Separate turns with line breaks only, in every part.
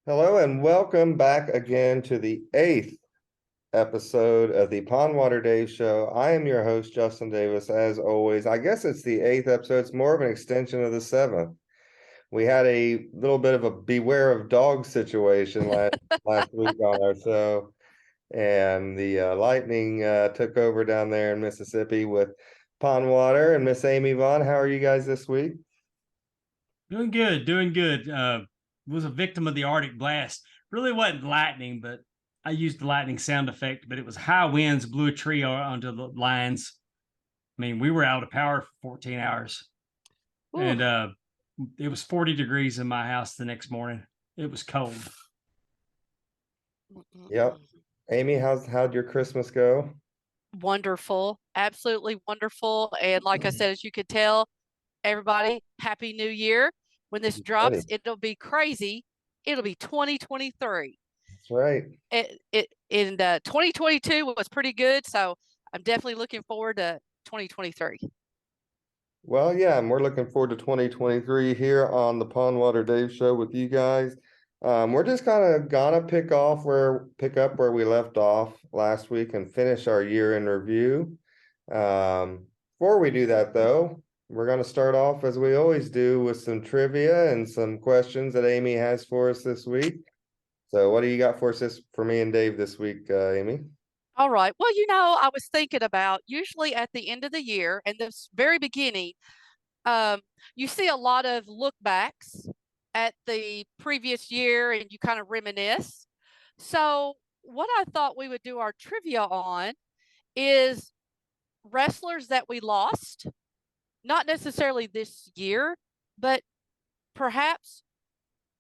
Hello and welcome back again to the eighth episode of the Pondwater Dave Show. I am your host, Justin Davis, as always. I guess it's the eighth episode. It's more of an extension of the seventh. We had a little bit of a beware of dogs situation last week on our show, and the lightning took over down there in Mississippi with Pondwater. And Miss Amy Vaughn, how are you guys this week?
Doing good, doing good. Was a victim of the Arctic blast. Really wasn't lightning, but I used the lightning sound effect, but it was high winds, blew a tree onto the lines. I mean, we were out of power for 14 hours.
Ooh.
And it was 40 degrees in my house the next morning. It was cold.
Yep. Amy, how'd your Christmas go?
Wonderful, absolutely wonderful. And like I said, as you could tell, everybody, Happy New Year. When this drops, it'll be crazy. It'll be 2023.
That's right.
In 2022 was pretty good, so I'm definitely looking forward to 2023.
Well, yeah, and we're looking forward to 2023 here on the Pondwater Dave Show with you guys. We're just kind of gonna pick up where we left off last week and finish our year in review. Before we do that, though, we're gonna start off as we always do with some trivia and some questions that Amy has for us this week. So, what do you got for us for me and Dave this week, Amy?
All right. Well, I was thinking about usually at the end of the year and this very beginning, you see a lot of look backs at the previous year and you kind of reminisce. So, what I thought we would do our trivia on is wrestlers that we lost, not necessarily this year, but perhaps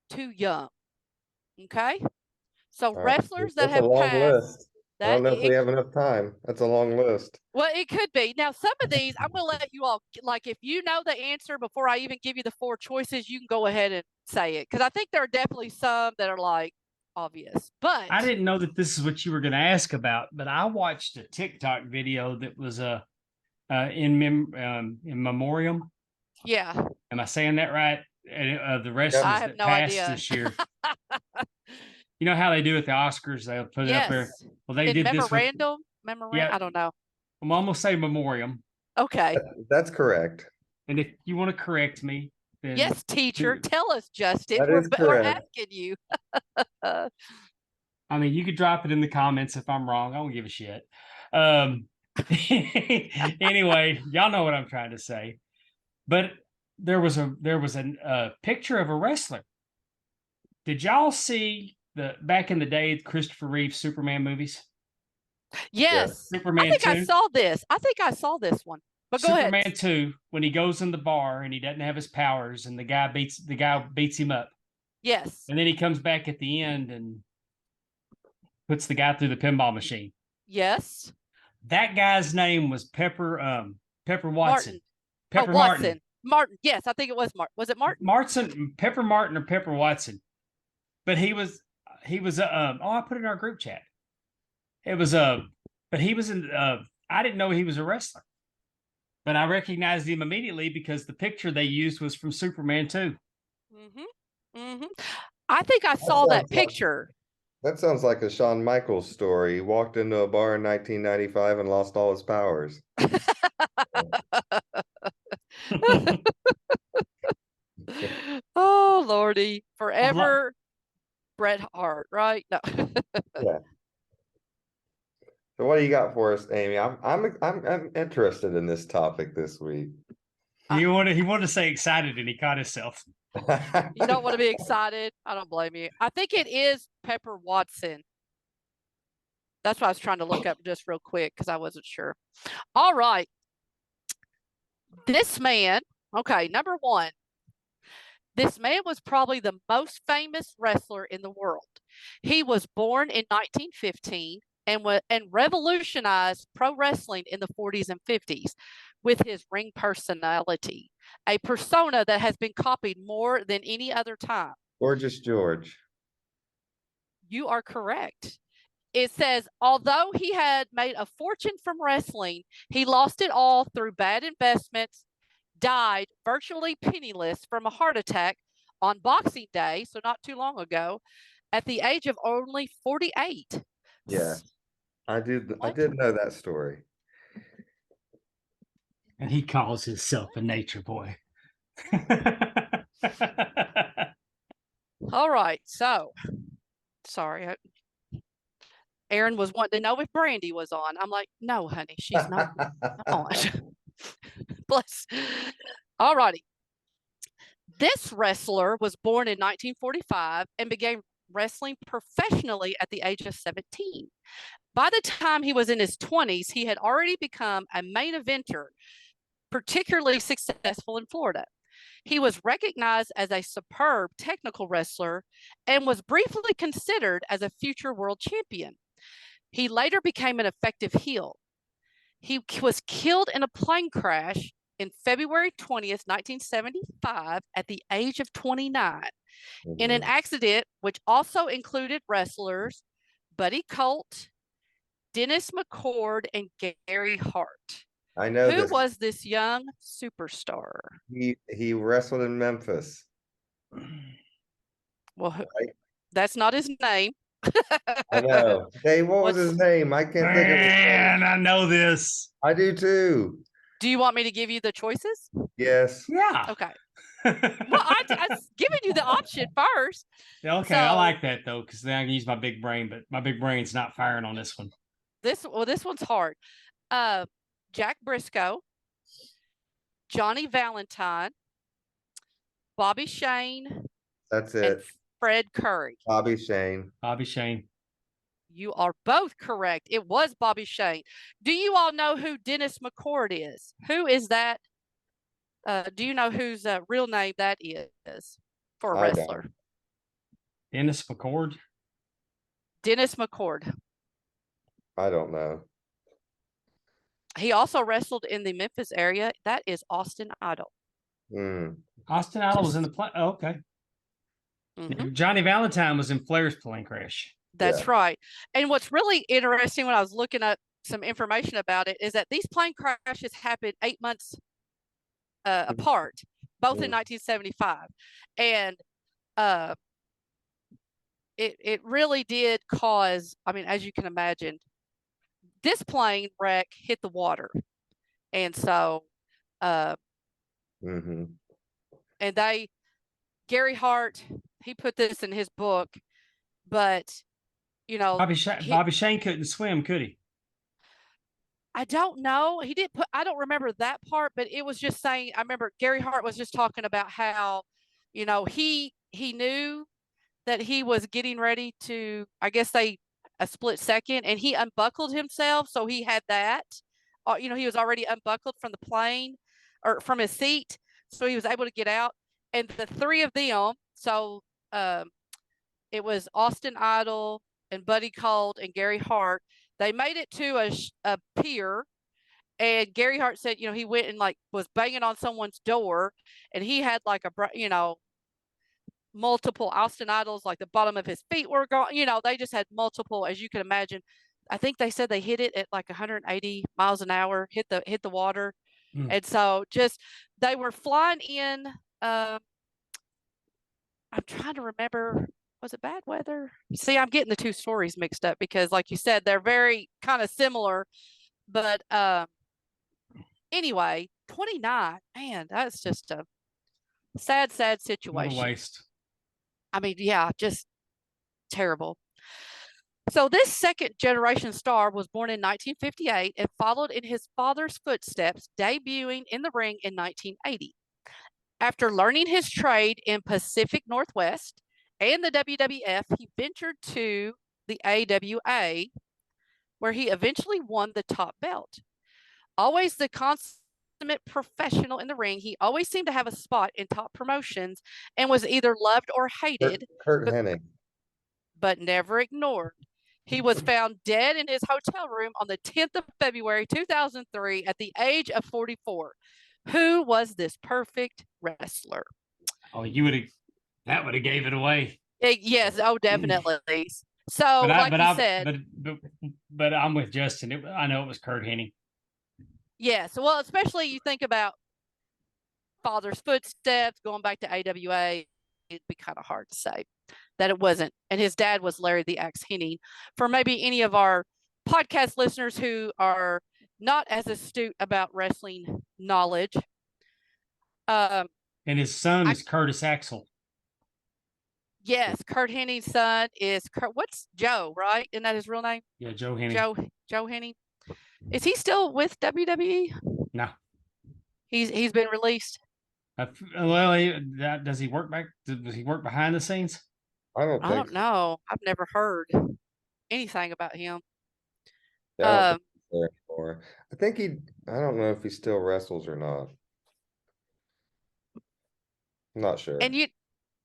too young. Okay. So, wrestlers that
That's a
have
long
passed.
list. I don't know if we have enough time. That's a long list.
Well, it could be. Now, some of these, I'm going to let you all, like, if you know the answer before I even give you the four choices, you can go ahead and say it. Because I think there are definitely some that are, like, obvious. But
I didn't know that this is what you were going to ask about, but I watched a TikTok video that was in memoriam.
Yeah.
Am I saying that right? The wrestlers
I have
that
no
passed
idea.
this year. You know how they do at the Oscars? They'll put it up there. Well, they did this with,
I don't know.
I'm almost say memoriam.
Okay.
That's correct.
And if you want to correct me, then
yes, teacher, tell us, Justin.
That is
We're
correct.
asking you.
I mean, you could drop it in the comments if I'm wrong. I don't give a shit. Anyway, y'all know what I'm trying to say. But there was a picture of a wrestler. Did y'all see the back in the day Christopher Reeve Superman movies?
Yes.
Superman
I think
2.
I saw this. I think I saw this one. But go
Superman
ahead.
2, when he goes in the bar and he doesn't have his powers and the guy beats him up.
Yes.
And then he comes back at the end and puts the guy through the pinball machine.
Yes.
That guy's name was Pepper Watson.
Martin.
Pepper
Watson.
Martin.
Martin. Yes, I think it was Martin. Was it Martin?
Pepper Martin or Pepper Watson. But he was I put it in our group chat. It was but he was in I didn't know he was a wrestler. But I recognized him immediately because the picture they used was from Superman 2.
I think I saw that picture.
That sounds like a Shawn Michaels story. He walked into a bar in 1995 and lost all his powers.
Oh, Lordy. Forever Bret Hart, right? No.
Yeah. So what do you got for us, Amy? I'm interested in this topic this week.
He wanted to say excited and he caught himself.
You don't want to be excited. I don't blame you. I think it is Pepper Watson. That's what I was trying to look up just real quick because I wasn't sure. All right. This man, okay, number one. This man was probably the most famous wrestler in the world. He was born in 1915 and revolutionized pro wrestling in the 40s and 50s with his ring personality, a persona that has been copied more than any other time.
Gorgeous George.
You are correct. It says, although he had made a fortune from wrestling, he lost it all through bad investments, died virtually penniless from a heart attack on Boxing Day, so not too long ago, at the age of only 48.
Yeah. I did
What?
know that story.
And he calls himself a nature boy.
All right. So, sorry. Aaron was wanting to know if Brandy was on. I'm like, no, honey, she's not on. Bless. All righty. This wrestler was born in 1945 and began wrestling professionally at the age of 17. By the time he was in his 20s, he had already become a main eventer, particularly successful in Florida. He was recognized as a superb technical wrestler and was briefly considered as a future world champion. He later became an effective heel. He was killed in a plane crash in February 20th, 1975, at the age of 29, in an accident which also included wrestlers Buddy Colt, Dennis McCord, and Gary Hart.
I know
Who
this.
was this young superstar?
He wrestled in Memphis.
Well,
Right?
that's not his name.
I know. Hey, what was his
What's-
name? I can't think of his name.
Man, I know this.
I do too.
Do you want me to give you the choices?
Yes.
Yeah.
Okay. Well, I was giving you the option first.
Okay, I
So-
like that though, because then I can use my big brain, but my big brain's not firing on this one.
This one's hard. Jack Briscoe, Johnny Valentine, Bobby Shane,
That's
and
it.
Fred Curry.
Bobby Shane.
Bobby Shane.
You are both correct. It was Bobby Shane. Do you all know who Dennis McCord is? Who is that? Do you know whose real name that is for a
I don't.
wrestler?
Dennis McCord.
Dennis McCord.
I don't know.
He also wrestled in the Memphis area. That is Austin Idol.
Hmm.
Austin Idol was in the play. Oh, okay.
Mhm.
Johnny Valentine was in Flair's plane crash.
That's
Yeah.
right. And what's really interesting when I was looking up some information about it is that these plane crashes happened 8 months apart, both in 1975. And it really did cause, I mean, as you can imagine, this plane wreck hit the water. And so,
Mm-hmm.
and Gary Hart, he put this in his book, but, you know,
Bobby Shane couldn't swim, could he?
I don't know. He didn't put, I don't remember that part, but it was just saying, I remember Gary Hart was just talking about how, you know, he knew that he was getting ready to, I guess a split second, and he unbuckled himself. So he had that, you know, he was already unbuckled from the plane or from his seat. So he was able to get out. And the three of them, so it was Austin Idol and Buddy Colt and Gary Hart. They made it to a pier, and Gary Hart said, you know, he went and like was banging on someone's door, and he had like multiple Austin Idols, like the bottom of his feet were gone. You know, they just had multiple, as you can imagine. I think they said they hit it at like 180 miles an hour, hit the water, and so just they were flying in. I'm trying to remember. Was it bad weather? See, I'm getting the two stories mixed up because, like you said, they're very kind of similar. But anyway, 29, man, that's just a sad
What a
situation.
waste.
I mean, yeah, just terrible. So this second generation star was born in 1958 and followed in his father's footsteps, debuting in the ring in 1980. After learning his trade in Pacific Northwest and the WWF, he ventured to the AWA, where he eventually won the top belt. Always the consummate professional in the ring, he always seemed to have a spot in top promotions and was either loved or hated,
Kurt Hennig.
but never ignored. He was found dead in his hotel room on the 10th of February, 2003, at the age of 44. Who was this perfect wrestler?
Oh, that would have gave it away.
Yes, oh, definitely. So, like you said,
but I'm with Justin. I know it was Kurt Hennig.
yes. Well, especially you think about father's footsteps, going back to AWA, it'd be kind of hard to say that it wasn't. And his dad was Larry the Axe Henning. For maybe any of our podcast listeners who are not as astute about wrestling knowledge.
And his son is Curtis Axel.
Yes, Kurt Henning's son is what's Joe, right? Isn't that his real name?
Yeah, Joe Henning.
Joe Henning. Is he still with WWE?
No.
He's been released.
Well, does he work back? Does he work behind the scenes?
I don't
know. I've never heard anything about him.
Yeah, I don't think he's there anymore. I don't know if he still wrestles or not. I'm not sure.
And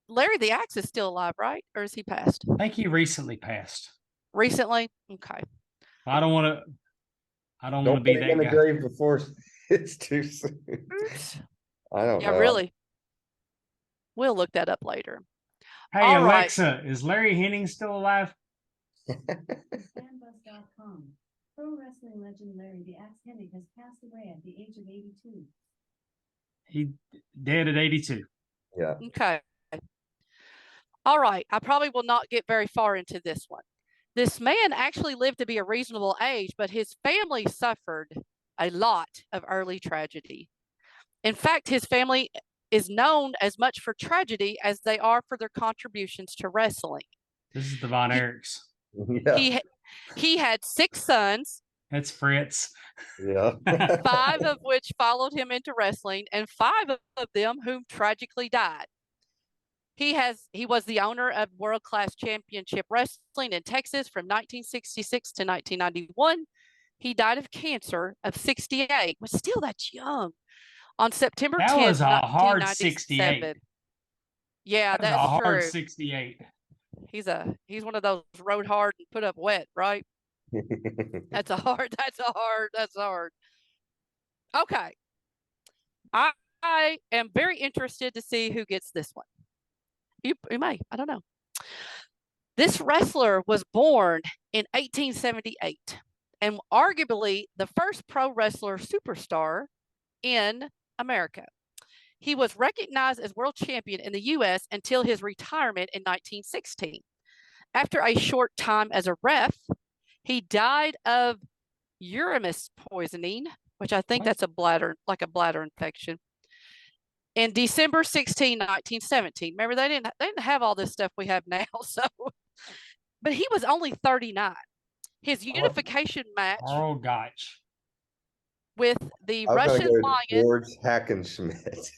Larry the Axe is still alive, right? Or is he passed?
I think he recently passed.
Recently? Okay.
I don't want to be that
in the
guy.
grave before it's too soon. I don't know.
Yeah, really. We'll look that up later.
Hey,
All
Alexa, is Larry Henning still alive?
Fanbuzz.com. Pro wrestling legend Larry the Axe Hennig has passed away at the age of 82.
He dead at 82.
Yeah.
Okay. All right. I probably will not get very far into this one. This man actually lived to be a reasonable age, but his family suffered a lot of early tragedy. In fact, his family is known as much for tragedy as they are for their contributions to wrestling.
This is the Von Erichs.
Yeah.
He had 6 sons.
That's Fritz.
Yeah.
5 of which followed him into wrestling, and 5 of them whom tragically died. He was the owner of World Class Championship Wrestling in Texas from 1966 to 1991. He died of cancer of 68, but still that's young. On September 10th,
that was a hard 68.
Yeah, that's
a hard
true.
68.
He's one of those rode hard and put up wet, right? That's hard. Okay. I am very interested to see who gets this one. You may, I don't know. This wrestler was born in 1878 and arguably the first pro wrestler superstar in America. He was recognized as world champion in the U.S. until his retirement in 1916. After a short time as a ref, he died of uramus poisoning, which I think that's a bladder infection, in December 16, 1917. Remember, they didn't have all this stuff we have now. So, but he was only 39. His unification match with the Russian Lion,
George Hackenschmidt.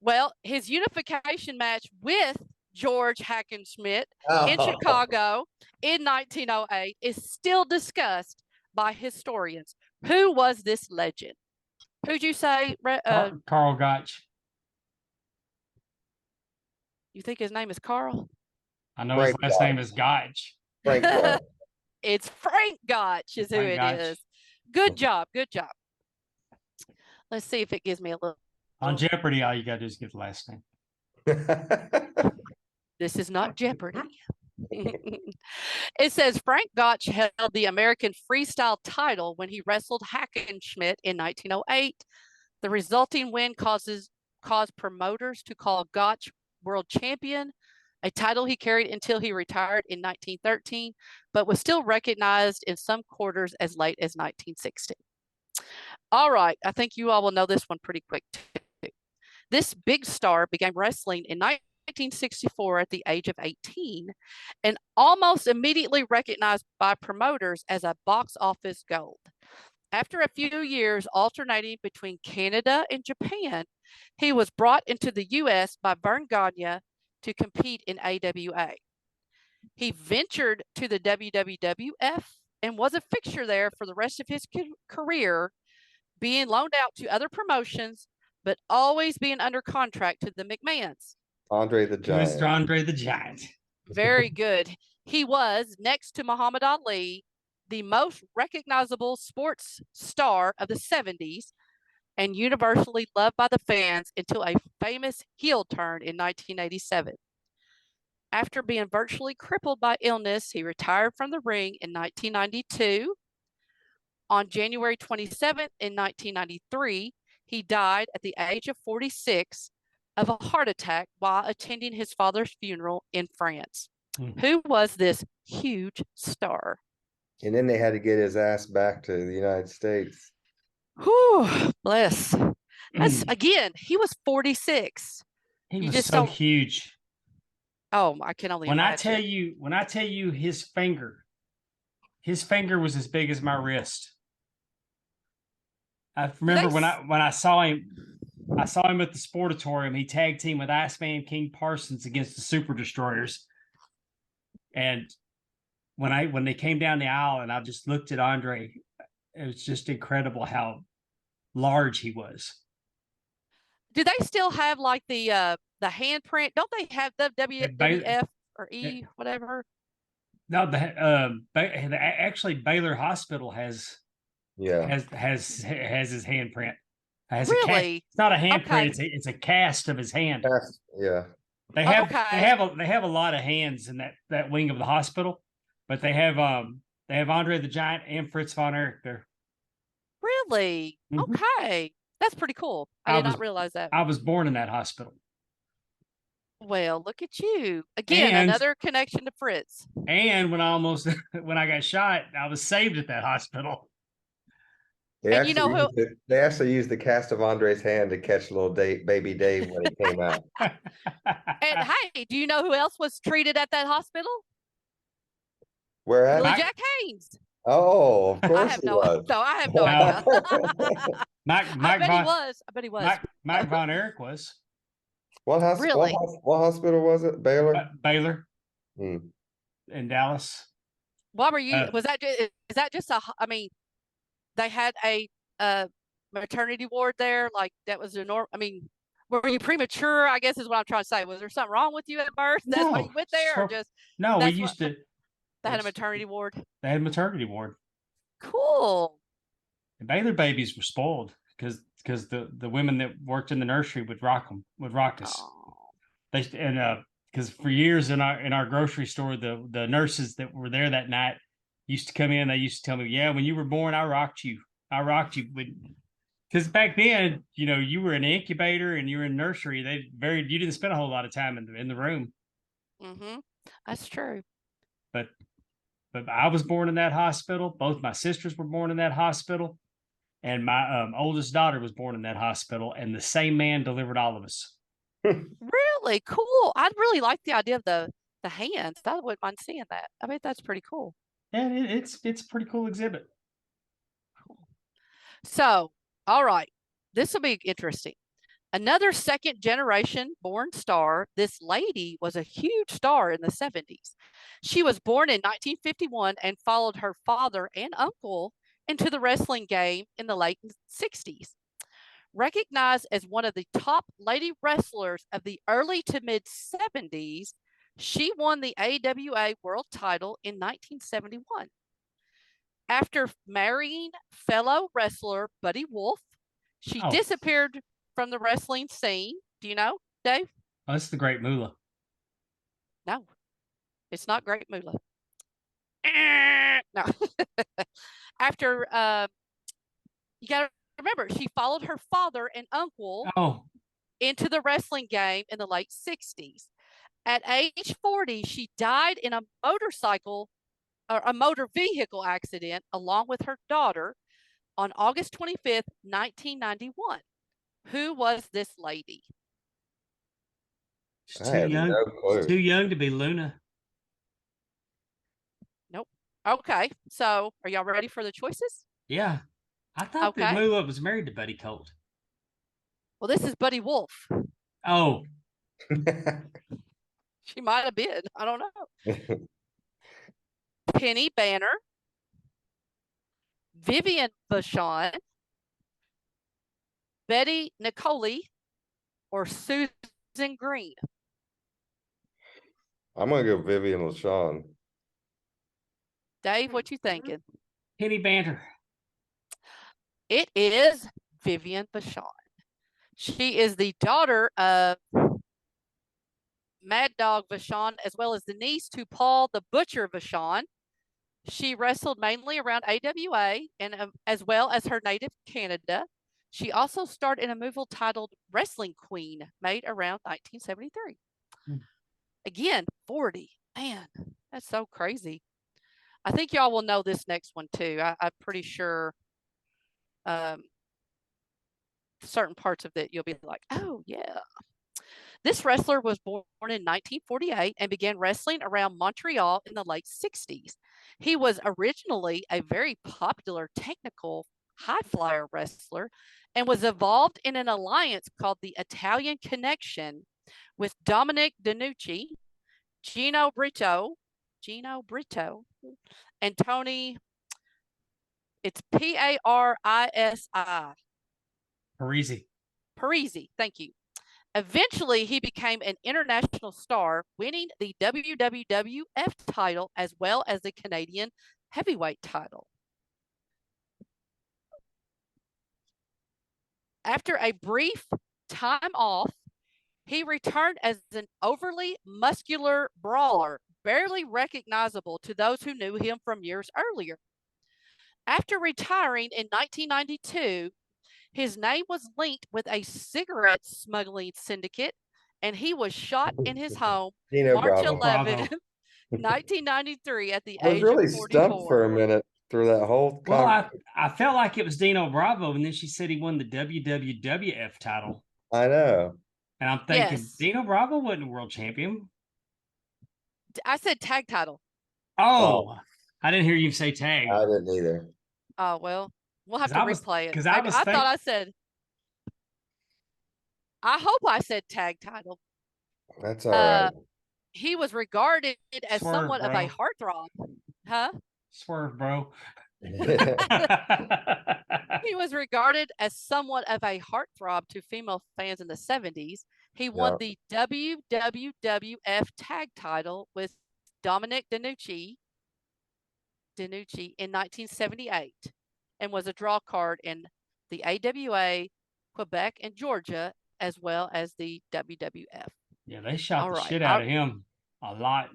Well, his unification match with George Hackenschmidt in Chicago in 1908 is still discussed by historians. Who was this legend? Who'd you say?
Carl Gotch.
You think his name is Carl?
I know his last name is Gotch.
Frank Gotch.
It's Frank Gotch is who it is. Good job. Let's see if it gives me a little.
On Jeopardy, all you got to do is get the last name.
This is not Jeopardy. It says Frank Gotch held the American freestyle title when he wrestled Hackenschmidt in 1908. The resulting win caused promoters to call Gotch world champion, a title he carried until he retired in 1913, but was still recognized in some quarters as late as 1960. All right, I think you all will know this one pretty quick too. This big star began wrestling in 1964 at the age of 18 and almost immediately recognized by promoters as a box office gold. After a few years alternating between Canada and Japan, he was brought into the U.S. by Vern Gagne to compete in AWA. He ventured to the WWF and was a fixture there for the rest of his career, being loaned out to other promotions, but always being under contract to the McMahons.
Andre the Giant.
Mr. Andre the Giant.
Very good. He was, next to Muhammad Ali, the most recognizable sports star of the 70s and universally loved by the fans until a famous heel turn in 1987. After being virtually crippled by illness, he retired from the ring in 1992. On January 27th in 1993, he died at the age of 46 of a heart attack while attending his father's funeral in France.
Hmm.
Who was this huge star?
And then they had to get his ass back to the United States.
Whew, bless. That's again, he was 46.
He
You
was
just
so
don't.
huge.
Oh, I can only
When I
imagine.
tell you his finger was as big as my wrist. I remember when I saw him at the Sportatorium. He tag team with Iceman King Parsons against the Super Destroyers. And when they came down the aisle and I just looked at Andre, it was just incredible how large he was.
Do they still have like the handprint? Don't they have the WWF or E whatever?
No, actually Baylor Hospital has
Yeah.
has his handprint. Has a cast.
Really?
It's not a handprint.
Okay.
It's a cast of his hand.
Yeah.
They have
Okay.
they have a lot of hands in that wing of the hospital, but they have Andre the Giant and Fritz von Erich there.
Really?
Mhm.
Okay. That's pretty cool. I did not realize that.
I was born in that hospital.
Well, look at you. Again,
And
another connection to Fritz.
and when I got shot, I was saved at that hospital.
And you know who?
They actually used the cast of Andre's hand to catch little baby Dave when he came out.
And hey, do you know who else was treated at that hospital?
Where at?
Billy Jack Haynes.
Oh, of
I
course
have
he
no,
was.
no, I have no idea. I bet he was. I bet he was.
Mike von Erich was.
Really?
What hospital was it? Baylor?
Baylor
Hmm.
in Dallas.
What were you? Was that just? Is that just a? I mean, they had a maternity ward there. Like that was a norm. I mean, were you premature? I guess is what I'm trying to say. Was there something wrong with you at birth? That's why you went there, or just
no? We
that's
used to.
they had a maternity ward.
They had a maternity ward.
Cool.
And Baylor babies were spoiled because the women that worked in the nursery would rock us.
Oh.
They and because for years in our grocery store, the nurses that were there that night used to come in. They used to tell me, "Yeah, when you were born, I rocked you. I rocked you." Because back then, you know, you were in an incubator and you were in nursery. You didn't spend a whole lot of time in the room.
Mm-hmm. That's true.
But I was born in that hospital. Both my sisters were born in that hospital, and my oldest daughter was born in that hospital. And the same man delivered all of us.
Really cool. I'd really like the idea of the hands. I wouldn't mind seeing that. I bet that's pretty cool.
Yeah, it's a pretty cool exhibit.
Cool. So, all right, this will be interesting. Another second generation born star. This lady was a huge star in the 70s. She was born in 1951 and followed her father and uncle into the wrestling game in the late 60s. Recognized as one of the top lady wrestlers of the early to mid 70s, she won the AWA World title in 1971. After marrying fellow wrestler Buddy Wolf, she disappeared from the wrestling scene. Do you know, Dave?
Oh, that's the Great Moolah.
No, it's not Great Moolah. No. After, you got to remember, she followed her father and uncle into the wrestling game in the late 60s. At age 40, she died in a motor vehicle accident along with her daughter on August 25th, 1991. Who was this lady?
She's too young.
No clue.
She's too young to be Luna.
Nope. Okay. So are y'all ready for the choices?
Yeah. I thought that Moolah was married to Buddy Colt.
Well, this is Buddy Wolf.
Oh.
She might have been. I don't know. Penny Banner, Vivian Vachon, Betty Nicoli, or Susan Green?
I'm gonna go Vivian LaShawn.
Dave, what you thinking?
Penny Banter.
It is Vivian Vachon. She is the daughter of Mad Dog Vachon, as well as the niece to Paul the Butcher Vachon. She wrestled mainly around AWA and as well as her native Canada. She also starred in a movie titled Wrestling Queen, made around 1973.
Hmm.
Again, 40. Man, that's so crazy. I think y'all will know this next one too. I'm pretty sure certain parts of it you'll be like, oh, yeah. This wrestler was born in 1948 and began wrestling around Montreal in the late 60s. He was originally a very popular technical high flyer wrestler and was involved in an alliance called the Italian Connection with Dominic DeNucci, Gino Brito, and Tony. It's Parisi.
Parisi.
Parisi, thank you. Eventually, he became an international star, winning the WWF title as well as the Canadian heavyweight title. After a brief time off, he returned as an overly muscular brawler, barely recognizable to those who knew him from years earlier. After retiring in 1992, his name was linked with a cigarette smuggling syndicate, and he was shot in his home
Dino
March
Bravo.
11,
Bravo.
1993, at the
I was
age
really
of
stumped
44.
for a minute through that whole
Well, I felt like it was Dino Bravo, and then she said he won the WWF title.
I know.
And I'm thinking,
Yes.
Dino Bravo wasn't a world champion.
I said tag title.
Oh, I didn't hear you say tag.
I didn't either.
Oh, well, we'll have
'Cause
to
I was-
replay it.
'cause I was
I thought I said, I hope I said tag title.
That's all right.
He was regarded as
Swerve,
somewhat of a
bro.
heartthrob. Huh?
Swerve, bro.
He was regarded as somewhat of a heartthrob to female fans in the 70s. He won the WWF tag title with Dominic DeNucci in 1978 and was a draw card in the AWA, Quebec, and Georgia, as well as the WWF.
Yeah, they shot
All
the
right.
shit out of him a lot.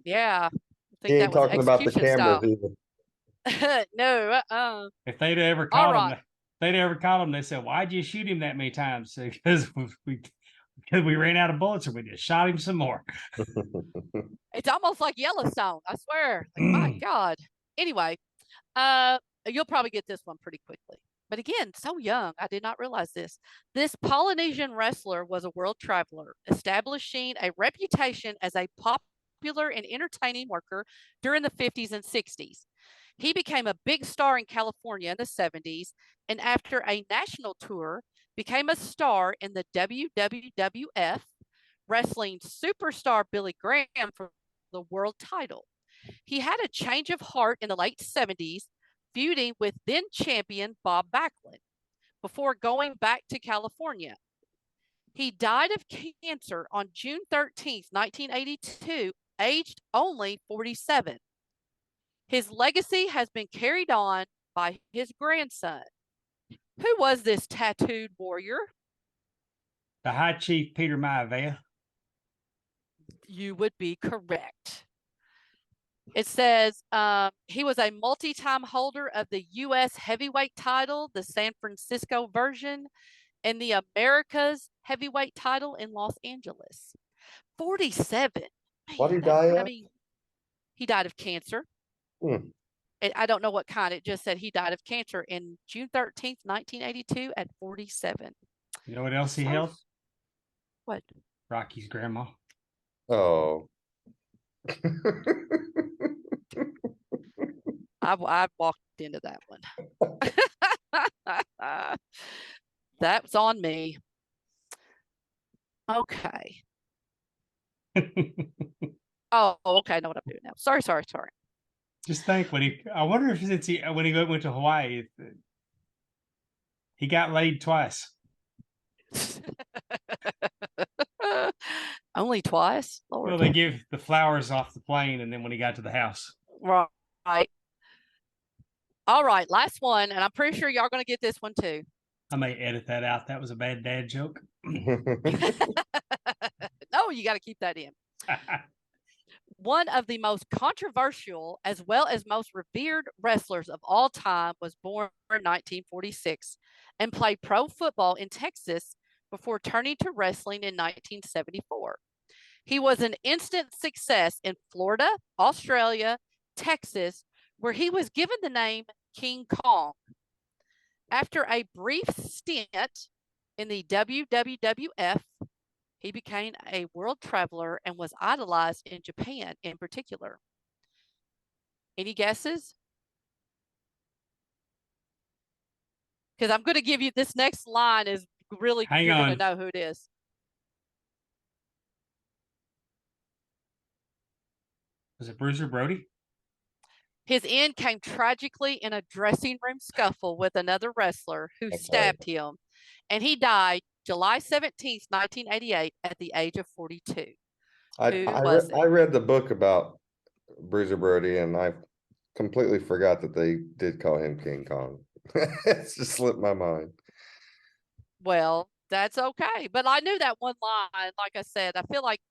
Yeah. I
He
think that
ain't
was
talking about the
execution
cameras
style.
either.
No,
If they'd ever
All
caught
right.
him, they'd ever caught him. They said, "Why'd you shoot him that many times?" Because we ran out of bullets, and we just shot him some more.
It's almost like Yellowstone. I swear. Like, my God. Anyway, you'll probably get this one pretty quickly. But again, so young, I did not realize this. This Polynesian wrestler was a world traveler, establishing a reputation as a popular and entertaining worker during the 50s and 60s. He became a big star in California in the 70s, and after a national tour, became a star in the WWF, wrestling superstar Billy Graham for the world title. He had a change of heart in the late 70s, feuding with then champion Bob Backlund before going back to California. He died of cancer on June 13th, 1982, aged only 47. His legacy has been carried on by his grandson. Who was this tattooed warrior?
The High Chief Peter Maivia.
You would be correct. It says he was a multi-time holder of the U.S. heavyweight title, the San Francisco version, and the Americas heavyweight title in Los Angeles. 47.
What did he
Man,
die
I
of?
mean, he died of cancer.
Hmm.
I don't know what kind. It just said he died of cancer in June 13th, 1982 at 47.
You know what else he held?
What?
Rocky's grandma.
Oh.
I walked into that one. That's on me. Okay. Oh, okay. I know what I'm doing now. Sorry.
Just think I wonder if since when he went to Hawaii, he got laid twice.
Only twice? Lord.
Well, they give the flowers off the plane, and then when he got to the house.
Right. All right. Last one. And I'm pretty sure y'all going to get this one too.
I may edit that out. That was a bad dad joke.
No, you got to keep that in. One of the most controversial as well as most revered wrestlers of all time was born in 1946 and played pro football in Texas before turning to wrestling in 1974. He was an instant success in Florida, Australia, Texas, where he was given the name King Kong. After a brief stint in the WWF, he became a world traveler and was idolized in Japan in particular. Any guesses? Because I'm going to give you this next line is really,
Hang
you're going to
on.
know who it is.
Was it Bruiser Brody?
His end came tragically in a dressing room scuffle with another wrestler who
Okay.
stabbed him, and he died July 17th, 1988, at the age of 42. Who was it?
I read the book about Bruiser Brody, and I completely forgot that they did call him King Kong. It's just slipped my mind.
Well, that's okay. But I knew that one line. Like I said, I feel like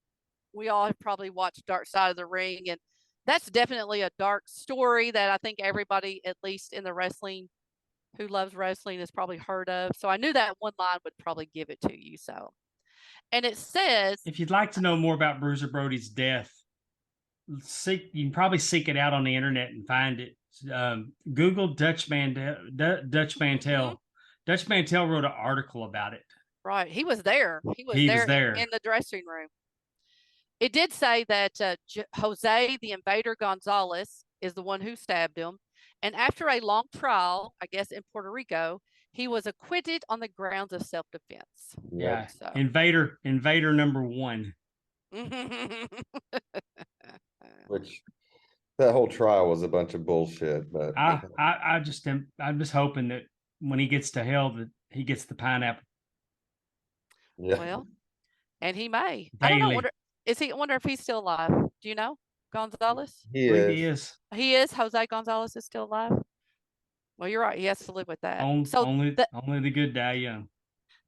we all have probably watched Dark Side of the Ring, and that's definitely a dark story that I think everybody, at least in the wrestling, who loves wrestling, has probably heard of. So I knew that one line would probably give it to you. So, and it says,
If you'd like to know more about Bruiser Brody's death, you can probably seek it out on the internet and find it. Google Dutch Mantel. Dutch Mantel wrote an article about it.
right, he was there. He was
He
there,
was there.
in the dressing room. It did say that Jose the Invader Gonzalez is the one who stabbed him. And after a long trial, I guess in Puerto Rico, he was acquitted on the grounds of self-defense.
Yeah.
So.
Invader number 1.
Which that whole trial was a bunch of bullshit, but
I'm just hoping that when he gets to hell that he gets the pineapple.
yeah.
Well, and he may.
Daily.
I don't know. I wonder if he's still alive. Do you know? Gonzalez?
He
I believe
is.
he is.
He is. Jose Gonzalez is still alive. Well, you're right. He has to live with that.
Only the good die young.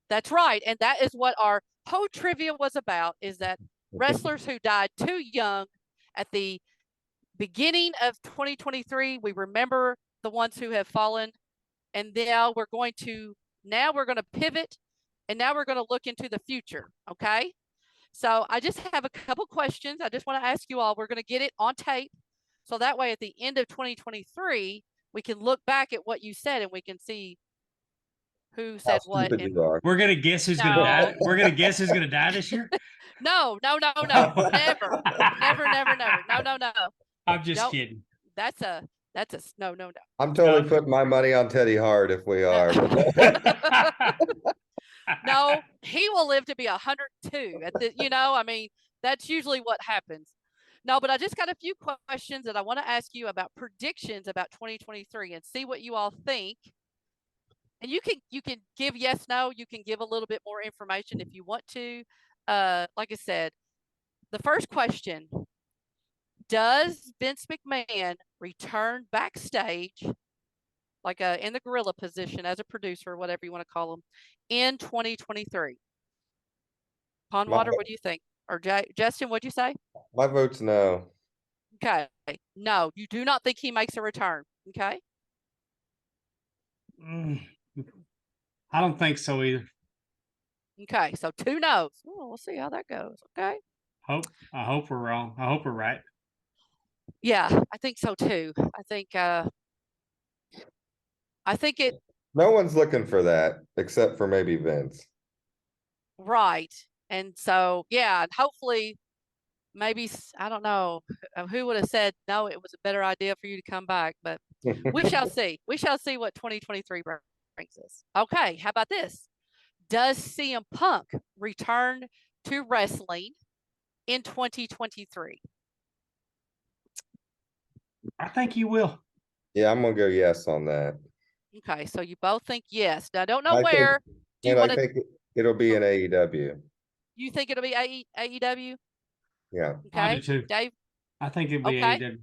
That's right. And that is what our whole trivia was about, is that wrestlers who died too young at the beginning of 2023, we remember the ones who have fallen. And now we're going to pivot, and now we're going to look into the future. Okay. So I just have a couple questions. I just want to ask you all. We're going to get it on tape. So that way at the end of 2023, we can look back at what you said and we can see who said what. And
we're going to guess who's going to die. We're going to guess who's going to die this year.
No. Never. No.
I'm just kidding.
That's a no.
I'm totally putting my money on Teddy Hart if we are.
No, he will live to be 102 at the, I mean, that's usually what happens. No, but I just got a few questions that I want to ask you about predictions about 2023 and see what you all think. And you can give yes, no, you can give a little bit more information if you want to. Like I said, the first question, does Vince McMahon return backstage, like in the gorilla position as a producer, whatever you want to call him, in 2023? Pondwater, what do you think? Or Justin, what'd you say?
My vote's no.
Okay. No, you do not think he makes a return. Okay.
I don't think so either.
Okay. So 2 no's. Oh, we'll see how that goes. Okay.
I hope we're wrong. I hope we're right.
Yeah, I think so too. I think it.
No one's looking for that except for maybe Vince.
Right. And so, yeah, hopefully, maybe, I don't know who would have said, no, it was a better idea for you to come back, but we shall see. We shall see what 2023 brings us. Okay. How about this? Does CM Punk return to wrestling in 2023?
I think he will.
Yeah, I'm gonna go yes on that.
Okay, so you both think yes. Now, I don't know where.
I think it'll be in AEW.
You think it'll be AEW?
Yeah.
Okay,
I do too.
Dave?
I think it'll be
Okay.
AEW.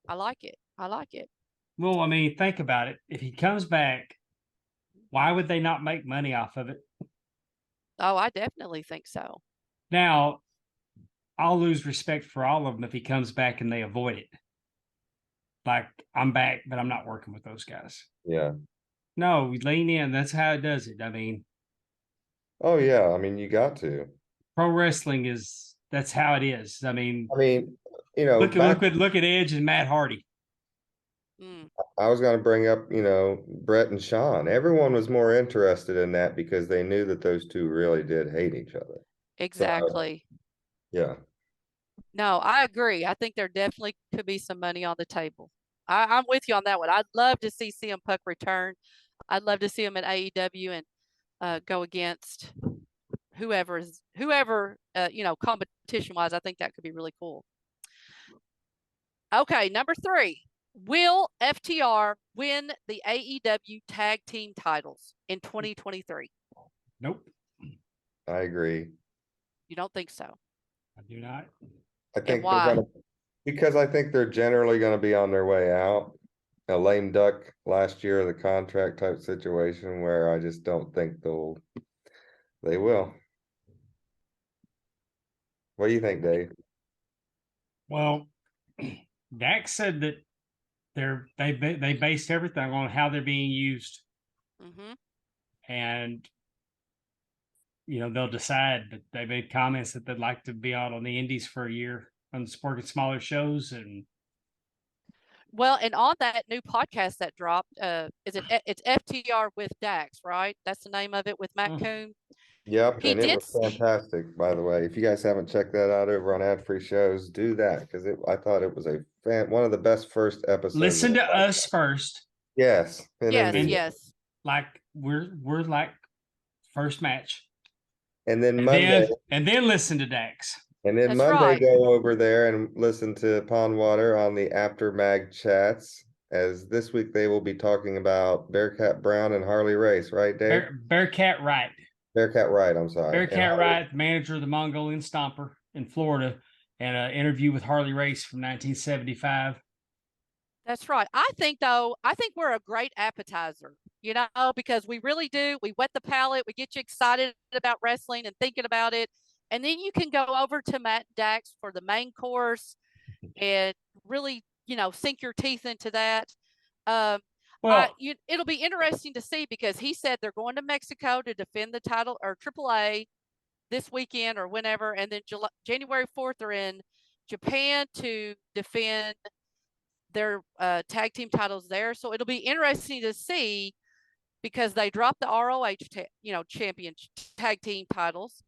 I like it. I like it.
Well, I mean, think about it. If he comes back, why would they not make money off of it?
Oh, I definitely think so.
Now, I'll lose respect for all of them if he comes back and they avoid it. Like, I'm back, but I'm not working with those guys.
Yeah.
No, we lean in. That's how it does it. I mean,
Oh yeah. I mean, you got to.
pro wrestling that's how it is. I mean,
I mean, back
look at Edge and Matt Hardy.
Mm,
I was going to bring up, Brett and Sean. Everyone was more interested in that because they knew that those two really did hate each other. So,
exactly.
yeah.
No, I agree. I think there definitely could be some money on the table. I'm with you on that one. I'd love to see CM Punk return. I'd love to see him in AEW and go against whoever competition wise. I think that could be really cool. Okay, number 3. Will FTR win the AEW tag team titles in 2023?
Nope,
I agree.
You don't think so?
I do not.
I
And
think
why?
because I think they're generally going to be on their way out. A lame duck last year, the contract type situation where I just don't think they will. What do you think, Dave?
Well, Dax said that they based everything on how they're being used,
Mm-hmm.
and they'll decide. But they made comments that they'd like to be out on the Indies for a year on working smaller shows, and
Well, and on that new podcast that dropped, it's FTR with Dax, right? That's the name of it with Matt
Mm.
Coon.
Yep,
He
and it
did.
was fantastic, by the way. If you guys haven't checked that out over on Ad Free Shows, do that because I thought it was one of the best first episodes.
listen to us first.
Yes, and then
Yes, yes.
Like we're like first match,
and then
and
Monday,
then listen to Dax.
That's
Monday
right.
go over there and listen to Pondwater on the After Mag chats. As this week they will be talking about Bearcat Brown and Harley Race, right, Dave?
Bearcat Wright.
Bearcat Wright, I'm sorry.
Bearcat Wright, manager of the Mongolian Stomper in Florida, and an interview with Harley Race from 1975.
That's right. I think we're a great appetizer, because we really do. We whet the palate, we get you excited about wrestling and thinking about it. And then you can go over to Matt Dax for the main course and really, sink your teeth into that.
Well,
It'll be interesting to see because he said they're going to Mexico to defend the title or AAA this weekend or whenever, and then January 4th they're in Japan to defend their tag team titles there. So it'll be interesting to see because they dropped the ROH, champion tag team titles.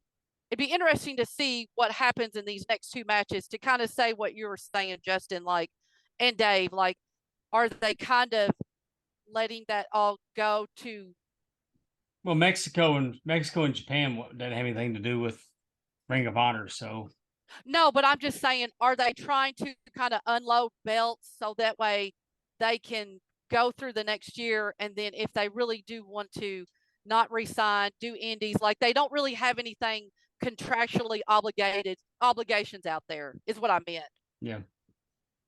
It'd be interesting to see what happens in these next 2 matches to kind of say what you were saying, Justin, and Dave, are they kind of letting that all go to?
Well, Mexico and Japan doesn't have anything to do with Ring of Honor, so
No, but I'm just saying, are they trying to kind of unload belts so that way they can go through the next year, and then if they really do want to not resign, do indies, like they don't really have anything contractually obligations out there, is what I meant.
yeah.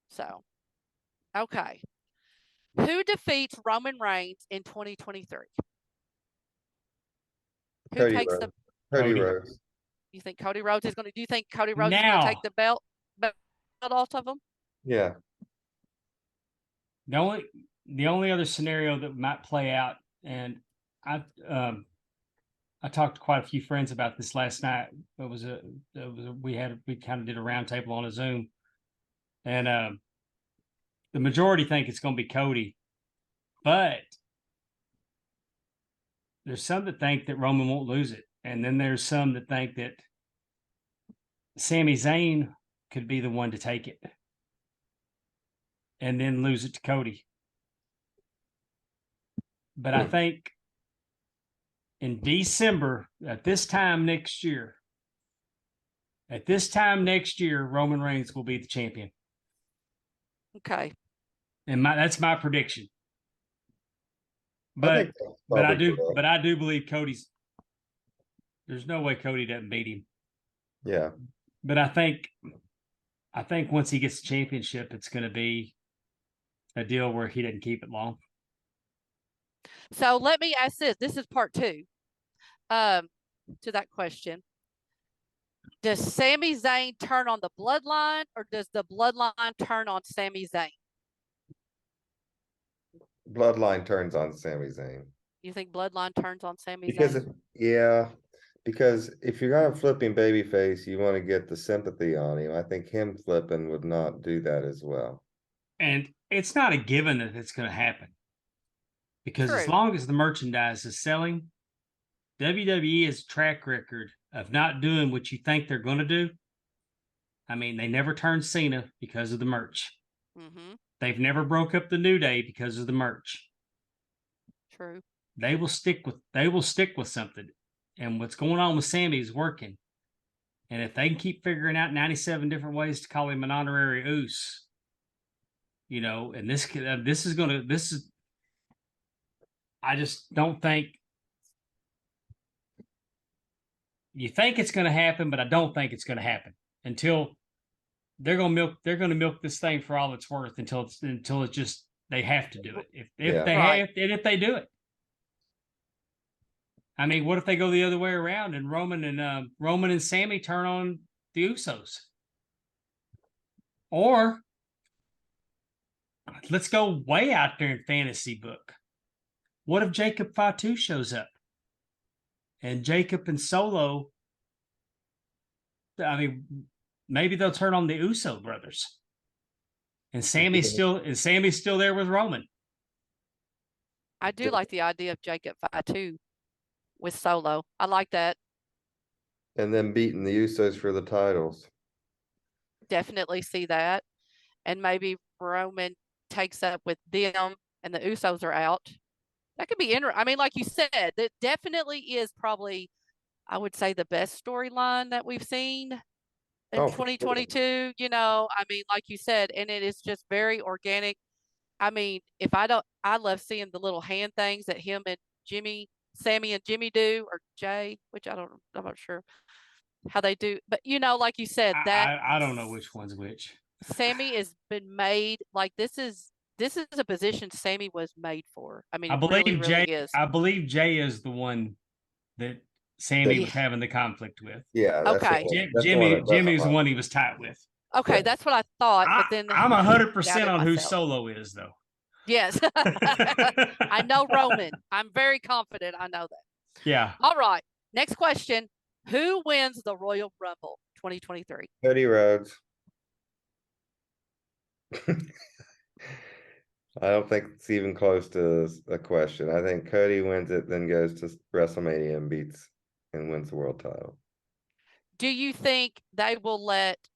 So, okay. Who defeats Roman Reigns in 2023? Who
Cody
takes
Rhodes.
the?
Cody
Cody.
Rhodes.
You think Cody Rhodes is going to? Do you think Cody Rhodes is going
Now,
to take the belt off of him?
Yeah.
the only other scenario that might play out, and I talked to quite a few friends about this last night. We kind of did a roundtable on a Zoom, and the majority think it's going to be Cody, but there's some that think that Roman won't lose it, and then there's some that think that Sami Zayn could be the one to take it and then lose it to Cody. But I think in December, at this time next year, Roman Reigns will be the champion.
Okay.
And that's my prediction. But I do believe Cody's. There's no way Cody doesn't beat him.
Yeah.
But I think once he gets the championship, it's going to be a deal where he doesn't keep it long.
So let me ask this. This is part 2 to that question. Does Sami Zayn turn on the bloodline, or does the bloodline turn on Sami Zayn?
Bloodline turns on Sami Zayn.
You think bloodline turns on Sami
Because
Zayn?
because if you're gonna flip him babyface, you want to get the sympathy on him. I think him flipping would not do that as well.
And it's not a given that it's going to happen. Because as
True.
long as the merchandise is selling, WWE has a track record of not doing what you think they're going to do. I mean, they never turned Cena because of the merch.
Mm-hmm.
They've never broke up the New Day because of the merch.
True.
They will stick with something. And what's going on with Sammy is working. And if they can keep figuring out 97 different ways to call him an honorary Oos, you know, and this is I just don't think you think it's going to happen, but I don't think it's going to happen until they're going to milk this thing for all it's worth until it's just they have to do it. If they do it. I mean, what if they go the other way around and Roman and Sammy turn on the Usos? Or let's go way out there in fantasy book. What if Jacob Fatu shows up? And Jacob and Solo, I mean, maybe they'll turn on the Uso brothers. And Sammy's still there with Roman.
I do like the idea of Jacob Fatu with Solo. I like that.
And then beating the Usos for the titles.
Definitely see that. And maybe Roman takes up with them and the Usos are out. That could be interesting. I mean, like you said, that definitely is probably, I would say, the best storyline that we've seen in 2022. Sure. You know, I mean, like you said, and it is just very organic. I mean, I love seeing the little hand things that him and Sammy and Jimmy do, or Jay, which I'm not sure how they do. But, you know, like you said,
I don't know which one's which.
Sammy has been made like this is a position Sammy was made for. I mean,
I believe
really,
Jay
really is.
I believe Jay is the one that Sammy was having the conflict with.
Yeah.
Okay.
Jimmy was the one he was tight with.
Okay, yeah. That's what I thought. But then
I'm 100% on who Solo is, though.
Yes. I know Roman. I'm very confident I know that.
Yeah.
All right. Next question. Who wins the Royal Rumble 2023?
Cody Rhodes. I don't think it's even close to a question. I think Cody wins it, then goes to WrestleMania and wins the world title.
Do you think do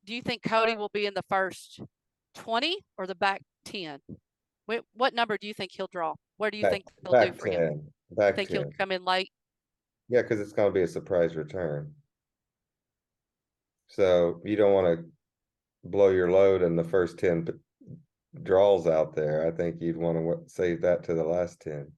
you think Cody will be in the first 20 or the back 10? What number do you think he'll draw? Where do you think they'll do for
10.
him?
Back
think
10.
He'll come in late?
Yeah, because it's going to be a surprise return. So you don't want to blow your load in the first 10 draws out there. I think you'd want to save that to the last 10.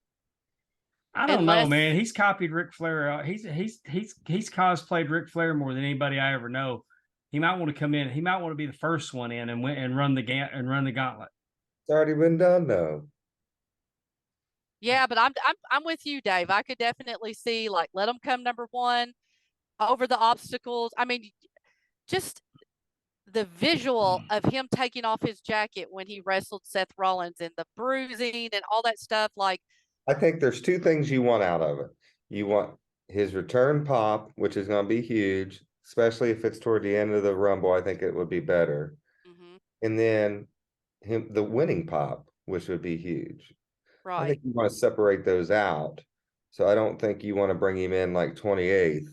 I don't know, man. He's copied Ric Flair. He's cosplayed Ric Flair more than anybody I ever know. He might want to come in. He might want to be the first one in and run the gauntlet.
It's already been done, though.
Yeah, but I'm with you, Dave. I could definitely see, like, let him come number one over the obstacles. I mean, just the visual of him taking off his jacket when he wrestled Seth Rollins and the bruising and all that stuff. Like,
I think there's two things you want out of it. You want his return pop, which is going to be huge, especially if it's toward the end of the Rumble. I think it would be better. Mm-hmm. And then the winning pop, which would be huge. Right. I think you want to separate those out. So I don't think you want to bring him in like 28th.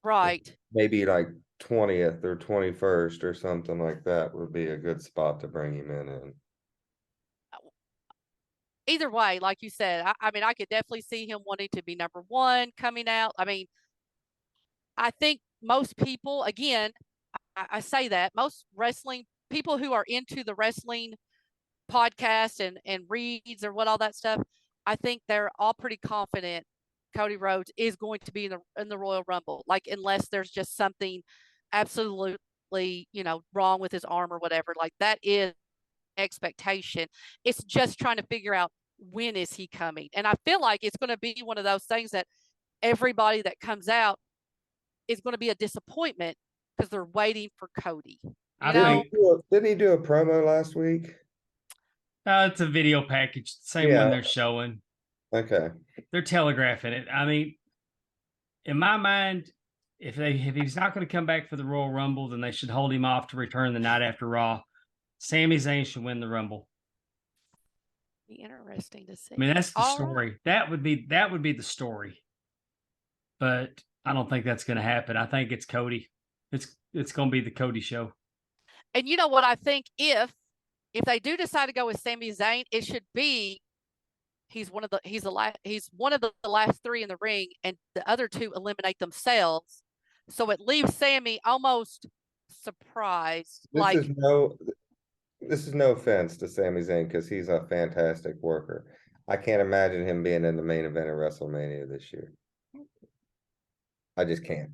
Right.
Maybe like 20th or 21st or something like that would be a good spot to bring him in.
Either way, like you said, I mean, I could definitely see him wanting to be number one coming out. I mean, I think most people, again, I say that most wrestling people who are into the wrestling podcast and reads or what all that stuff, I think they're all pretty confident Cody Rhodes is going to be in the Royal Rumble. Like, unless there's just something absolutely, you know, wrong with his arm or whatever. Like, that is expectation. It's just trying to figure out when is he coming. And I feel like it's going to be one of those things that everybody that comes out is going to be a disappointment because they're waiting for Cody.
I
You know,
think
Didn't he do a promo last week?
it's a video package, same one
Yeah.
they're showing.
Okay.
They're telegraphing it. I mean, in my mind, if he's not going to come back for the Royal Rumble, then they should hold him off to return the night after Raw. Sami Zayn should win the Rumble.
be interesting to see.
I mean, that's the
All right.
story. That would be the story. But I don't think that's going to happen. I think it's Cody. It's going to be the Cody show.
And you know what I think, if they do decide to go with Sami Zayn, it should be he's one of the last three in the ring, and the other two eliminate themselves. So it leaves Sammy almost surprised.
This is no offense to Sami Zayn because he's a fantastic worker. I can't imagine him being in the main event of WrestleMania this year. I just can't.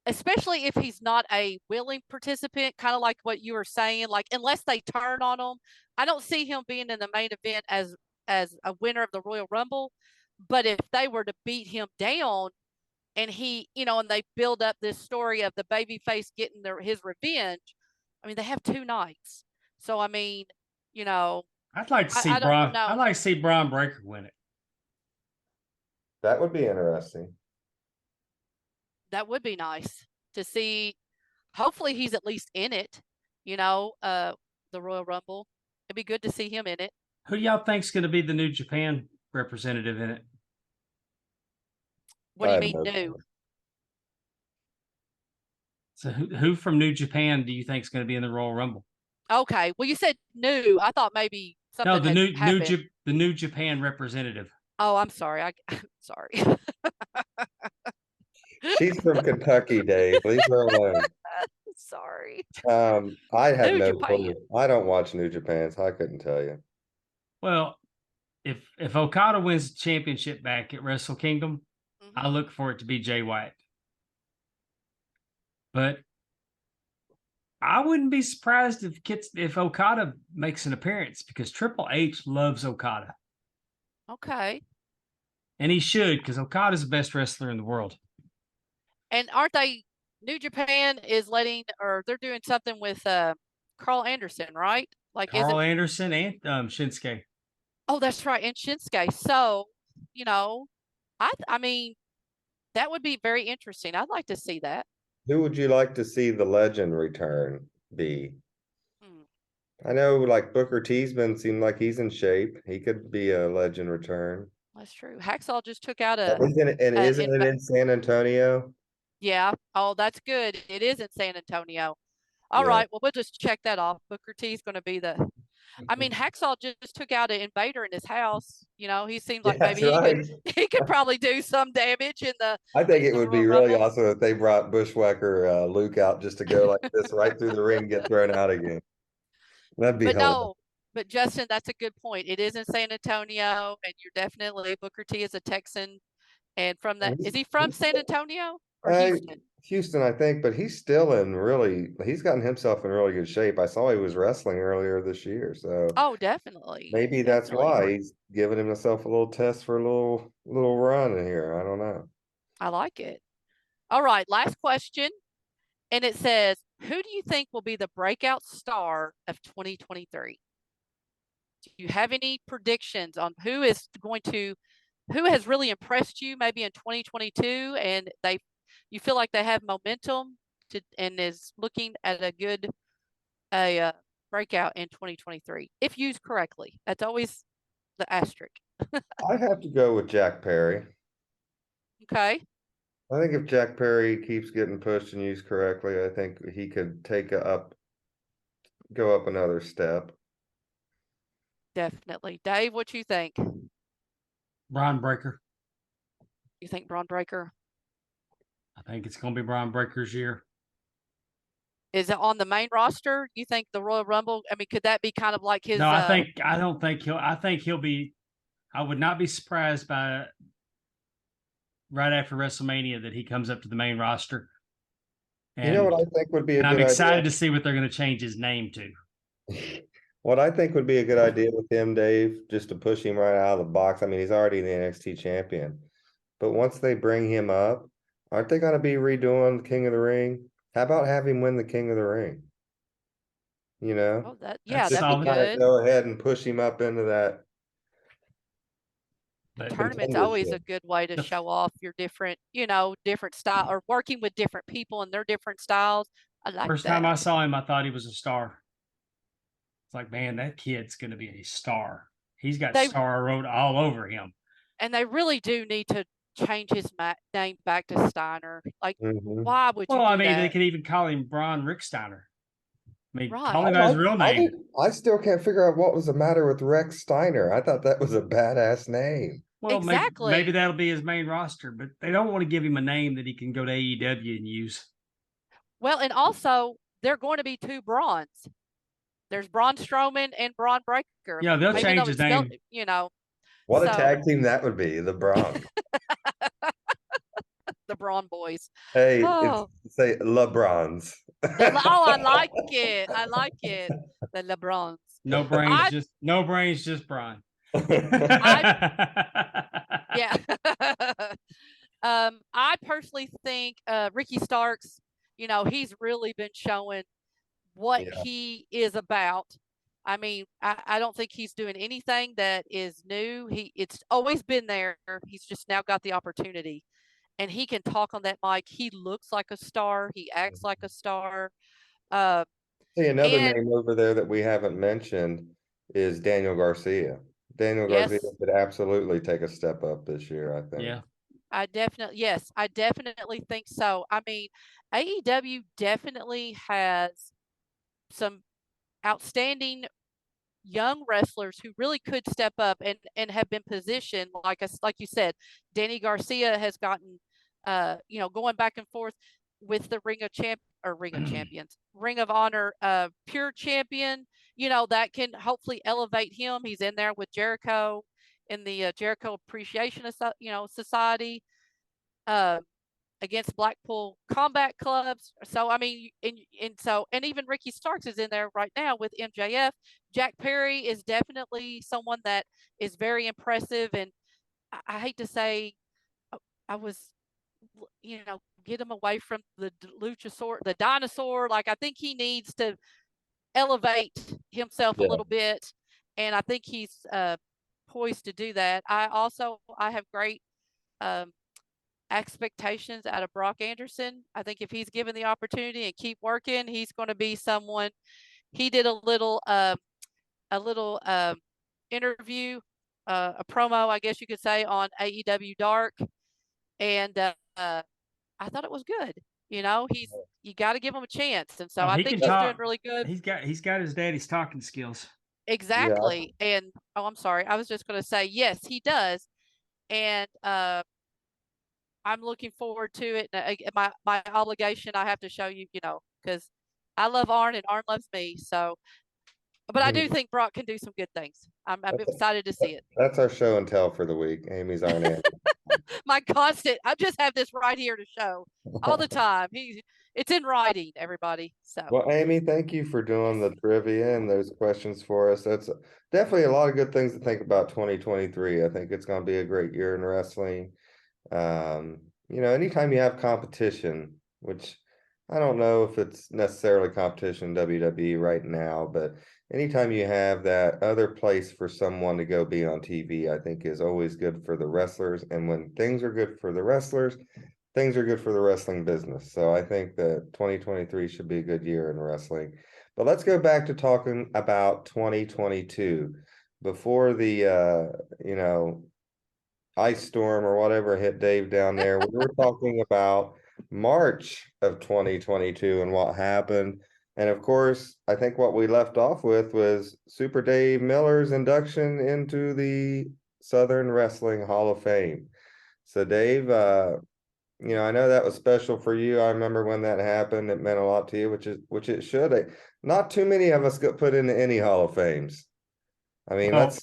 Especially if he's not a willing participant, kind of like what you were saying, like unless they turn on him, I don't see him being in the main event as a winner of the Royal Rumble. But if they were to beat him down and he, and they build up this story of the babyface getting his revenge, I mean, they have 2 nights. So, I mean,
I'd like to see
I don't know.
I'd like to see Braun Breaker win it.
That would be interesting.
That would be nice to see. Hopefully he's at least in it, the Royal Rumble. It'd be good to see him in it.
Who do y'all think's going to be the New Japan representative in it?
What do you mean new?
So who from New Japan do you think is going to be in the Royal Rumble?
Okay. Well, you said new. I thought maybe something
No, the
happened.
the New Japan representative.
Oh, I'm sorry. I'm sorry.
She's from Kentucky, Dave. Leave her alone.
Sorry.
I have
New
no
Japan.
clue. I don't watch New Japan, so I couldn't tell you.
Well, if Okada wins the championship back at Wrestle Kingdom, I look for it to be Jay White. But I wouldn't be surprised if Okada makes an appearance, because Triple H loves Okada.
Okay.
And he should, because Okada's the best wrestler in the world.
And aren't they, New Japan is they're doing something with Carl Anderson, right? Like
Carl Anderson and Shinsuke.
Oh, that's right, and Shinsuke. So, I mean, that would be very interesting. I'd like to see that.
Who would you like to see the legend return be? I know, like, Booker T's seemed like he's in shape. He could be a legend return.
That's true. Hacksaw just took out
Isn't it in San Antonio?
Yeah. Oh, that's good. It is in San Antonio. All
Yeah.
right. Well, we'll just check that off. Booker T is going to be I mean, Hacksaw just took out an invader in his house. He seems like maybe he could probably do some damage in the.
I think it would be really
Rumble.
awesome if they brought Bushwhacker Luke out just to go like this right through the ring and get thrown out again. That'd be hilarious.
No, but Justin, that's a good point. It is in San Antonio, and you're definitely, Booker T is a Texan, and is he from San Antonio or Houston?
Houston, I think, but he's still he's gotten himself in really good shape. I saw he was wrestling earlier this year, so
Oh, definitely.
maybe that's why he's giving himself a little test for a little run in here. I don't know.
I like it. All right, last question, and it says, who do you think will be the breakout star of 2023? Do you have any predictions on who has really impressed you maybe in 2022, and you feel like they have momentum and is looking at a good breakout in 2023 if used correctly? That's always the asterisk.
I have to go with Jack Perry.
Okay.
I think if Jack Perry keeps getting pushed and used correctly, I think he could go up another step.
Definitely. Dave, what you think?
Braun Breaker.
You think Braun Breaker?
I think it's going to be Braun Breaker's year.
Is it on the main roster? You think the Royal Rumble? I mean, could that be kind of like his?
No, I think he'll be. I would not be surprised by right after WrestleMania that he comes up to the main roster.
And, you know what I think would be a good idea?
I'm excited to see what they're going to change his name to.
What I think would be a good idea with him, Dave, just to push him right out of the box. I mean, he's already the NXT champion, but once they bring him up, aren't they going to be redoing King of the Ring? How about have him win the King of the Ring? You know,
Oh,
That's
that'd be
solid.
kind of
good.
go ahead and push him up into that
But
Tournament's always a
contendership.
good way to
The
show off your different style or working with different people and their different styles. I like
first time I
that.
saw him, I thought he was a star. It's like, man, that kid's going to be a star. He's got
They
star wrote all over him.
and they really do need to change his name back to Steiner. Like,
Mhm.
why would you
Well, I
do
mean, they
that?
could even call him Braun Ricksteiner. I mean, call
Right.
him by his real
I
name.
did. I still can't figure out what was the matter with Rex Steiner. I thought that was a badass name.
Well, maybe
Exactly.
that'll be his main roster, but they don't want to give him a name that he can go to AEW and use.
Well, and also they're going to be two Brauns. There's Braun Strowman and Braun Breaker.
Yeah, they'll
Even though
change his
it's spelled,
name.
What a
so
tag team that would be, the Bronx.
the Braun boys.
Hey, it's
Oh,
say LeBrons.
I like it. I like it. The LeBrons.
No brains,
I
just Braun.
I yeah. I personally think Ricky Starks, he's really been showing what
Yeah,
he is about. I mean, I don't think he's doing anything that is new. It's always been there. He's just now got the opportunity. And he can talk on that mic. He looks like a star. He acts like a star. Uh,
see, another
and
name over there that we haven't mentioned is Daniel Garcia. Daniel Garcia
yes,
could absolutely take a step up this year, I think.
Yeah.
I definitely think so. I mean, AEW definitely has some outstanding young wrestlers who really could step up and have been positioned like you said. Danny Garcia has gotten going back and forth with the Ring of Champions, Ring of Honor pure champion. That can hopefully elevate him. He's in there with Jericho in the Jericho Appreciation Society. Uh, Against Blackpool Combat Clubs. So I mean, and even Ricky Starks is in there right now with MJF. Jack Perry is definitely someone that is very impressive, and I hate to say, I was, get him away from the luchasaur, the dinosaur. Like I think he needs to elevate himself a
Yeah.
little bit, and I think he's poised to do that. I have great um, expectations out of Brock Anderson. I think if he's given the opportunity and keep working, he's going to be someone. He did a little interview, a promo, I guess you could say, on AEW Dark, and I thought it was good. You got to give him a chance, and so
Oh,
I
he
think
can
he's doing
talk.
really good.
He's got his daddy's talking skills.
Yeah.
Exactly, and I'm sorry, I was just going to say yes, he does, and I'm looking forward to it. My obligation, I have to show you, because I love Arn and Arn loves me. So, but I do think Brock can do some good things. I'm
That's,
excited to see it.
that's our show and tell for the week. Amy's Iron Andy.
I just have this right here to show all the time. It's in writing, everybody. So,
Well, Amy, thank you for doing
yes.
the trivia and those questions for us. That's definitely a lot of good things to think about 2023. I think it's going to be a great year in wrestling. Anytime you have competition, which I don't know if it's necessarily competition in WWE right now, but anytime you have that other place for someone to go be on TV, I think is always good for the wrestlers. And when things are good for the wrestlers, things are good for the wrestling business. So I think that 2023 should be a good year in wrestling. But let's go back to talking about 2022. Before the ice storm or whatever hit Dave down there, we were talking about March of 2022 and what happened. And of course, I think what we left off with was Super Dave Miller's induction into the Southern Wrestling Hall of Fame. So Dave, I know that was special for you. I remember when that happened. It meant a lot to you, which it should. Not too many of us got put into any Hall of Fames. I mean,
Well,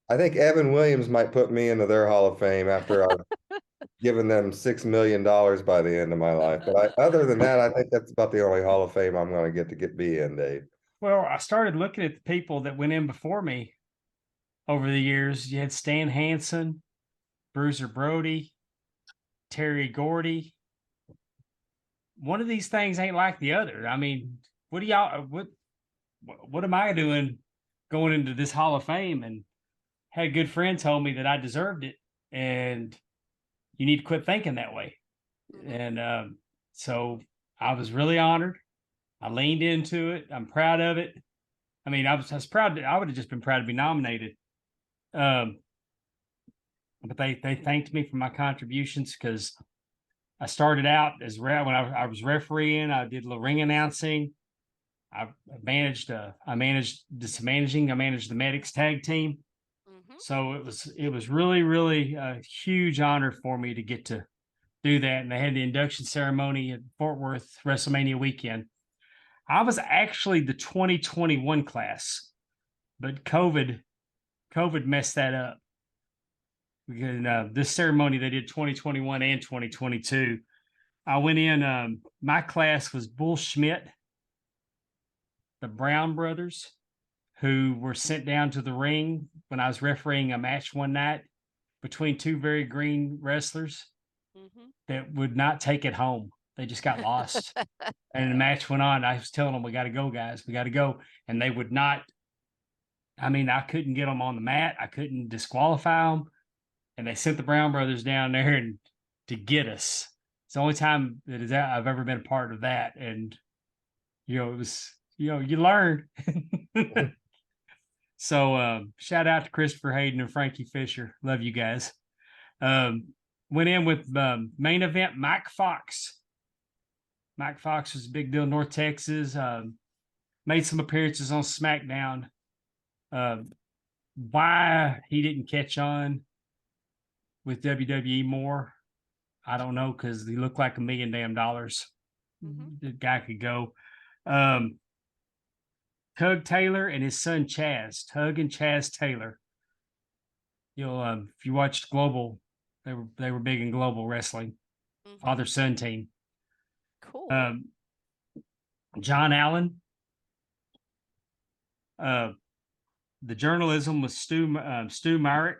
I think Evan Williams might put me into their Hall of Fame after I've given them $6 million by the end of my life. But other than that, I think that's about the only Hall of Fame I'm going to get to be in, Dave.
I started looking at the people that went in before me over the years. You had Stan Hansen, Bruiser Brody, Terry Gordy, one of these things ain't like the other. I mean, what do y'all what am I doing going into this Hall of Fame? And had a good friend told me that I deserved it, and you need to quit thinking that way. And so I was really honored. I leaned into it. I'm proud of it. I mean, I was proud. I would have just been proud to be nominated. But they thanked me for my contributions because I started out as when I was refereeing. I did the ring announcing. I managed the medics tag team. So it was really a huge honor for me to get to do that. And they had the induction ceremony at Fort Worth WrestleMania weekend. I was actually the 2021 class, but COVID messed that up. Because this ceremony they did 2021 and 2022. I went in. My class was Bull Schmidt, the Brown brothers, who were sent down to the ring when I was refereeing a match one night between two very green wrestlers that would not take it home. They just got lost. And the match went on. I was telling them, we got to go, guys. We got to go. And they would not. I mean, I couldn't get them on the mat. I couldn't disqualify them. And they sent the Brown brothers down there to get us. It's the only time I've ever been a part of that. And, it was, you learn. So shout out to Christopher Hayden and Frankie Fisher. Love you guys. Went in with main event Mike Fox. Mike Fox was a big deal in North Texas. Made some appearances on SmackDown. Why he didn't catch on with WWE more, I don't know, because he looked like $1 million damn. The guy could go. Tug Taylor and his son Chaz, Tug and Chaz Taylor. If you watched Global, they were big in Global Wrestling, father-son team.
Cool.
John Allen. The journalism was Stu Mernick.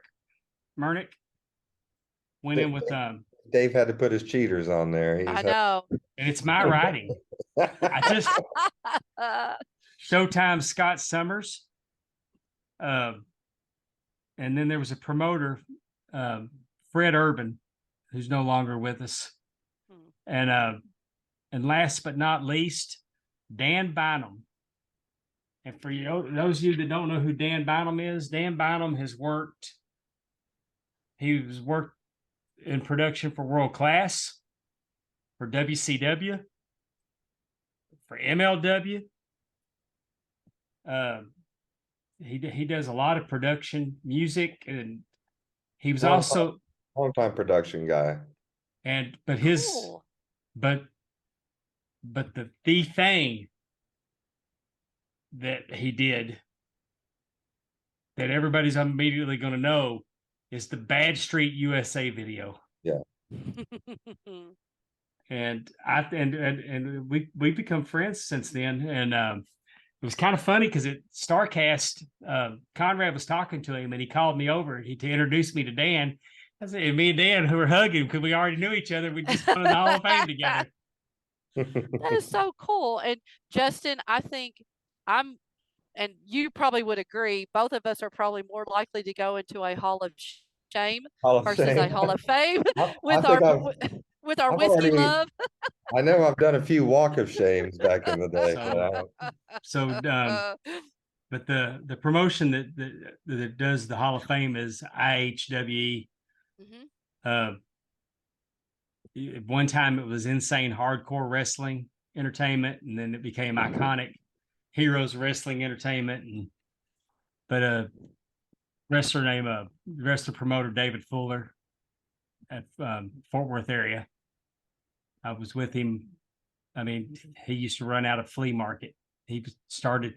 Went in with
Dave had to put his cheaters on there.
I know.
And it's my writing. I just Showtime Scott Summers. And then there was a promoter, Fred Urban, who's no longer with us. And last but not least, Dan Bynum. And for those of you that don't know who Dan Bynum is, Dan Bynum has worked. He was worked in production for World Class, for WCW, for MLW. He does a lot of production music, and he was also
long-time production guy.
But the thing that he did that everybody's immediately going to know is the Bad Street USA video.
Yeah.
And we've become friends since then. And it was kind of funny because at Starcast, Conrad was talking to him and he called me over to introduce me to Dan. I said, and me and Dan, who were hugging because we already knew each other, we just went in the Hall of Fame together.
That is so cool. And Justin, I think and you probably would agree, both of us are probably more likely to go into a Hall of Shame versus a Hall of Fame with our whiskey love.
I know I've done a few walk of shames back in the day.
But the promotion that does the Hall of Fame is IHWE. At one time it was Insane Hardcore Wrestling Entertainment, and then it became Iconic Heroes Wrestling Entertainment. But wrestler promoter David Fuller at Fort Worth area. I was with him. I mean, he used to run out of flea market. He started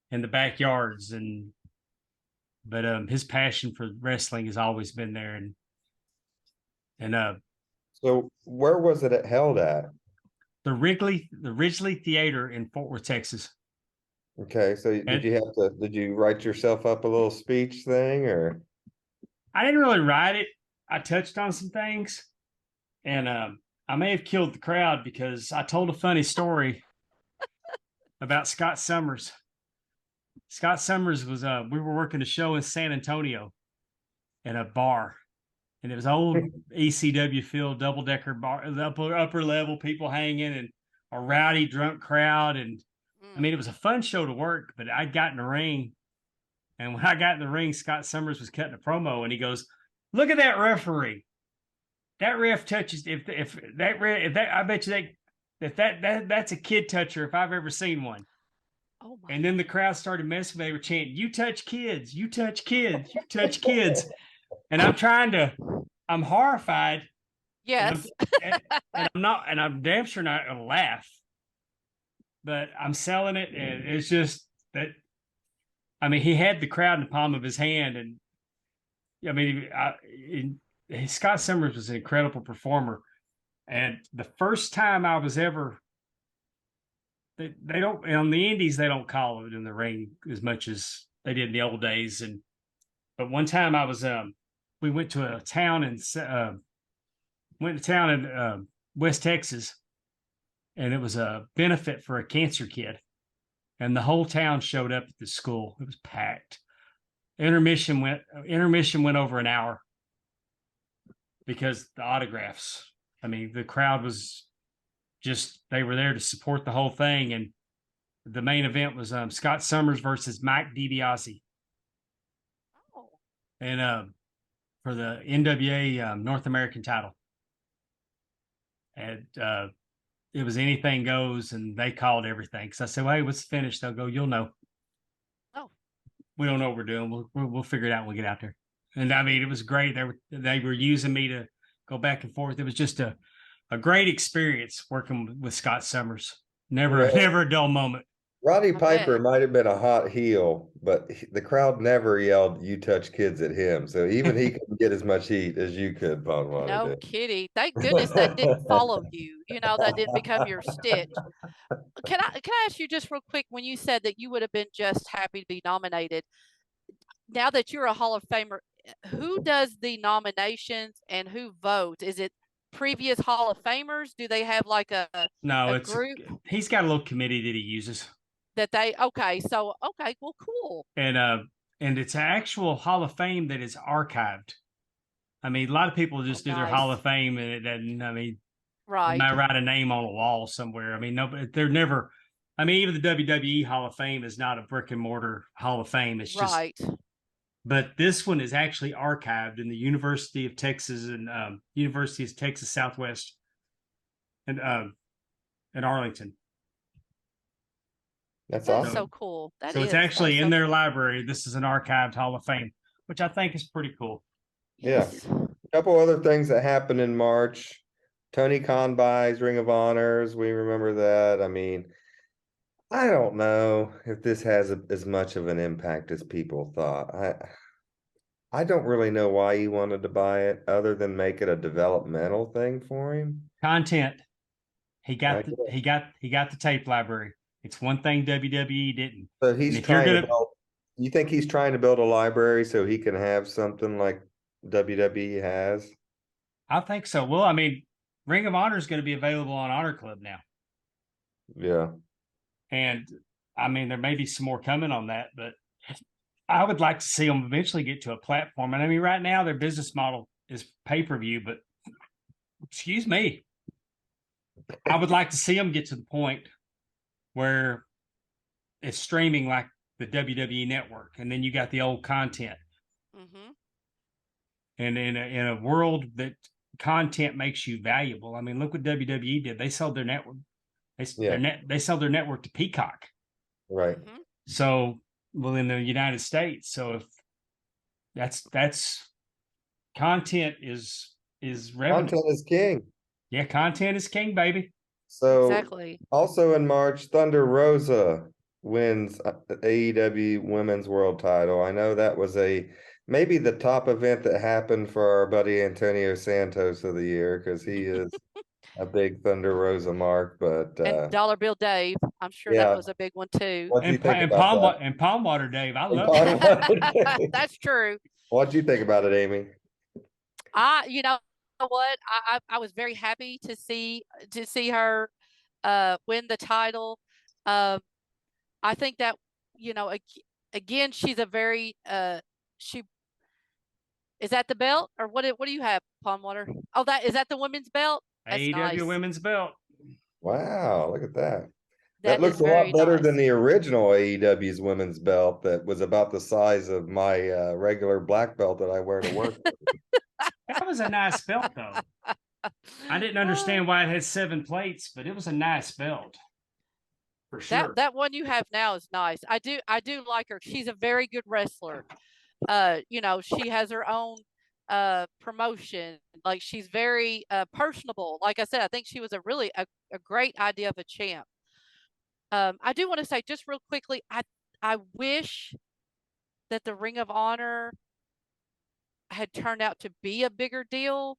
in the backyards, but his passion for wrestling has always been there.
So where was it held at?
The Ridgely Theater in Fort Worth, Texas.
Okay, so did you write yourself up a little speech thing, or?
I didn't really write it. I touched on some things, and I may have killed the crowd because I told a funny story about Scott Summers. Scott Summers was we were working a show in San Antonio at a bar, and it was old ECW field, double decker bar, upper level, people hanging, and a rowdy drunk crowd. And I mean, it was a fun show to work. But I got in the ring, and when I got in the ring, Scott Summers was cutting a promo, and he goes, "Look at that referee. That ref touches I bet you that's a kid toucher if I've ever seen one."
Oh my.
And then the crowd started messing. They were chanting, "You touch kids, you touch kids, you touch kids." And I'm horrified.
Yes.
And I'm damn sure not gonna laugh. But I'm selling it, and it's just that. I mean, he had the crowd in the palm of his hand, and I mean, Scott Summers was an incredible performer. And the first time I was ever, they don't on the indies, they don't call it in the ring as much as they did in the old days. But one time I was we went to a town in West Texas, and it was a benefit for a cancer kid, and the whole town showed up at the school. It was packed. Intermission went over an hour because the autographs. I mean, the crowd was just, they were there to support the whole thing. And the main event was Scott Summers versus Mike DiBiase.
Oh.
And for the NWA North American title. And it was anything goes, and they called everything. So I said, "Well, hey, what's the finish?" They'll go, "You'll know."
Oh.
We don't know what we're doing. We'll figure it out when we get out there. And I mean, it was great. They were using me to go back and forth. It was just a great experience working with Scott Summers. Never a dull moment.
Roddy Piper might have been a hot heel, but the crowd never yelled, "You touch kids" at him. So even he couldn't get as much heat as you could, Pondwater
No
did.
kidding. Thank goodness that didn't follow you. That didn't become your stitch. Can I ask you just real quick, when you said that you would have been just happy to be nominated, now that you're a Hall of Famer, who does the nominations and who votes? Is it previous Hall of Famers? Do they have like a group?
He's got a little committee that he uses.
Okay, well, cool.
And it's an actual Hall of Fame that is archived. I mean, a lot of people just do their Hall of Fame, and it doesn't. I mean,
right?
They might write a name on a wall somewhere. I mean, no, they're never. I mean, even the WWE Hall of Fame is not a brick and mortar Hall of Fame. It's just
right.
But this one is actually archived in the University of Texas and University of Texas Southwest, and in Arlington.
That's
awesome.
awesome.
So cool.
So it's actually in their library. This is an archived Hall of Fame, which I think is pretty cool.
Yes.
Yeah. A couple other things that happened in March. Tony Khan buys Ring of Honors. We remember that. I mean, I don't know if this has as much of an impact as people thought. I don't really know why he wanted to buy it, other than make it a developmental thing for him.
Content. He got the tape library. It's one thing WWE didn't.
So he's trying to build. You think he's trying to build a library so he can have something like WWE has?
I think so. Well, I mean, Ring of Honor is going to be available on Honor Club now.
Yeah.
And I mean, there may be some more coming on that, but I would like to see them eventually get to a platform. And I mean, right now their business model is pay-per-view, but excuse me, I would like to see them get to the point where it's streaming like the WWE network, and then you got the old content.
Mm-hmm.
And in a world that content makes you valuable, I mean, look what WWE did. They sold their network. They sold their network to Peacock.
Right.
Mm-hmm.
So, well, in the United States, so if that's content is revenue.
Content is king.
Yeah, content is king, baby.
So
exactly.
Also in March, Thunder Rosa wins AEW Women's World Title. I know that was maybe the top event that happened for our buddy Antonio Santos of the year, because he is a big Thunder Rosa mark. But
and Dollar Bill Dave, I'm sure that was a big one too.
What do you think about that?
And Pondwater Dave, I love it.
That's true.
What do you think about it, Amy?
what? I was very happy to see her win the title. Um, I think that, again, she's a very she is that the belt, or what do you have, Pondwater? Oh, is that the women's belt? That's
AEW
nice.
women's belt.
Wow, look at that. That
That
looks
is
a lot
very
better
nice.
than the original AEW's women's belt that was about the size of my regular black belt that I wear to work.
That was a nice belt, though. I didn't understand why it had 7 plates, but it was a nice belt. For sure.
That one you have now is nice. I do like her. She's a very good wrestler. She has her own promotion. Like, she's very personable. Like I said, I think she was a great idea of a champ. I do want to say just real quickly, I wish that the Ring of Honor had turned out to be a bigger deal.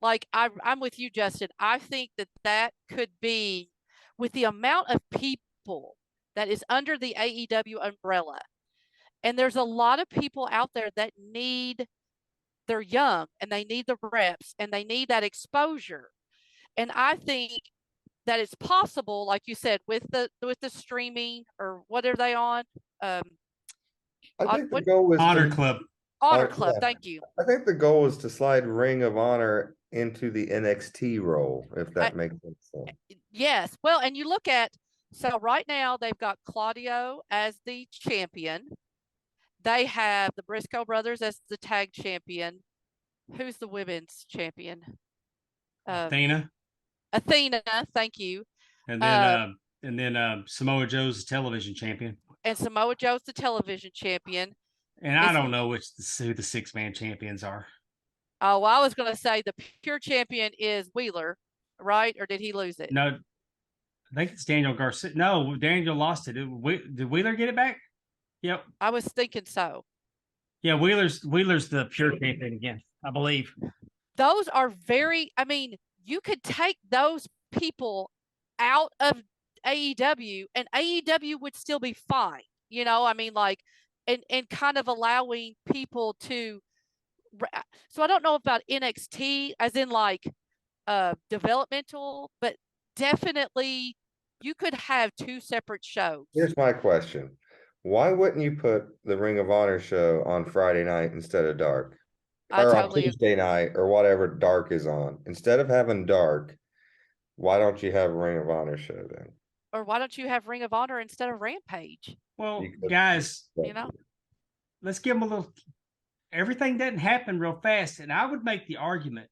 Like, I'm with you, Justin. I think that could be, with the amount of people that is under the AEW umbrella. And there's a lot of people out there that they're young and they need the reps and they need that exposure. And I think that it's possible, like you said, with the streaming, or what are they on?
I think the goal was
Honor
to,
Club.
Honor Club.
yeah.
Thank you.
I think the goal is to slide Ring of Honor into the NXT role, if that makes sense.
Yes. Well, and you look at, so right now they've got Claudio as the champion. They have the Briscoe brothers as the tag champion. Who's the women's champion?
Athena.
Athena, thank you.
And then Samoa Joe's the television champion.
And Samoa Joe's the television champion.
And I don't know who the 6-man champions are.
Oh, well, I was going to say the pure champion is Wheeler, right? Or did he lose it?
No, I think it's Daniel Garcia. No, Daniel lost it. Did Wheeler get it back? Yep.
I was thinking so.
Yeah, Wheeler's the pure champion again, I believe.
Those are very, I mean, you could take those people out of AEW and AEW would still be fine. I mean, like, and kind of allowing people to, so I don't know about NXT as in like developmental, but definitely you could have 2 separate shows.
Here's my question. Why wouldn't you put the Ring of Honor show on Friday night instead of Dark? Or on Tuesday night, or whatever Dark is on? Instead of having Dark, why don't you have Ring of Honor show then?
Or why don't you have Ring of Honor instead of Rampage?
Well, guys, let's give them a little. Everything doesn't happen real fast, and I would make the argument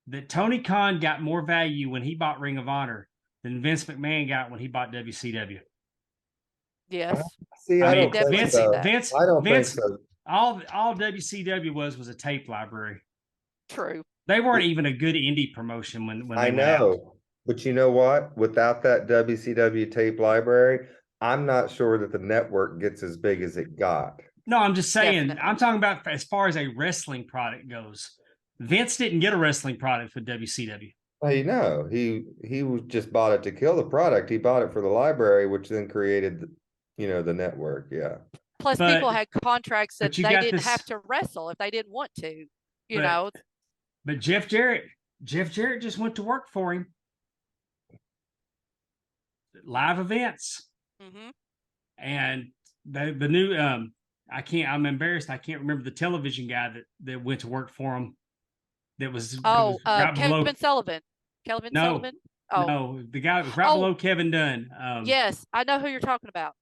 that Tony Khan got more value when he bought Ring of Honor than Vince McMahon got when he bought WCW.
Yes.
See, I don't think so.
Vince,
I don't think so.
All WCW was a tape library.
True.
They weren't even a good indie promotion when
I know, but you know what? Without that WCW tape library, I'm not sure that the network gets as big as it got.
No, I'm just saying.
Definitely.
I'm talking about as far as a wrestling product goes. Vince didn't get a wrestling product with WCW.
Well, he just bought it to kill the product. He bought it for the library, which then created the network. Yeah.
Plus, people had contracts that they didn't have to wrestle if they didn't want to.
But Jeff Jarrett just went to work for him. Live events.
Mm-hmm.
And the new I'm embarrassed. I can't remember the television guy that went to work for him. That was
Kevin Sullivan. Sullivan? Oh.
No, the guy that was right below Kevin Dunn.
Yes, I know who you're talking about.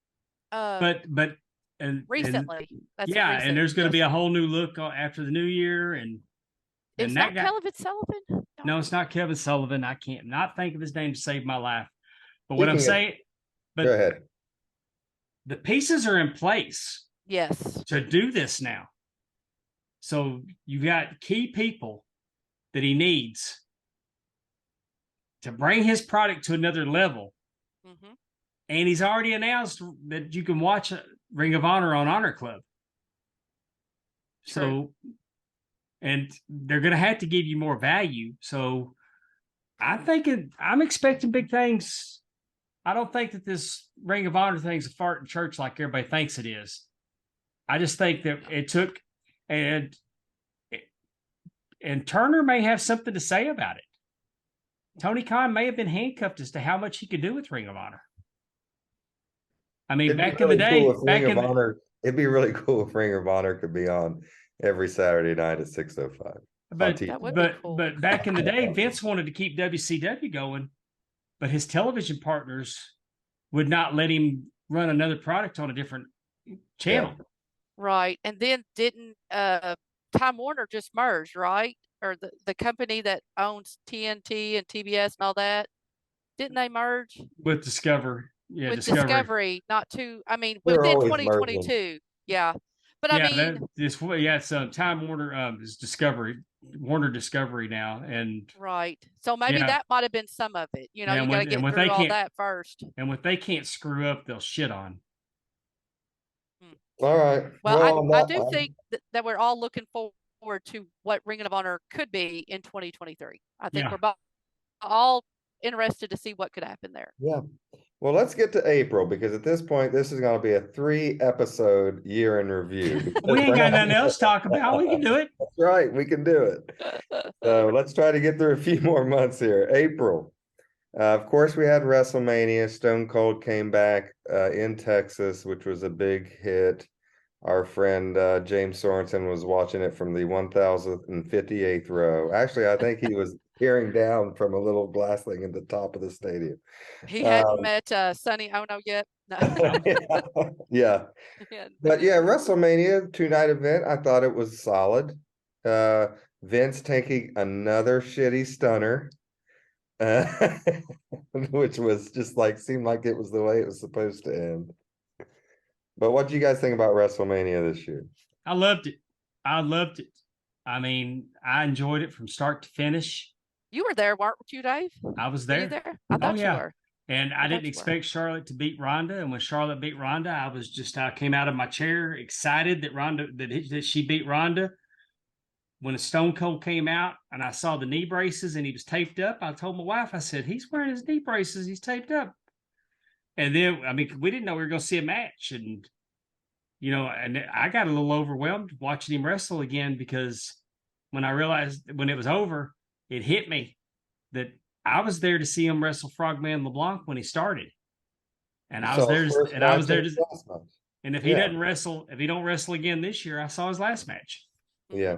Recently.
And there's going to be a whole new look after the new year. And
it's not Kevin Sullivan?
No, it's not Kevin Sullivan. I can't not think of his name to save my life. But what I'm saying,
go ahead.
The pieces are in place.
Yes.
To do this now. So you've got key people that he needs to bring his product to another level.
Mm-hmm.
And he's already announced that you can watch Ring of Honor on Honor Club.
True.
So, and they're going to have to give you more value. So I'm expecting big things. I don't think that this Ring of Honor thing's a fart in church like everybody thinks it is. I just think that it took, and and Turner may have something to say about it. Tony Khan may have been handcuffed as to how much he could do with Ring of Honor. I mean,
It'd be
back in the
really cool
day,
if Ring of Honor. It'd be really cool if Ring of Honor could be on every Saturday night at 6:05.
but
That would be cool.
but back in the day, Vince wanted to keep WCW going, but his television partners would not let him run another product on a different channel.
Right. And then didn't Time Warner just merged, right? Or the company that owns TNT and TBS and all that, didn't they merge
With Discovery. Yeah,
with
Discovery.
Discovery? Not too. I mean,
They're
within
always
2022. Yeah, but I
Yeah,
mean,
it's Time Warner is Discovery, Warner Discovery now, and
right. So maybe
Yeah.
that might have been some of it. You know,
Yeah,
you got to get through all that first.
and what they can't screw up, they'll shit on.
All right.
Well, I do think that we're all looking forward to what Ring of Honor could be in 2023. I think
Yeah.
we're all interested to see what could happen there.
Yeah. Well, let's get to April, because at this point, this is going to be a 3-episode year in review.
We ain't got nothing else to talk about. We can do it.
That's right. We can do it. So let's try to get through a few more months here. April. Of course, we had WrestleMania. Stone Cold came back in Texas, which was a big hit. Our friend James Sorensen was watching it from the 1058th row. Actually, I think he was peering down from a little glass thing at the top of the stadium.
He hadn't met Sonny Ono yet. No.
Yeah. But yeah, WrestleMania 2-night event. I thought it was solid. Vince taking another shitty stunner. Which was just seemed like it was the way it was supposed to end. But what do you guys think about WrestleMania this year?
I loved it. I mean, I enjoyed it from start to finish.
You were there, weren't you, Dave?
I was
Were
there.
you there? I thought you were.
And I didn't expect Charlotte to beat Ronda. And when Charlotte beat Ronda, I came out of my chair excited that she beat Ronda. When Stone Cold came out and I saw the knee braces and he was taped up, I told my wife, I said, he's wearing his knee braces. He's taped up. And then, I mean, we didn't know we were going to see a match. And, and I got a little overwhelmed watching him wrestle again, because when I realized when it was over, it hit me that I was there to see him wrestle Frogman LeBlanc when he started. And I was there and if he don't wrestle again this year, I saw his last match.
Yeah.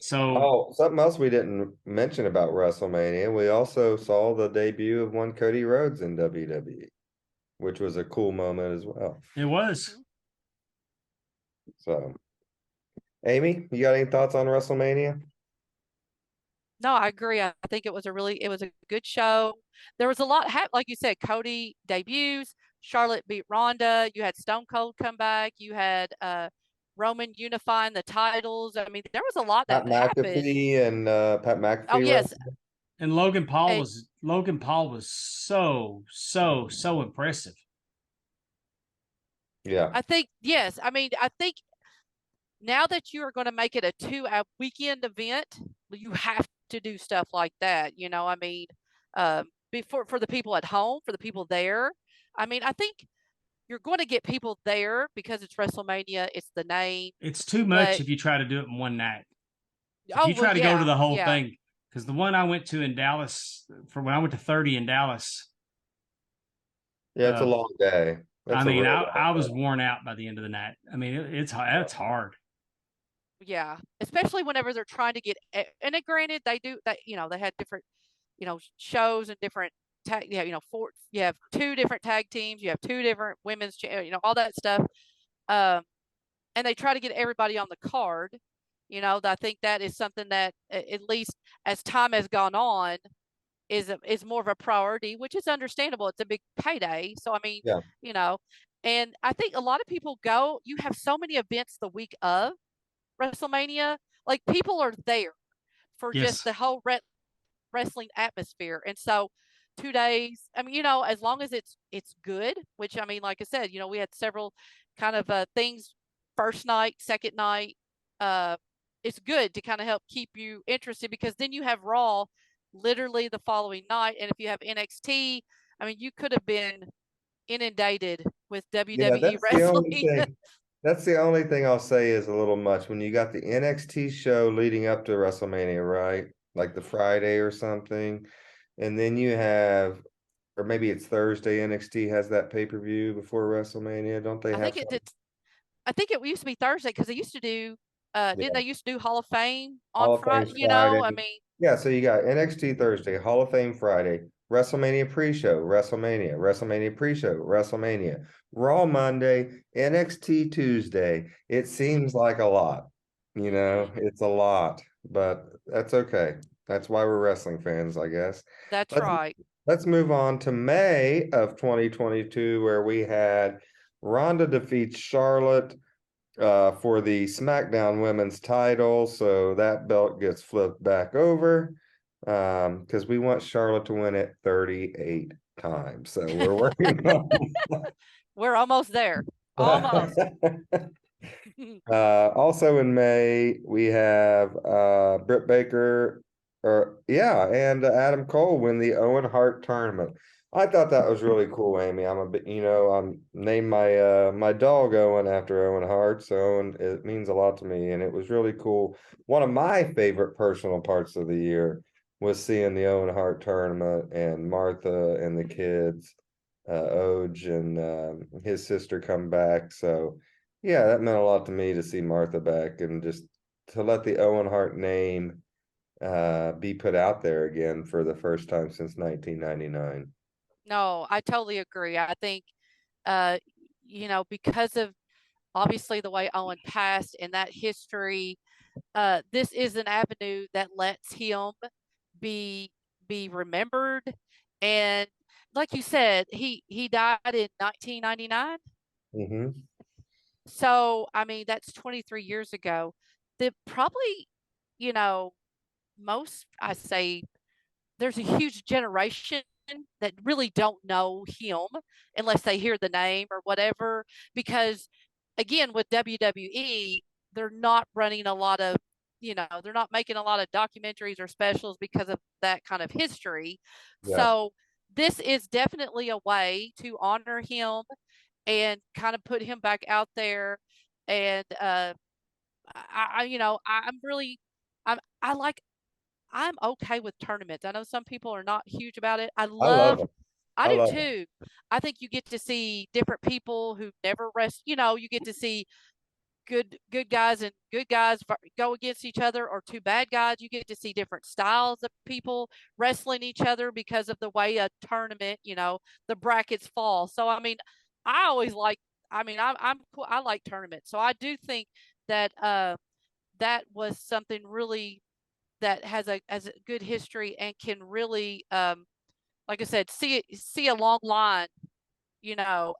So
something else we didn't mention about WrestleMania, we also saw the debut of one Cody Rhodes in WWE, which was a cool moment as well.
It was.
So, Amy, you got any thoughts on WrestleMania?
No, I agree. I think it was a good show. There was a lot, like you said, Cody debuts, Charlotte beat Ronda, you had Stone Cold come back, you had Roman unifying the titles. I mean, there was a lot that happened.
And Pat McAfee.
Oh yes,
and Logan Paul was so impressive.
Yeah,
I think yes. I mean, I think now that you are going to make it a 2-weekend event, you have to do stuff like that. I mean, for the people at home, for the people there. I mean, I think you're going to get people there because it's WrestleMania. It's the name.
It's too much if you try to do it in one night. If you try to go to the whole thing, because the one I went to in Dallas, when I went to 30 in Dallas.
Yeah, it's a long day.
I was worn out by the end of the night. I mean, it's hard.
Yeah, especially whenever they're trying to get, and granted, they do that. They had different, shows and different tag. You have 2 different tag teams. You have 2 different women's, all that stuff. And they try to get everybody on the card. I think that is something that, at least as time has gone on, is more of a priority, which is understandable. It's a big payday. So, I mean, and I think a lot of people go, you have so many events the week of WrestleMania, like people are there for just the whole wrestling atmosphere. And so 2 days, I mean, as long as it's good, which I mean, like I said, we had several kind of things, first night, second night, it's good to kind of help keep you interested, because then you have Raw literally the following night. And if you have NXT, I mean, you could have been inundated with WWE wrestling.
That's the only thing I'll say is a little much when you got the NXT show leading up to WrestleMania, right? Like the Friday or something. And then you have, or maybe it's Thursday, NXT has that pay-per-view before WrestleMania. Don't they
I
have
think it
something?
did. I think it used to be Thursday because they used to do. Didn't
Yeah.
they used to do Hall of Fame on
Hall of
Friday?
Fame's
You know,
Friday.
I mean,
Yeah, so you got NXT Thursday, Hall of Fame Friday, WrestleMania pre-show, WrestleMania pre-show, WrestleMania, Raw Monday, NXT Tuesday. It seems like a lot,
mhm,
it's a lot, but that's okay. That's why we're wrestling fans, I guess.
that's
Let's
right.
let's move on to May of 2022, where we had Ronda defeats Charlotte for the SmackDown Women's title. So that belt gets flipped back over because we want Charlotte to win it 38 times. So we're working on
We're almost there. Almost.
Also in May, we have Britt Baker, and Adam Cole win the Owen Hart tournament. I thought that was really cool, Amy. I'm a bit, I'm named my dog Owen after Owen Hart, so it means a lot to me, and it was really cool. One of my favorite personal parts of the year was seeing the Owen Hart tournament and Martha and the kids, Oj and his sister come back. So yeah, that meant a lot to me to see Martha back and just to let the Owen Hart name be put out there again for the first time since 1999.
No, I totally agree. I think, uh, because of obviously the way Owen passed and that history, this is an avenue that lets him be be remembered. And like you said, he died in 1999.
Mm-hmm.
So I mean, that's 23 years ago. The probably, you know, most I say there's a huge generation that really don't know him unless they hear the name or whatever. Because again, with WWE, they're not running a lot of, they're not making a lot of documentaries or specials because of that kind of history.
Yeah,
So this is definitely a way to honor him and kind of put him back out there. And I'm really, I like I'm okay with tournaments. I know some people are not huge about it.
I love it.
I
I
do
love it.
too. I think you get to see different people who never rest. You get to see good guys and good guys go against each other, or two bad guys. You get to see different styles of people wrestling each other because of the way a tournament, the brackets fall. So I mean, I always like. I mean, I'm cool. I like tournaments, so I do think that that was something really that has a good history and can really, like I said, see a long line,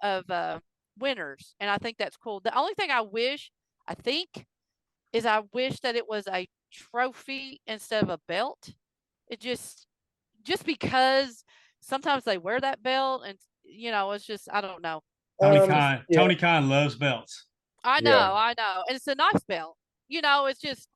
of winners, and I think that's cool. The only thing I think, is I wish that it was a trophy instead of a belt. It just because sometimes they wear that belt, and it's just I don't know.
Yeah,
Tony Khan loves belts.
yeah.
I know, and it's a nice belt. It's just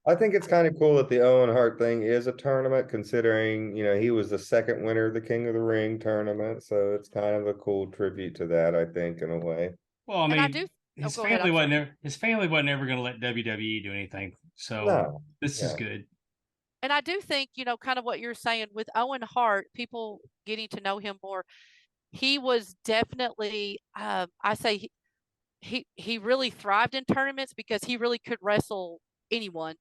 I think it's kind of cool that the Owen Hart thing is a tournament, considering, he was the second winner of the King of the Ring tournament. So it's kind of a cool tribute to that, I think, in a way.
Well, I
and I
mean,
do. Oh, go ahead. I'm
his family wasn't ever going to let WWE do anything. So
No,
this is
yeah.
good.
And I do think, kind of what you're saying with Owen Hart, people getting to know him more. He was definitely, I say, he really thrived in tournaments because he really could wrestle anyone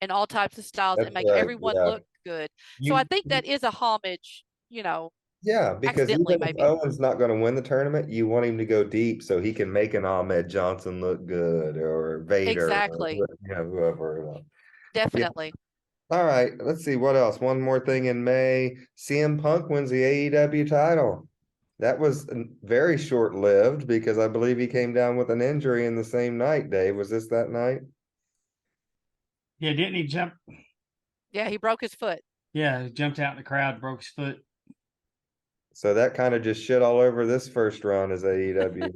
in all types of styles and
That's
make
right.
everyone
Yeah.
look good. So I
You,
think that is a homage,
yeah, because
accidentally
even if
maybe.
Owen's not going to win the tournament, you want him to go deep so he can make an Ahmed Johnson look good, or Vader, or
Exactly.
whoever. Yeah.
Definitely.
All right. Let's see what else. One more thing in May. CM Punk wins the AEW title. That was very short lived because I believe he came down with an injury in the same night. Dave, was this that night?
Yeah, didn't he jump?
Yeah, he broke his foot.
Yeah, he jumped out in the crowd, broke his foot.
So that kind of just shit all over this first run as AEW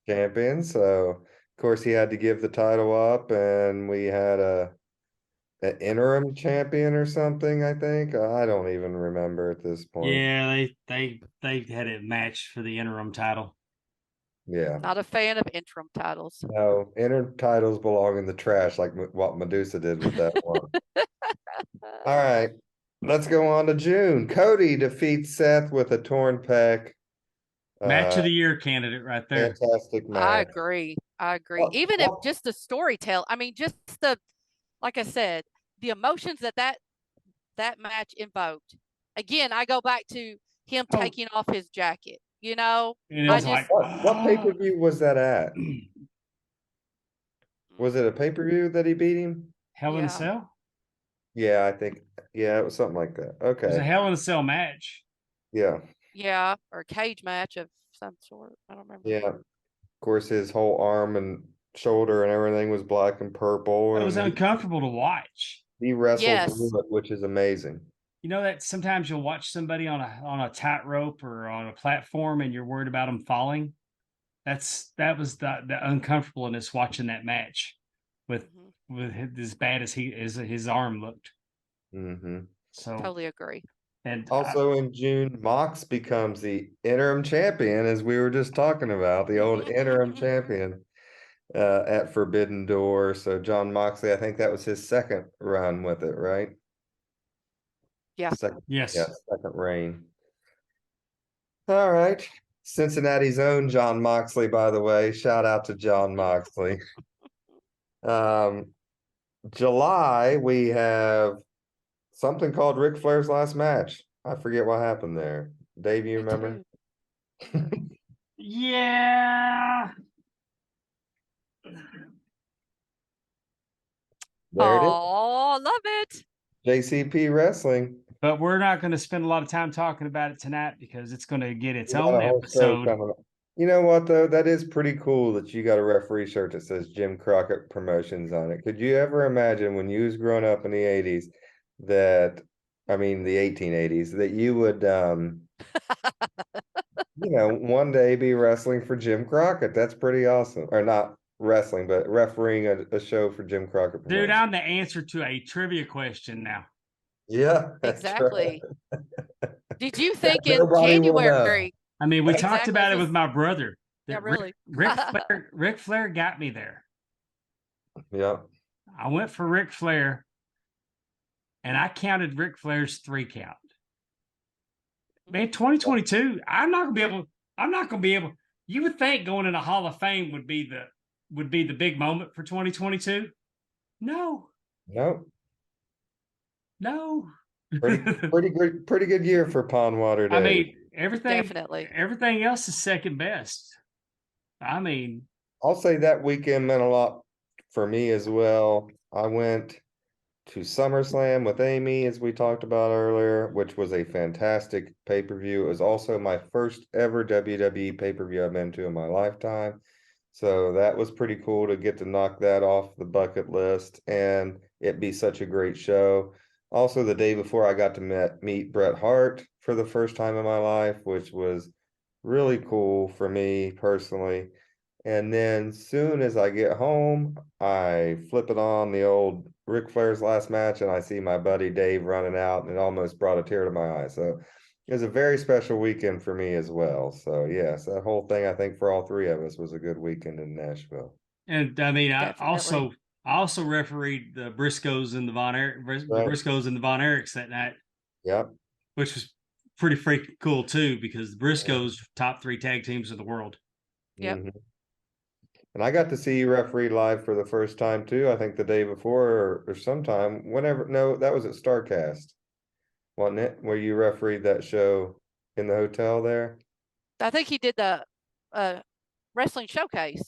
champion. So of course he had to give the title up, and we had an interim champion or something, I think. I don't even remember at this point.
Yeah, they had it matched for the interim title.
Yeah.
Not a fan of interim titles.
No, inner titles belong in the trash, like what Medusa did with that one. All right, let's go on to June. Cody defeats Seth with a torn pec.
Match of the year candidate right there.
Fantastic
I
match.
agree. I agree.
Well,
Even if
well-
just the storytelling, I mean, just like I said, the emotions that match invoked. Again, I go back to him
Oh.
taking off his jacket. You know,
And it
I
was
just
like,
What pay-per-view was that at? Was it a pay-per-view that he beat him?
Hell in a
Yeah.
Cell?
Yeah, I think. Yeah, it was something like that.
It was a
Okay.
Hell in a Cell match.
Yeah.
yeah, or a cage match of some sort. I don't remember.
Yeah. Of course, his whole arm and shoulder and everything was black and purple,
It was
and
uncomfortable to watch.
he wrestled
Yes.
through it, which is amazing.
You know that sometimes you'll watch somebody on a tightrope or on a platform and you're worried about them falling. That was the uncomfortableness watching that match with as bad as his arm looked.
Hmm.
So
Totally agree.
and
Also in June, Mox becomes the interim champion, as we were just talking about, the old interim champion at Forbidden Door. So John Moxley, I think that was his second run with it, right?
Yeah.
Second,
yes,
yeah, second reign. All right. Cincinnati's own John Moxley, by the way. Shout out to John Moxley. July, we have something called Ric Flair's last match. I forget what happened there. Dave, you
Me
remember?
too.
yeah.
There it is.
Oh, love it.
JCP Wrestling.
But we're not going to spend a lot of time talking about it tonight because it's going to get its
We got
own
a whole show
episode.
coming up. You know what, though? That is pretty cool that you got a referee shirt that says Jim Crockett Promotions on it. Could you ever imagine when you was growing up in the 80s that, I mean, the 1880s, that you would, one day be wrestling for Jim Crockett? That's pretty awesome. Or not wrestling, but refereeing a show for Jim Crockett
Dude,
Promotions.
I'm the answer to a trivia question now.
Yeah, that's
Exactly.
right.
Did you think in
Nobody will know.
January?
I mean, we talked
Exactly,
about it
this
with
is-
my brother.
Yeah,
that
really.
Ric Flair got me there.
Yeah.
I went for Ric Flair, and I counted Ric Flair's 3 count. Man, 2022, I'm not gonna be able. You would think going in a Hall of Fame would be the big moment for 2022. No,
Nope.
no.
Pretty good year for Pondwater Day.
I mean, everything else is second best. I mean,
I'll say that weekend meant a lot for me as well. I went to SummerSlam with Amy, as we talked about earlier, which was a fantastic pay-per-view. It was also my first ever WWE pay-per-view I've been to in my lifetime. So that was pretty cool to get to knock that off the bucket list and it be such a great show. Also, the day before, I got to meet Bret Hart for the first time in my life, which was really cool for me personally. And then soon as I get home, I flip it on the old Ric Flair's last match and I see my buddy Dave running out and it almost brought a tear to my eye. So it was a very special weekend for me as well. So yes, that whole thing, I think for all three of us was a good weekend in Nashville.
and I mean, I
Definitely.
also refereed the Briscoes and the Von Erichs that night,
Yep.
which was pretty freaking cool too, because the Briscoes top 3 tag teams in the world.
Yep.
Mhm. And I got to see you referee live for the first time too. I think the day before or sometime, whenever. No, that was at StarCast, wasn't it? Where you refereed that show in the hotel there,
I think he did the wrestling showcase.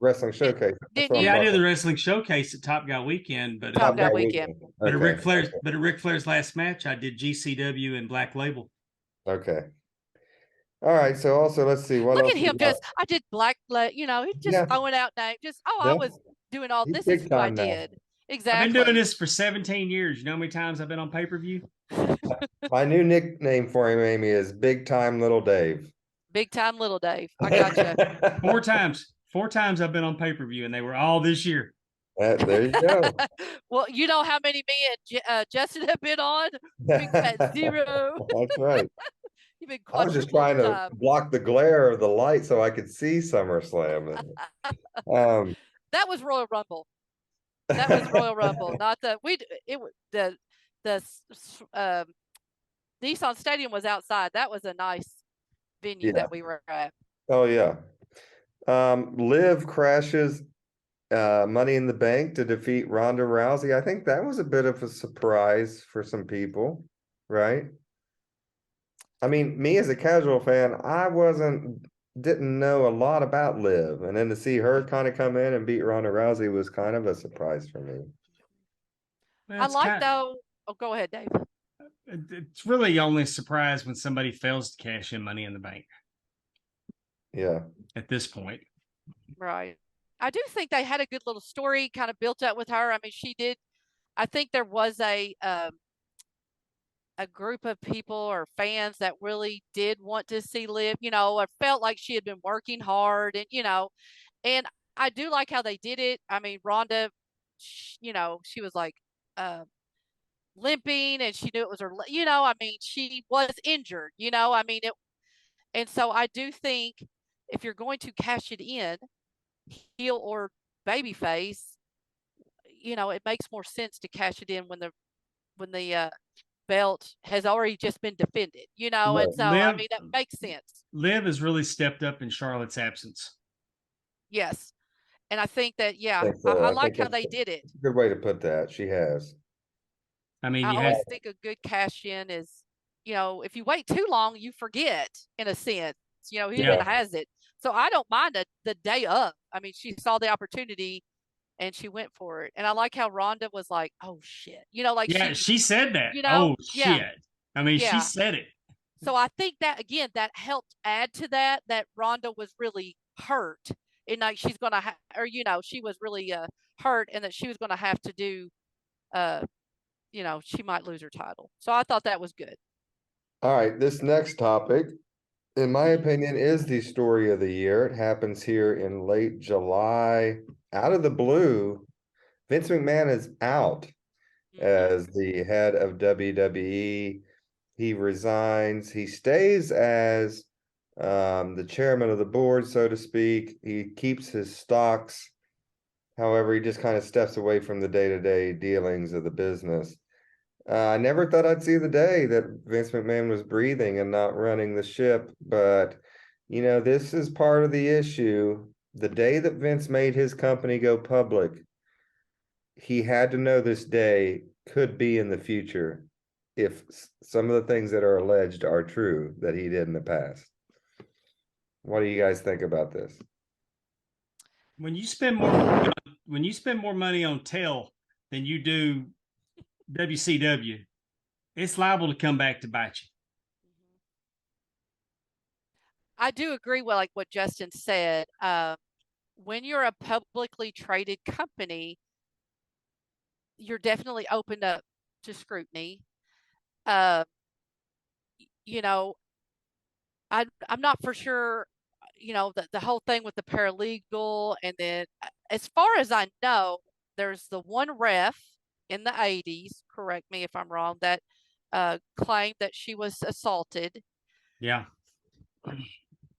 Wrestling Showcase. That's
didn't
what I'm
you?
Yeah, I did
talking
the wrestling showcase at Top Guy Weekend, but
Top Guy
about.
Weekend.
but at Ric Flair's
Okay.
but at Ric Flair's last match, I did GCW and Black Label.
Okay. All right. So also, let's see what
Look
else
at
we
him
got?
just. I did Black. He's just
Yeah.
throwing out names. Just I
Yeah.
was doing all.
He's
This
big
is who I
time now.
did. Exactly.
I've been doing this for 17 years. You know how many times I've been on pay-per-view?
My new nickname for him, Amy, is Big Time Little Dave.
Big time, little Dave. I gotcha.
4 times. 4 times I've been on pay-per-view, and they were all this year.
There you go.
Well, you know how many me and Justin have been on? Big fat 0.
That's right.
even
I was just
quadruple
trying
the
to
time.
block the glare of the light so I could see SummerSlam.
That was Royal Rumble. That was Royal Rumble, not the we. It was the Nissan Stadium was outside. That was a nice venue
Yeah.
that we were at.
Oh yeah. Liv crashes Money in the Bank to defeat Ronda Rousey. I think that was a bit of a surprise for some people, right? I mean, me as a casual fan, didn't know a lot about Liv, and then to see her kind of come in and beat Ronda Rousey was kind of a surprise for me.
Well,
I
it's
like
kind
though. Oh, go ahead, Dave.
it's really only a surprise when somebody fails to cash in Money in the Bank
Yeah.
at this point.
Right. I do think they had a good little story kind of built up with her. I mean, she did. I think there was a group of people or fans that really did want to see Liv, or felt like she had been working hard and I do like how they did it. I mean, Rhonda, she was like uh, limping and she knew it was her, I mean, she was injured, I mean, and so I do think if you're going to cash it in, heel or baby face, it makes more sense to cash it in when the belt has already just been defended, and
Right.
so I
Liv
mean that makes sense.
Liv has really stepped up in Charlotte's absence.
Yes. And I think that,
I
yeah,
think so.
I
I think
like how
that's
they did it.
a good way to put that. She has.
I mean,
I
you had
always think a good cash in is, if you wait too long, you forget in a sense, who even
yeah.
has it. So I don't mind the day up. I mean, she saw the opportunity and she went for it. And I like how Rhonda was like, oh shit, like
Yeah, she said that. Oh
yeah,
shit. I mean, she
yeah.
said it.
So I think that again, that helped add to that Rhonda was really hurt and like she's gonna or she was really hurt and that she was gonna have to do uh she might lose her title. So I thought that was good.
All right, this next topic, in my opinion, is the story of the year. It happens here in late July. Out of the blue, Vince McMahon is out as the head of WWE. He resigns. He stays as the chairman of the board, so to speak. He keeps his stocks. However, he just kind of steps away from the day-to-day dealings of the business. I never thought I'd see the day that Vince McMahon was breathing and not running the ship, but this is part of the issue. The day that Vince made his company go public, he had to know this day could be in the future if some of the things that are alleged are true that he did in the past. What do you guys think about this?
When you spend more money on Tel than you do WCW, it's liable to come back to bite you.
I do agree with like what Justin said. When you're a publicly traded company, you're definitely opened up to scrutiny. Uh, you know, I'm not for sure, the whole thing with the paralegal. And then, as far as I know, there's the one ref in the 80s, correct me if I'm wrong, that claimed that she was assaulted.
Yeah.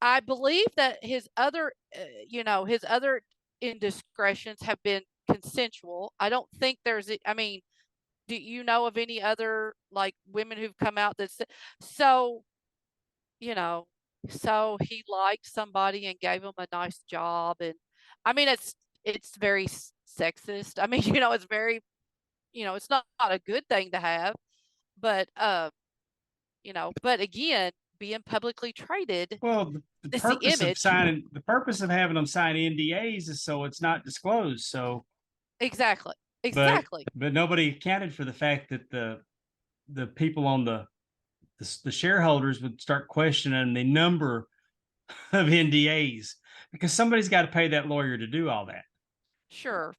I believe that his other indiscretions have been consensual. I don't think I mean, do you know of any other like women who've come out that's so, you know, so he liked somebody and gave him a nice job. And I mean, it's very sexist. I mean, it's very, it's not a good thing to have, but, but again, being publicly traded,
Well, the
it's the
purpose of
image.
the purpose of having them sign NDAs is so it's not disclosed. So
Exactly.
but
Exactly.
but nobody accounted for the fact that the people on the shareholders would start questioning the number of NDAs because somebody's got to pay that lawyer to do all that.
Sure.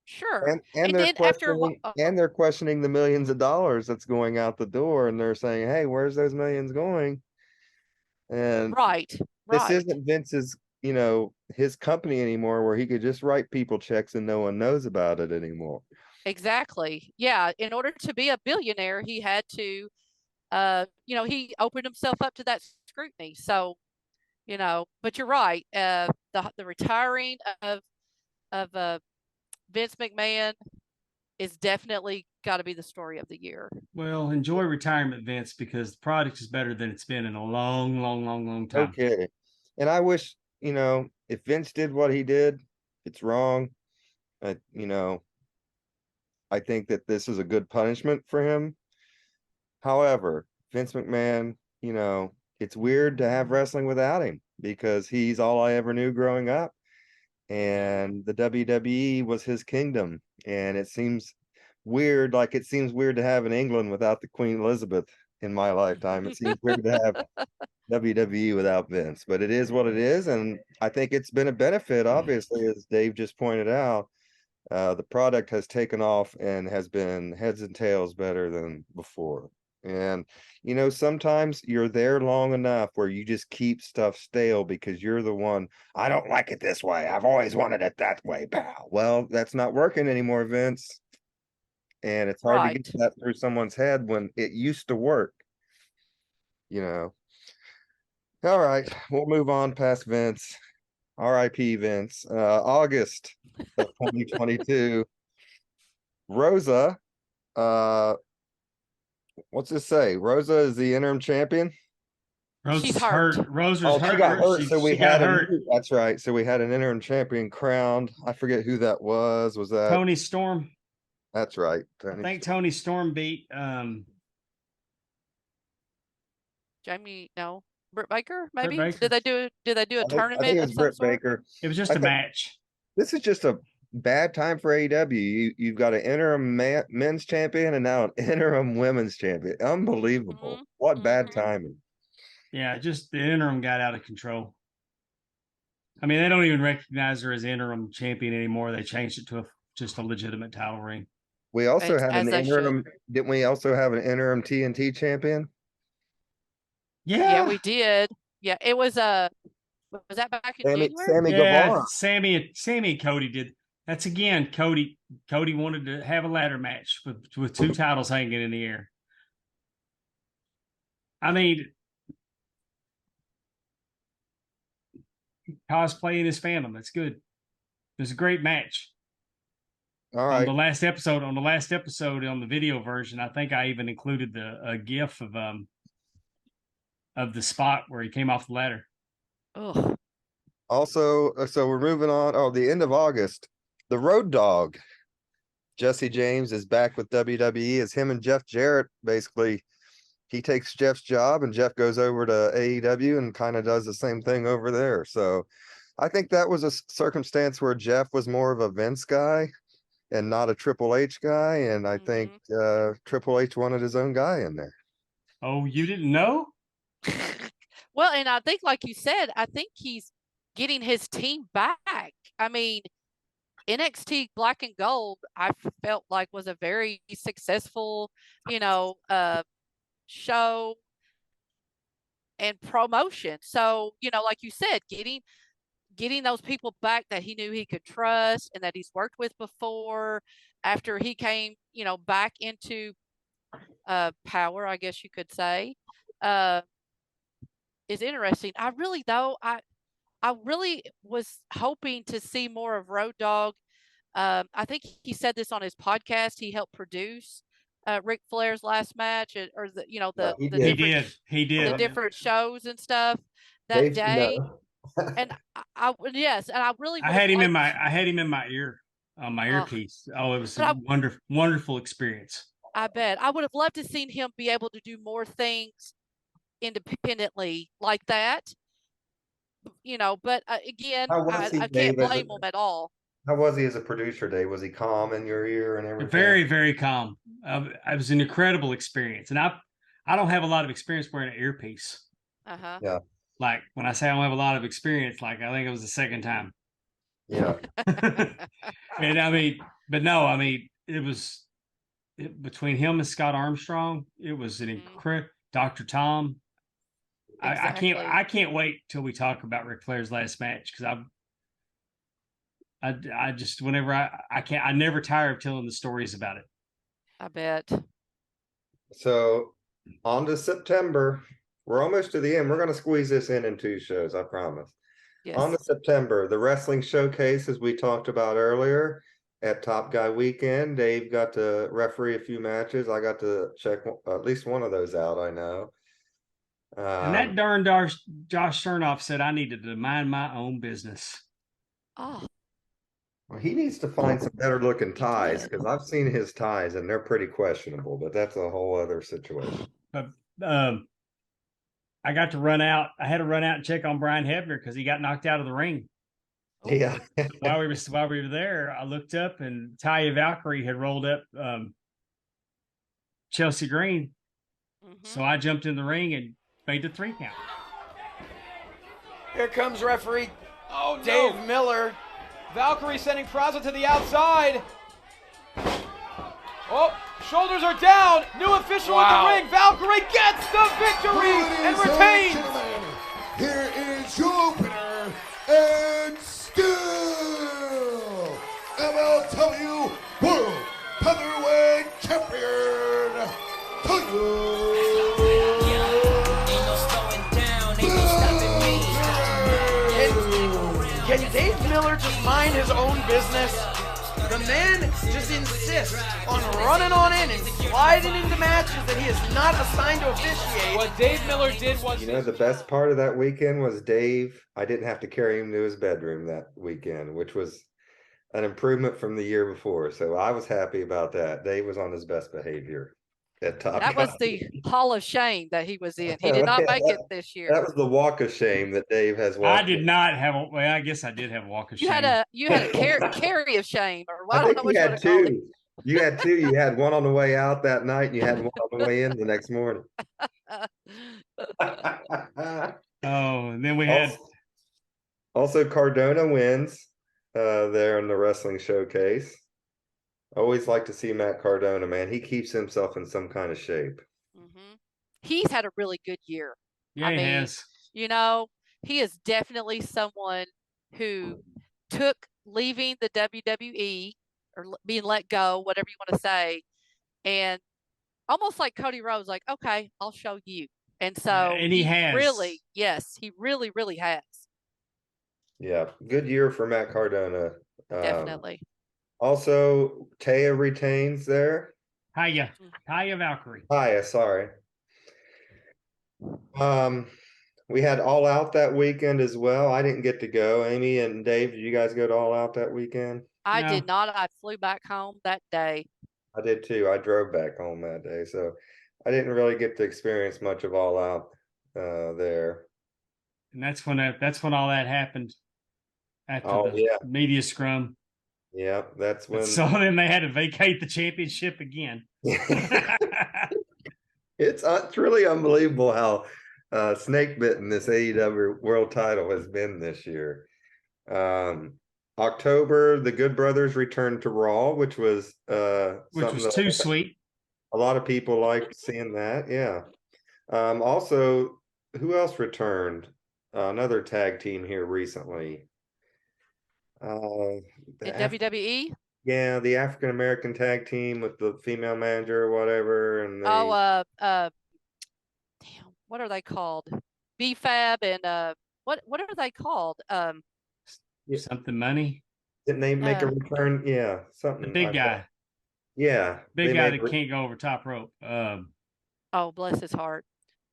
Sure.
And
And
they're
then after
questioning the millions of dollars that's going out the door, and they're saying, "Hey, where's those millions going?" And
right.
this
Right.
isn't Vince's, his company anymore, where he could just write people checks and no one knows about it anymore.
Exactly. Yeah. In order to be a billionaire, he had to he opened himself up to that scrutiny. So, but you're right. The retiring of Vince McMahon is definitely got to be the story of the year.
Well, enjoy retirement, Vince, because the product is better than it's been in a long, long, long, long time.
Okay. And I wish, if Vince did what he did, it's wrong. I think that this is a good punishment for him. However, Vince McMahon, it's weird to have wrestling without him because he's all I ever knew growing up. And the WWE was his kingdom. And it seems weird, like it seems weird to have in England without the Queen Elizabeth in my lifetime. It seems weird to have WWE without Vince, but it is what it is. And I think it's been a benefit, obviously, as Dave just pointed out. The product has taken off and has been heads and tails better than before. And, sometimes you're there long enough where you just keep stuff stale because you're the one, I don't like it this way. I've always wanted it that way, pal. Well, that's not working anymore, Vince. And it's hard to get that through someone's head when it used to work, All right, we'll move on past Vince. R.I.P. Vince. August of 2022. Rosa, what's this say? Rosa is the interim champion.
She's hurt. Rosa's hurt.
She got hurt, so we
got
had
hurt.
That's right. So we had an interim champion crowned. I forget who that was. Was that
Tony Storm?
That's right.
I think Tony Storm beat
Britt Baker, maybe.
Baker.
Did they do a tournament?
I think it was Britt Baker.
It was just a match.
This is just a bad time for AEW. You've got an interim men's champion and now an interim women's champion. Unbelievable. What bad timing.
Yeah, just the interim got out of control. I mean, they don't even recognize her as interim champion anymore. They changed it to just a legitimate title ring.
We also had an interim. Didn't we also have an interim TNT champion?
Yeah, we did. Yeah, it was was that back in January?
Sammy Guevara.
Sammy and Cody did. That's again, Cody wanted to have a ladder match with two titles hanging in the air. I mean, cosplaying his fandom. That's good. It was a great match.
All right.
On the last episode, on the video version, I think I even included a GIF of the spot where he came off the ladder.
Oh.
Also, so we're moving on. Oh, the end of August, the Road Dogg, Jesse James, is back with WWE as him and Jeff Jarrett. Basically, he takes Jeff's job and Jeff goes over to AEW and kind of does the same thing over there. So I think that was a circumstance where Jeff was more of a Vince guy and not a Triple H guy. And I think Triple H wanted his own guy in there.
Oh, you didn't know?
Well, and I think, like you said, I think he's getting his team back. I mean, NXT Black and Gold, I felt like was a very successful, show and promotion. So, like you said, getting those people back that he knew he could trust and that he's worked with before after he came, back into power, I guess you could say, is interesting. I really was hoping to see more of Road Dogg. I think he said this on his podcast. He helped produce Ric Flair's last match, or
he did
the different shows and stuff that day. And I really
I had him in my ear on my earpiece. Oh, it was a wonderful experience.
I bet. I would have loved to seen him be able to do more things independently like that. But again, I can't blame him at all.
How was he as a producer, Dave? Was he calm in your ear and everything?
Very, very calm. It was an incredible experience. And I don't have a lot of experience wearing an earpiece.
Yeah.
Like when I say I don't have a lot of experience, like I think it was the second time.
Yeah.
And it was between him and Scott Armstrong. It was an incredible Dr. Tom.
Exactly.
I can't wait till we talk about Ric Flair's last match because I just whenever I never tire of telling the stories about it.
I bet.
So On to September. We're almost to the end. We're going to squeeze this in 2 shows, I promise. On
Yes.
to September, the wrestling showcase, as we talked about earlier, at Top Guy Weekend. Dave got to referee a few matches. I got to check at least one of those out, I know.
And that darn Josh Chernoff said I needed to mind my own business.
Oh,
Well, he needs to find some better looking
He
ties
did.
because I've seen his ties and they're pretty questionable, but that's a whole other situation.
But I got to run out. I had to run out and check on Brian Hebner because he got knocked out of the ring.
Yeah.
while we were there, I looked up and Taya Valkyrie had rolled up Chelsea Green. So I jumped in the ring and made the 3 count.
Here comes referee Dave Miller. Valkyrie sending Praza to the outside. Oh, shoulders are down. New official in the ring. Valkyrie gets the victory and retains.
Here is your winner and still MLW World Featherweight Champion,
Can Dave Miller just mind his own business? The man just insists on running on in and sliding into matches that he is not assigned to officiate.
What Dave Miller did was...
You know, the best part of that weekend was Dave. I didn't have to carry him to his bedroom that weekend, which was an improvement from the year before. So I was happy about that. Dave was on his best behavior at Top
that
Guy.
was the Hall of Shame that he was in. He did not make it this year.
That was the walk of shame that Dave has walked.
I did not have a. Well, I guess I did have a walk of shame.
You had a carry of shame, or I
I
don't
think
know
you
what you
had
want to call it.
2. You had 2. You had one on the way out that night, and you had one on the way in the next morning.
Oh, and then we had
Also Cardona wins there in the wrestling showcase. Always like to see Matt Cardona, man. He keeps himself in some kind of shape.
He's had a really good year.
Yeah, he has.
You know, he is definitely someone who took leaving the WWE or being let go, whatever you want to say, and almost like Cody Rhodes, like, okay, I'll show you. And so
and he has.
Really, yes, he really, really has.
Yeah, good year for Matt Cardona.
Definitely.
Also, Taya retains there.
Taya Valkyrie.
Taya, sorry. We had All Out that weekend as well. I didn't get to go. Amy and Dave, did you guys go to All Out that weekend?
I did not. I flew back home that day.
I did too. I drove back home that day, so I didn't really get to experience much of All Out there.
And that's when all that happened after the media scrum.
Yeah, that's when.
So then they had to vacate the championship again.
It's really unbelievable how snake bitten this AEW world title has been this year. October, the Good Brothers returned to Raw, which was
too sweet.
A lot of people liked seeing that. Yeah. Also, who else returned? Another tag team here recently.
In WWE?
Yeah, the African American tag team with the female manager or whatever, and
damn, what are they called? BFAB and what are they called?
Something money.
Didn't they make a return? Yeah, something.
The big guy.
Yeah,
big guy that can't go over top rope.
Oh, bless his heart.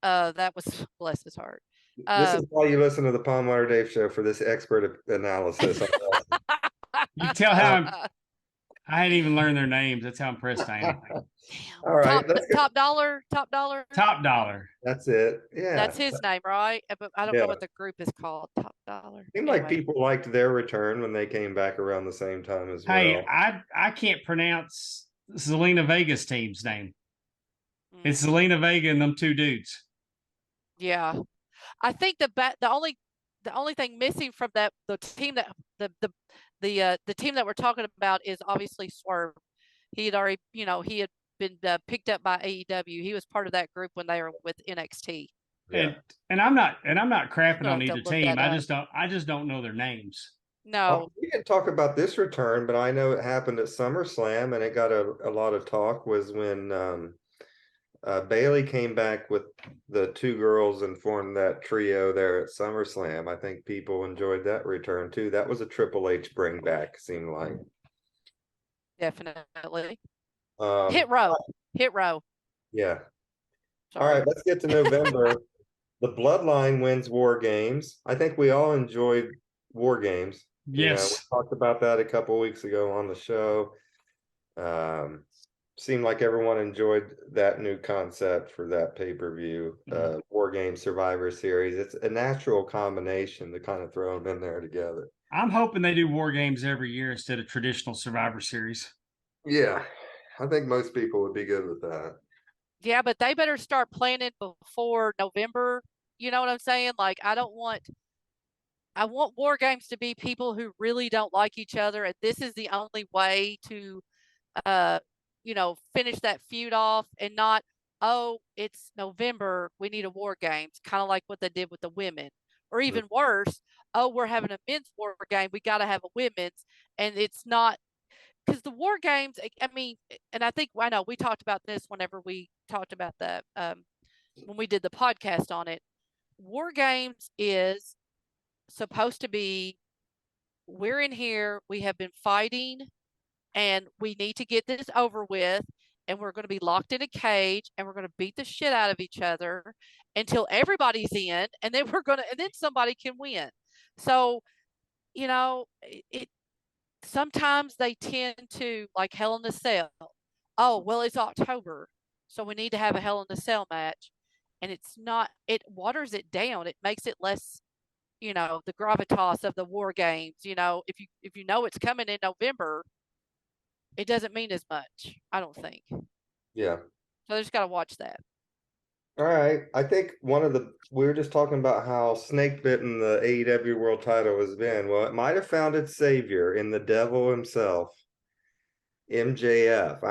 That was bless his heart.
This is why you listen to the Pondwater Dave show for this expert analysis.
You can tell how I hadn't even learned their names. That's how impressed I am.
All right,
top dollar.
Top dollar.
That's it. Yeah,
that's his name, right? But I don't know what the group is called. Top dollar.
Seemed like people liked their return when they came back around the same time as well.
Hey, I can't pronounce Zelina Vega's team's name. It's Zelina Vega and them 2 dudes.
Yeah, I think the only thing missing from the team that the team that we're talking about is obviously Swerve. He had already, he had been picked up by AEW. He was part of that group when they were with NXT.
Yeah. And I'm not crapping on either team. I just don't know their names.
No,
we didn't talk about this return, but I know it happened at SummerSlam, and it got a lot of talk. Was when Bailey came back with the two girls and formed that trio there at SummerSlam. I think people enjoyed that return too. That was a Triple H bring back, seemed like.
Definitely.
Um,
Hit row. Hit row.
yeah. All
Sorry.
right, let's get to November. The Bloodline wins War Games. I think we all enjoyed War Games. You know, we
Yes.
talked about that a couple weeks ago on the show. Seemed like everyone enjoyed that new concept for that pay-per-view. War Games Survivor Series. It's a natural combination to kind of throw them in there together.
I'm hoping they do War Games every year instead of traditional Survivor Series.
Yeah, I think most people would be good with that.
Yeah, but they better start planning before November. You know what I'm saying? Like, I want war games to be people who really don't like each other, and this is the only way to, uh, finish that feud off, and not, oh, it's November, we need a war games, kind of like what they did with the women, or even worse, oh, we're having a men's war game, we got to have a women's, and it's not because the war games. I mean, and I know we talked about this whenever we talked about that when we did the podcast on it. War games is supposed to be, we're in here, we have been fighting, and we need to get this over with, and we're going to be locked in a cage, and we're going to beat the shit out of each other until everybody's in, and then and then somebody can win. So, it sometimes they tend to, like Hell in a Cell. Oh, well, it's October, so we need to have a Hell in a Cell match. And it's not, it waters it down. It makes it less, the gravitas of the war games. If you know it's coming in November, it doesn't mean as much, I don't think.
Yeah.
So they just got to watch that.
All right. I think we were just talking about how snake bitten the AEW world title has been. Well, it might have found its savior in the devil himself, MJF.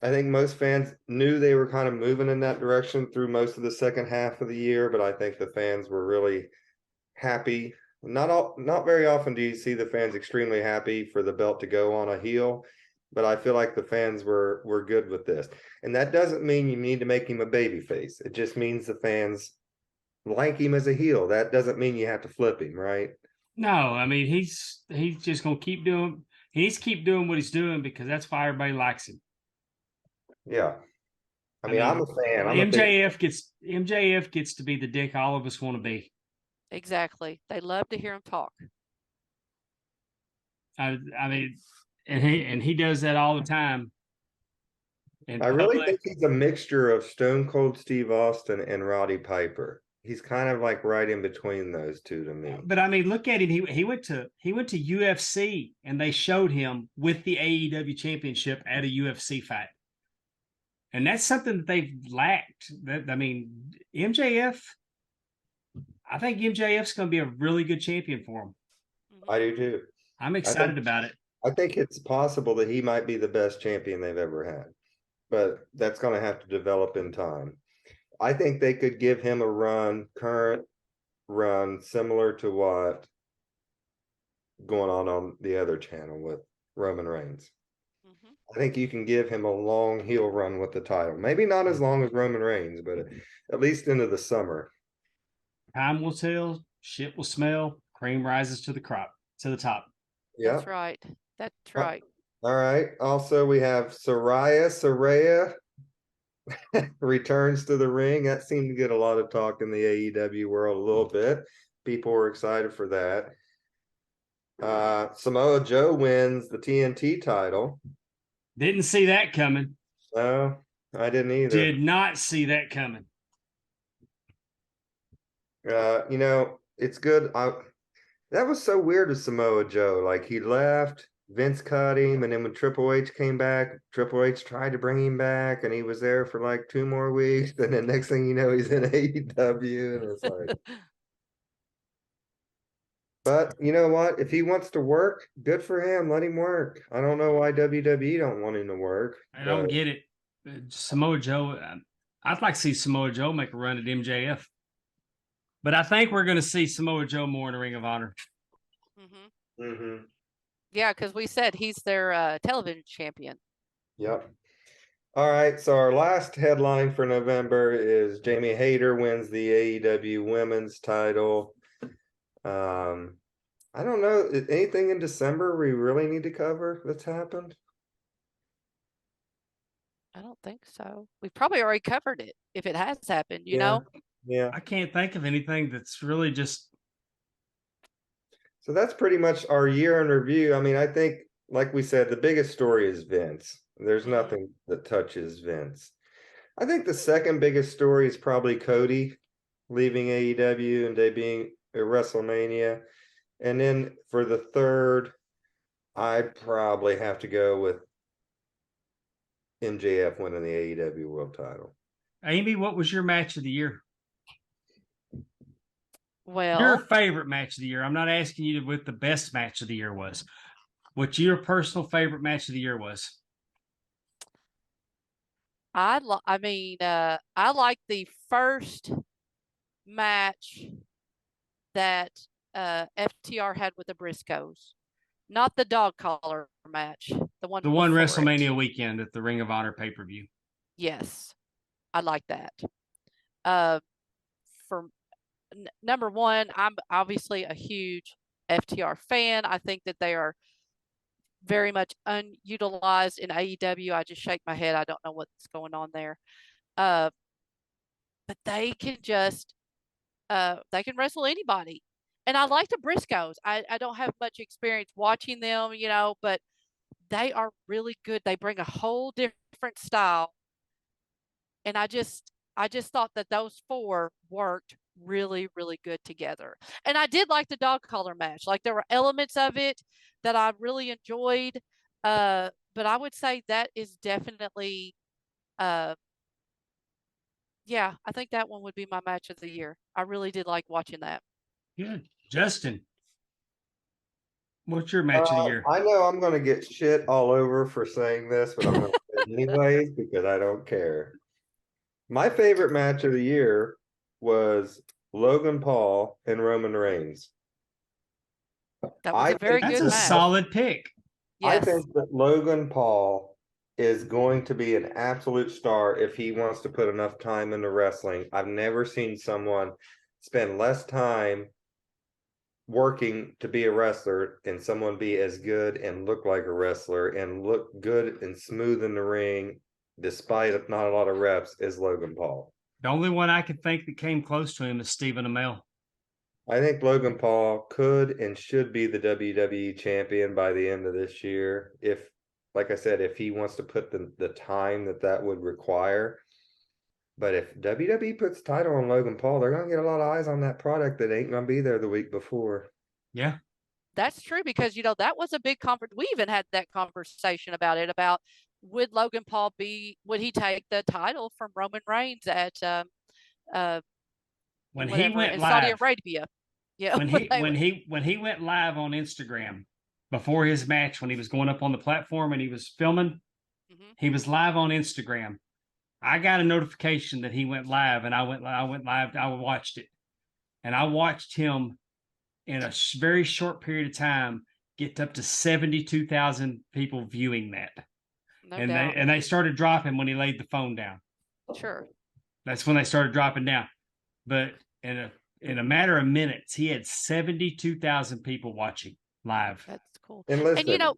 I think most fans knew they were kind of moving in that direction through most of the second half of the year, but I think the fans were really happy. Not very often do you see the fans extremely happy for the belt to go on a heel, but I feel like the fans were good with this. And that doesn't mean you need to make him a babyface. It just means the fans like him as a heel. That doesn't mean you have to flip him, right?
No, I mean he's just gonna keep doing. He needs to keep doing what he's doing because that's why everybody likes him.
Yeah. I mean, I'm a fan.
MJF gets to be the dick all of us want to be.
Exactly. They love to hear him talk.
I mean, and he does that all the time.
I really think he's a mixture of Stone Cold Steve Austin and Roddy Piper. He's kind of like right in between those two to me.
But I mean, look at him. He went to UFC and they showed him with the AEW championship at a UFC fight. And that's something that they've lacked. I mean, MJF, I think MJF's going to be a really good champion for him.
I do too.
I'm excited about it.
I think it's possible that he might be the best champion they've ever had, but that's going to have to develop in time. I think they could give him a current run, similar to what going on the other channel with Roman Reigns. I think you can give him a long heel run with the title. Maybe not as long as Roman Reigns, but at least into the summer.
Time will tell, shit will smell, cream rises to the top.
Yeah.
That's right. That's right.
All right. Also, we have Saraya returns to the ring. That seemed to get a lot of talk in the AEW world a little bit. People were excited for that. Samoa Joe wins the TNT title.
Didn't see that coming.
No, I didn't either.
Did not see that coming.
It's good. That was so weird with Samoa Joe. Like, he left, Vince cut him, and then when Triple H came back, Triple H tried to bring him back, and he was there for like 2 more weeks. And then next thing you know, he's in AEW, and it's like. But you know what? If he wants to work, good for him. Let him work. I don't know why WWE don't want him to work.
I don't get it. Samoa Joe, I'd like to see Samoa Joe make a run at MJF. But I think we're going to see Samoa Joe more in the Ring of Honor.
Yeah, because we said he's their television champion.
Yep. All right, so our last headline for November is Jamie Hayter wins the AEW Women's title. I don't know, anything in December we really need to cover that's happened?
I don't think so. We've probably already covered it if it has happened, you
Yeah.
know?
Yeah.
I can't think of anything that's really just.
So that's pretty much our year in review. I mean, I think, like we said, the biggest story is Vince. There's nothing that touches Vince. I think the second biggest story is probably Cody leaving AEW and debuting at WrestleMania. And then for the third, I'd probably have to go with MJF winning the AEW World Title.
Amy, what was your match of the year?
Well,
Your favorite match of the year. I'm not asking you what the best match of the year was. What your personal favorite match of the year was?
I like the first match that FTR had with the Briscoes, not the dog collar match, the one
The one
before
WrestleMania
it.
weekend at the Ring of Honor pay-per-view.
Yes, I like that. Uh, for number one, I'm obviously a huge FTR fan. I think that they are very much unutilized in AEW. I just shake my head. I don't know what's going on there. But they can just they can wrestle anybody. And I like the Briscoes. I don't have much experience watching them, you know, but they are really good. They bring a whole different style. And I just thought that those four worked really, really good together. And I did like the dog collar match. Like there were elements of it that I really enjoyed. But I would say that is definitely yeah, I think that one would be my match of the year. I really did like watching that.
Good. Justin, what's your match of the year?
I know I'm going to get shit all over for saying this, but I'm going to say it anyways because I don't care. My favorite match of the year was Logan Paul and Roman Reigns.
That was a very
That's
good
a
match.
solid pick.
I
Yes.
think that Logan Paul is going to be an absolute star if he wants to put enough time into wrestling. I've never seen someone spend less time working to be a wrestler and someone be as good and look like a wrestler and look good and smooth in the ring despite not a lot of reps as Logan Paul.
The only one I can think that came close to him is Stephen Amell.
I think Logan Paul could and should be the WWE champion by the end of this year. If, like I said, if he wants to put the time that would require. But if WWE puts title on Logan Paul, they're going to get a lot of eyes on that product that ain't going to be there the week before.
Yeah.
That's true because, you know, that was a big conference. We even had that conversation about it, about would Logan Paul would he take the title from Roman Reigns at
When he
whatever,
went
in Saudi
live,
Arabia? Yeah.
when he went live on Instagram before his match, when he was going up on the platform and he was filming, he was live on Instagram. I got a notification that he went live, and I went live. I watched it, and I watched him in a very short period of time get up to 72,000 people viewing that.
No
and
doubt.
they started dropping when he laid the phone down.
Sure.
That's when they started dropping down. But in a matter of minutes, he had 72,000 people watching live.
That's cool.
And listen,
And you know,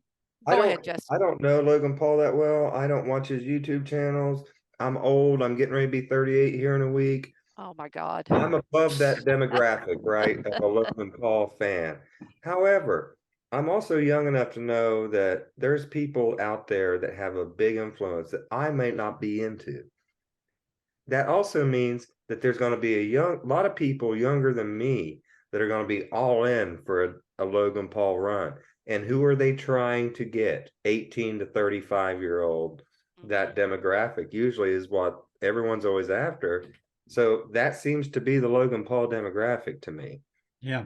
go ahead, Justin.
I don't know Logan Paul that well. I don't watch his YouTube channels. I'm old. I'm getting ready to be 38 here in a week.
Oh my God.
I'm above that demographic, right, of a Logan Paul fan. However, I'm also young enough to know that there's people out there that have a big influence that I may not be into. That also means that there's going to be a lot of people younger than me that are going to be all in for a Logan Paul run. And who are they trying to get? 18 to 35-year-old. That demographic usually is what everyone's always after. So that seems to be the Logan Paul demographic to me.
Yeah.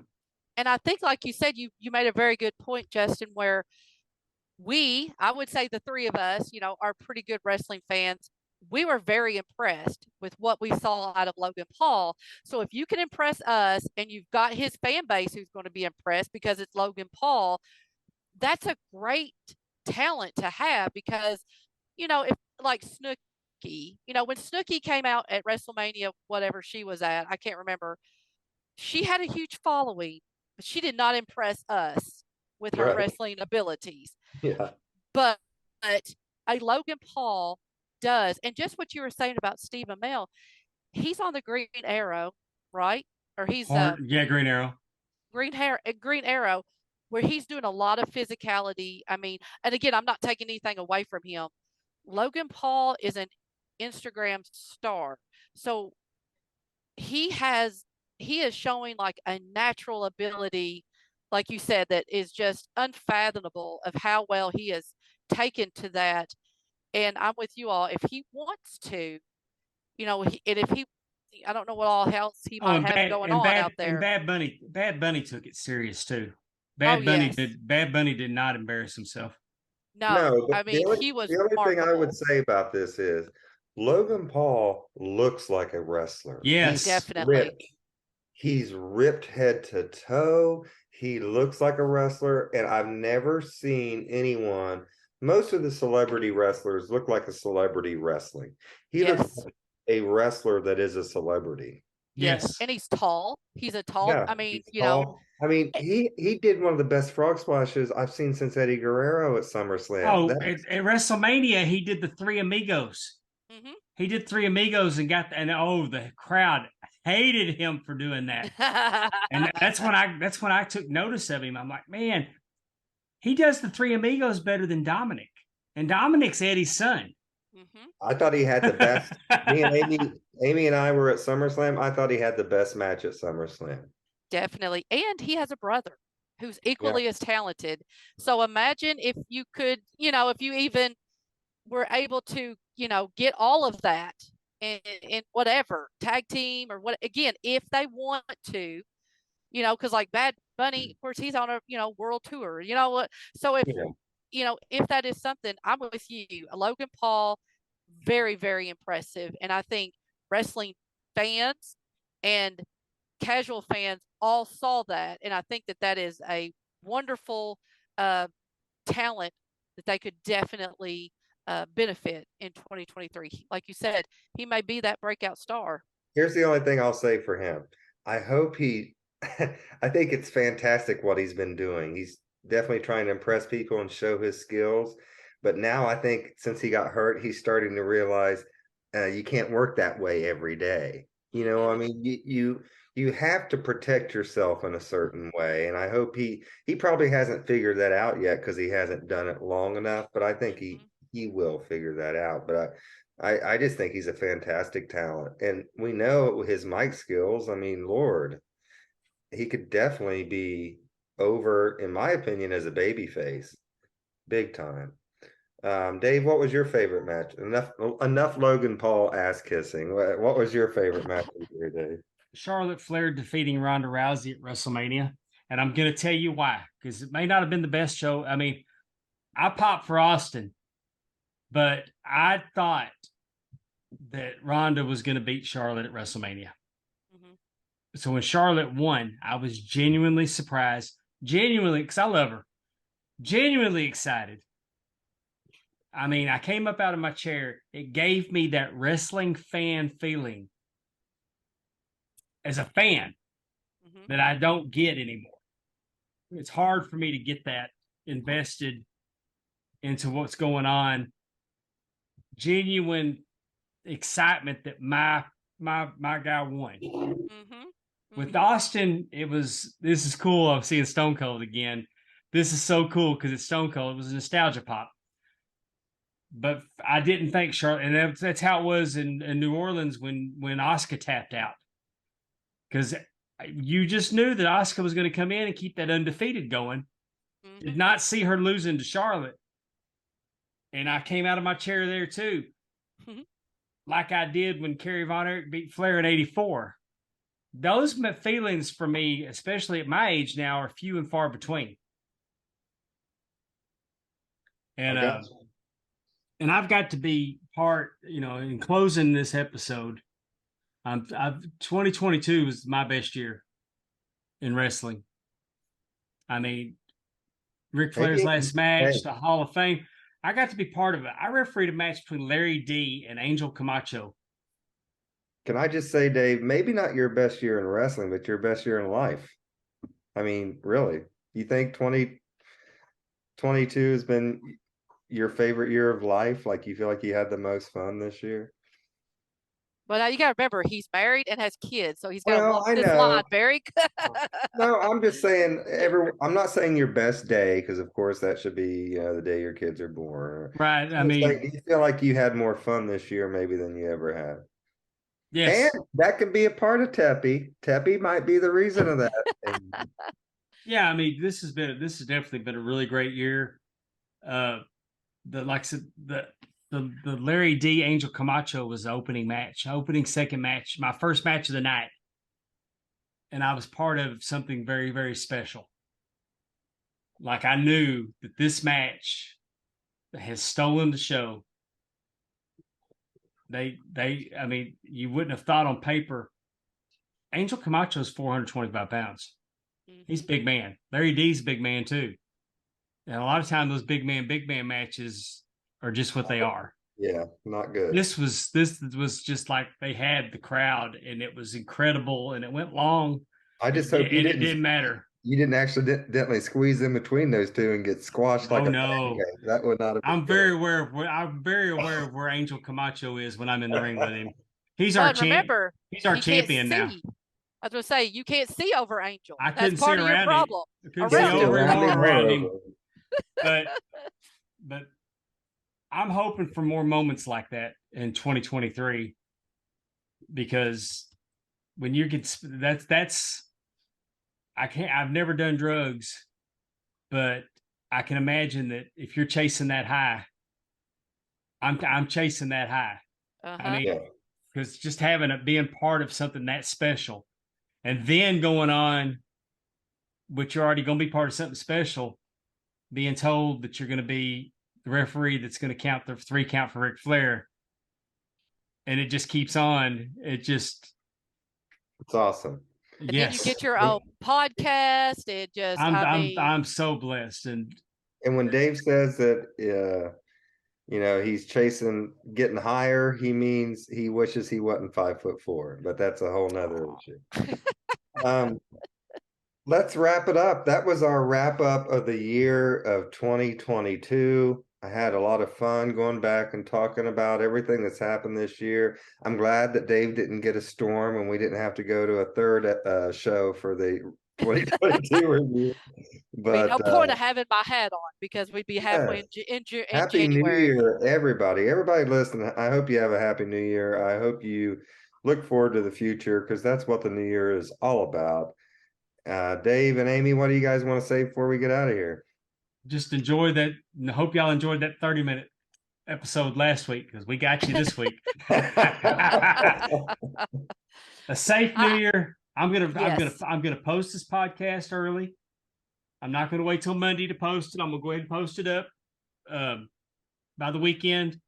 And I think, like you said, you made a very good point, Justin, where I would say the three of us, you know, are pretty good wrestling fans. We were very impressed with what we saw out of Logan Paul. So if you can impress us and you've got his fan base who's going to be impressed because it's Logan Paul, that's a great talent to have because, you know, if like Snooki. You know, when Snooki came out at WrestleMania, whatever she was at, I can't remember. She had a huge following, but she did not impress us with her
Right.
wrestling abilities.
Yeah.
But a Logan Paul does, and just what you were saying about Steve Amell, he's on the Green Arrow, right? Or he's
Green Arrow.
Green Arrow, where he's doing a lot of physicality. I mean, and again, I'm not taking anything away from him. Logan Paul is an Instagram star, so he is showing like a natural ability, like you said, that is just unfathomable of how well he has taken to that. And I'm with you all. If he wants to, you know, and if he, I don't know what all else he might have going on out there.
Bad Bunny took it serious too.
Oh, yes.
Bad Bunny did not embarrass himself.
No,
but
I mean, he was
the only thing I
remarkable.
would say about this is Logan Paul looks like a wrestler.
Yes.
Definitely.
Ripped. He's ripped head to toe. He looks like a wrestler, and I've never seen anyone. Most of the celebrity wrestlers look like a celebrity wrestling. He looks
Yes.
like a wrestler that is a celebrity.
Yes.
And he's tall. He's a tall,
Yeah,
I mean,
he's
you know,
tall. I mean, he did one of the best frog splashes I've seen since Eddie Guerrero at SummerSlam.
Oh, at WrestleMania, he did the Three Amigos.
mhm.
He did Three Amigos and the crowd hated him for doing that. And that's when I took notice of him. I'm like, man, he does the Three Amigos better than Dominic. And Dominic's Eddie's son.
Mhm.
I thought he had the best. Me and Amy and I were at SummerSlam. I thought he had the best match at SummerSlam.
Definitely. And he has a brother who's equally as talented. So imagine if you could, you know, if you even were able to, you know, get all of that in whatever tag team or what, again, if they want to, you know, because like Bad Bunny, of course, he's on a, you know, world tour, you know what? So if, you know, if that is something, I'm with you. Logan Paul, very, very impressive. And I think wrestling fans and casual fans all saw that. And I think that that is a wonderful talent that they could definitely benefit in 2023. Like you said, he may be that breakout star.
Here's the only thing I'll say for him. I hope I think it's fantastic what he's been doing. He's definitely trying to impress people and show his skills. But now I think since he got hurt, he's starting to realize you can't work that way every day. You know, I mean, you have to protect yourself in a certain way. And I hope he probably hasn't figured that out yet because he hasn't done it long enough. But I think he will figure that out. But I just think he's a fantastic talent. And we know his mic skills. I mean, Lord, he could definitely be over, in my opinion, as a baby face. Big time. Dave, what was your favorite match? Enough Logan Paul ass kissing. What was your favorite match of the year, Dave?
Charlotte Flair defeating Ronda Rousey at WrestleMania. And I'm going to tell you why, because it may not have been the best show. I mean, I popped for Austin, but I thought that Ronda was going to beat Charlotte at WrestleMania. So when Charlotte won, I was genuinely surprised, because I love her, genuinely excited. I mean, I came up out of my chair. It gave me that wrestling fan feeling as a fan that I don't get anymore. It's hard for me to get that invested into what's going on. Genuine excitement that my guy won. With Austin, this is cool. I'm seeing Stone Cold again. This is so cool because it's Stone Cold. It was a nostalgia pop. But I didn't think Charlotte, and that's how it was in New Orleans when Asuka tapped out. Because you just knew that Asuka was going to come in and keep that undefeated going. Did not see her losing to Charlotte. And I came out of my chair there too. Like I did when Kerry Von Erich beat Flair in '84. Those feelings for me, especially at my age now, are few and far between. And and I've got to be part, you know, in closing this episode. 2022 was my best year in wrestling. I mean, Ric Flair's last match, the Hall of Fame. I got to be part of it. I refereed a match between Larry D and Angel Camacho.
Can I just say, Dave, maybe not your best year in wrestling, but your best year in life. I mean, really, you think 2022 has been your favorite year of life? Like you feel like you had the most fun this year?
But now you got to remember, he's married and has kids, so he's got to
Well,
walk
I
this
know.
line very good.
No, I'm just saying I'm not saying your best day, because of course that should be the day your kids are born.
Right. I
I'm just saying,
mean,
do you feel like you had more fun this year maybe than you ever had? And
yes.
that could be a part of Teppy. Teppy might be the reason of that.
Yeah, I mean, this has definitely been a really great year. Like I said, the Larry D Angel Camacho was the opening second match, my first match of the night. And I was part of something very, very special. Like I knew that this match has stolen the show. I mean, you wouldn't have thought on paper. Angel Camacho is 425 pounds. He's a big man. Larry D's a big man too. And a lot of times those big man matches are just what they are.
Yeah, not good.
This was just like they had the crowd, and it was incredible, and it went long.
I just hope
it didn't matter.
You didn't accidentally squeeze in between those two and get squashed like a pancake. That would not have been
I'm very aware of where Angel Camacho is when I'm in the ring with him. He's our
remember,
he's our champion now.
I was going to say, you can't see over Angel.
I couldn't
That's part
see
of your
around
problem.
I couldn't see over him or around him. But I'm hoping for more moments like that in 2023, because when you get I've never done drugs, but I can imagine that if you're chasing that high, I'm chasing that high. I mean, because just being part of something that special, and then going on, which you're already going to be part of something special, being told that you're going to be the referee that's going to count the 3 count for Ric Flair, and it just keeps on. It's
awesome.
And then you get your own podcast. It just,
I'm so blessed. And
when Dave says that, he's getting higher, he means he wishes he wasn't 5'4", but that's a whole nother issue. Let's wrap it up. That was our wrap up of the year of 2022. I had a lot of fun going back and talking about everything that's happened this year. I'm glad that Dave didn't get a storm and we didn't have to go to a third show for the 2022 review. But
no point of having my hat on, because we'd be halfway in
Happy
January.
New Year, everybody. Everybody listening, I hope you have a happy New Year. I hope you look forward to the future, because that's what the New Year is all about. Dave and Amy, what do you guys want to say before we get out of here?
Just enjoy that. I hope y'all enjoyed that 30-minute episode last week, because we got you this week. A safe New Year. I'm gonna post this podcast early. I'm not gonna wait till Monday to post it. I'm gonna go ahead and post it up by the weekend.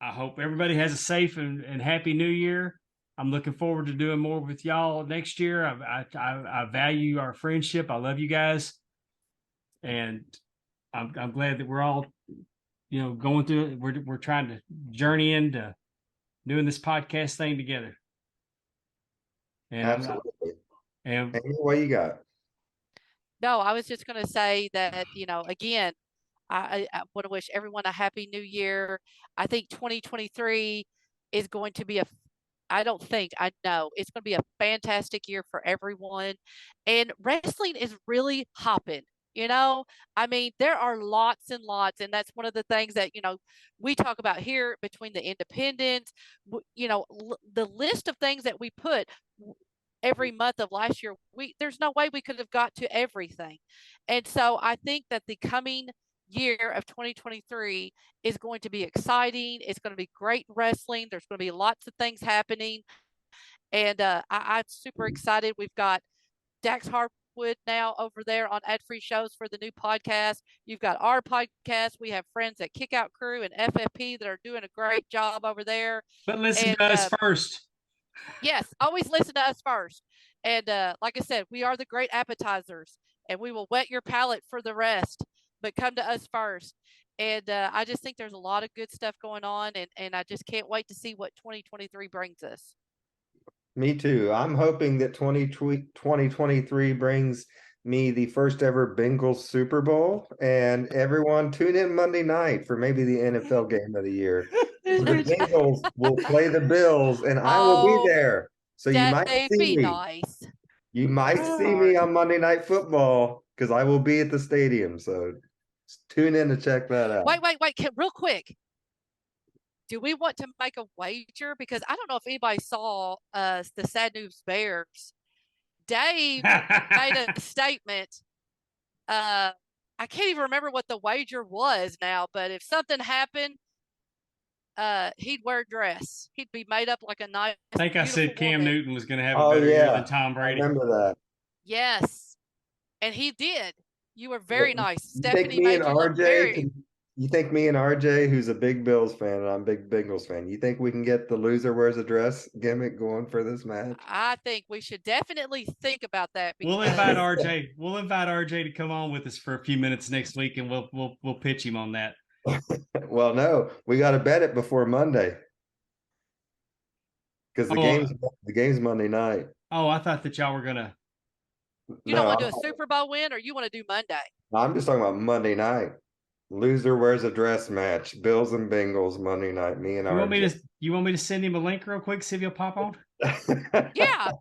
I hope everybody has a safe and happy New Year. I'm looking forward to doing more with y'all next year. I value our friendship. I love you guys, and I'm glad that we're all, going through it. We're trying to journey into doing this podcast thing together. And
absolutely.
And
what you got?
No, I was just going to say that, again, I want to wish everyone a happy New Year. I think 2023 is going to be I know it's going to be a fantastic year for everyone. And wrestling is really hopping. I mean, there are lots and lots, and that's one of the things that, we talk about here between the independents, the list of things that we put every month of last year, there's no way we could have got to everything. And so I think that the coming year of 2023 is going to be exciting. It's going to be great wrestling. There's going to be lots of things happening. And I'm super excited. We've got Dax Harwood now over there on Ad Free Shows for the new podcast. You've got our podcast. We have friends at Kickout Crew and FFP that are doing a great job over there.
But listen to us first.
Yes, always listen to us first. And like I said, we are the great appetizers, and we will whet your palate for the rest. But come to us first. And I just think there's a lot of good stuff going on, and I just can't wait to see what 2023 brings us.
Me too. I'm hoping that 2023 brings me the first ever Bengals Super Bowl, and everyone tune in Monday night for maybe the NFL game of the year. The Bengals will play the Bills, and I will be
Oh,
there. So you might
Dave,
see
be
me.
nice.
You might see me on Monday Night Football because I will be at the stadium. So tune in to check that out.
Wait, real quick. Do we want to make a wager? Because I don't know if anybody saw the Sad News Bears. Dave made a statement. I can't even remember what the wager was now, but if something happened, he'd wear a dress. He'd be made up like a nice.
I think I said
beautiful
Cam
woman.
Newton was going to have a better year than Tom
I
Brady.
remember that.
Yes, and he did. You were very nice.
You think
Stephanie
me
made
and
you look
RJ
very.
you think me and RJ, who's a big Bills fan and I'm a big Bengals fan, you think we can get the loser wears a dress gimmick going for this match?
I think we should definitely think about that.
We'll invite RJ. We'll invite RJ to come on with us for a few minutes next week, and we'll pitch him on that.
Well, no, we got to bet it before Monday because the game's Monday night.
Oh, I thought that y'all were gonna.
You don't want to do a Super Bowl win, or you want to do Monday?
I'm just talking about Monday night. Loser wears a dress match. Bills and Bengals Monday night. Me and
You want me to send him a link real quick? See if he'll pop on.
Yeah.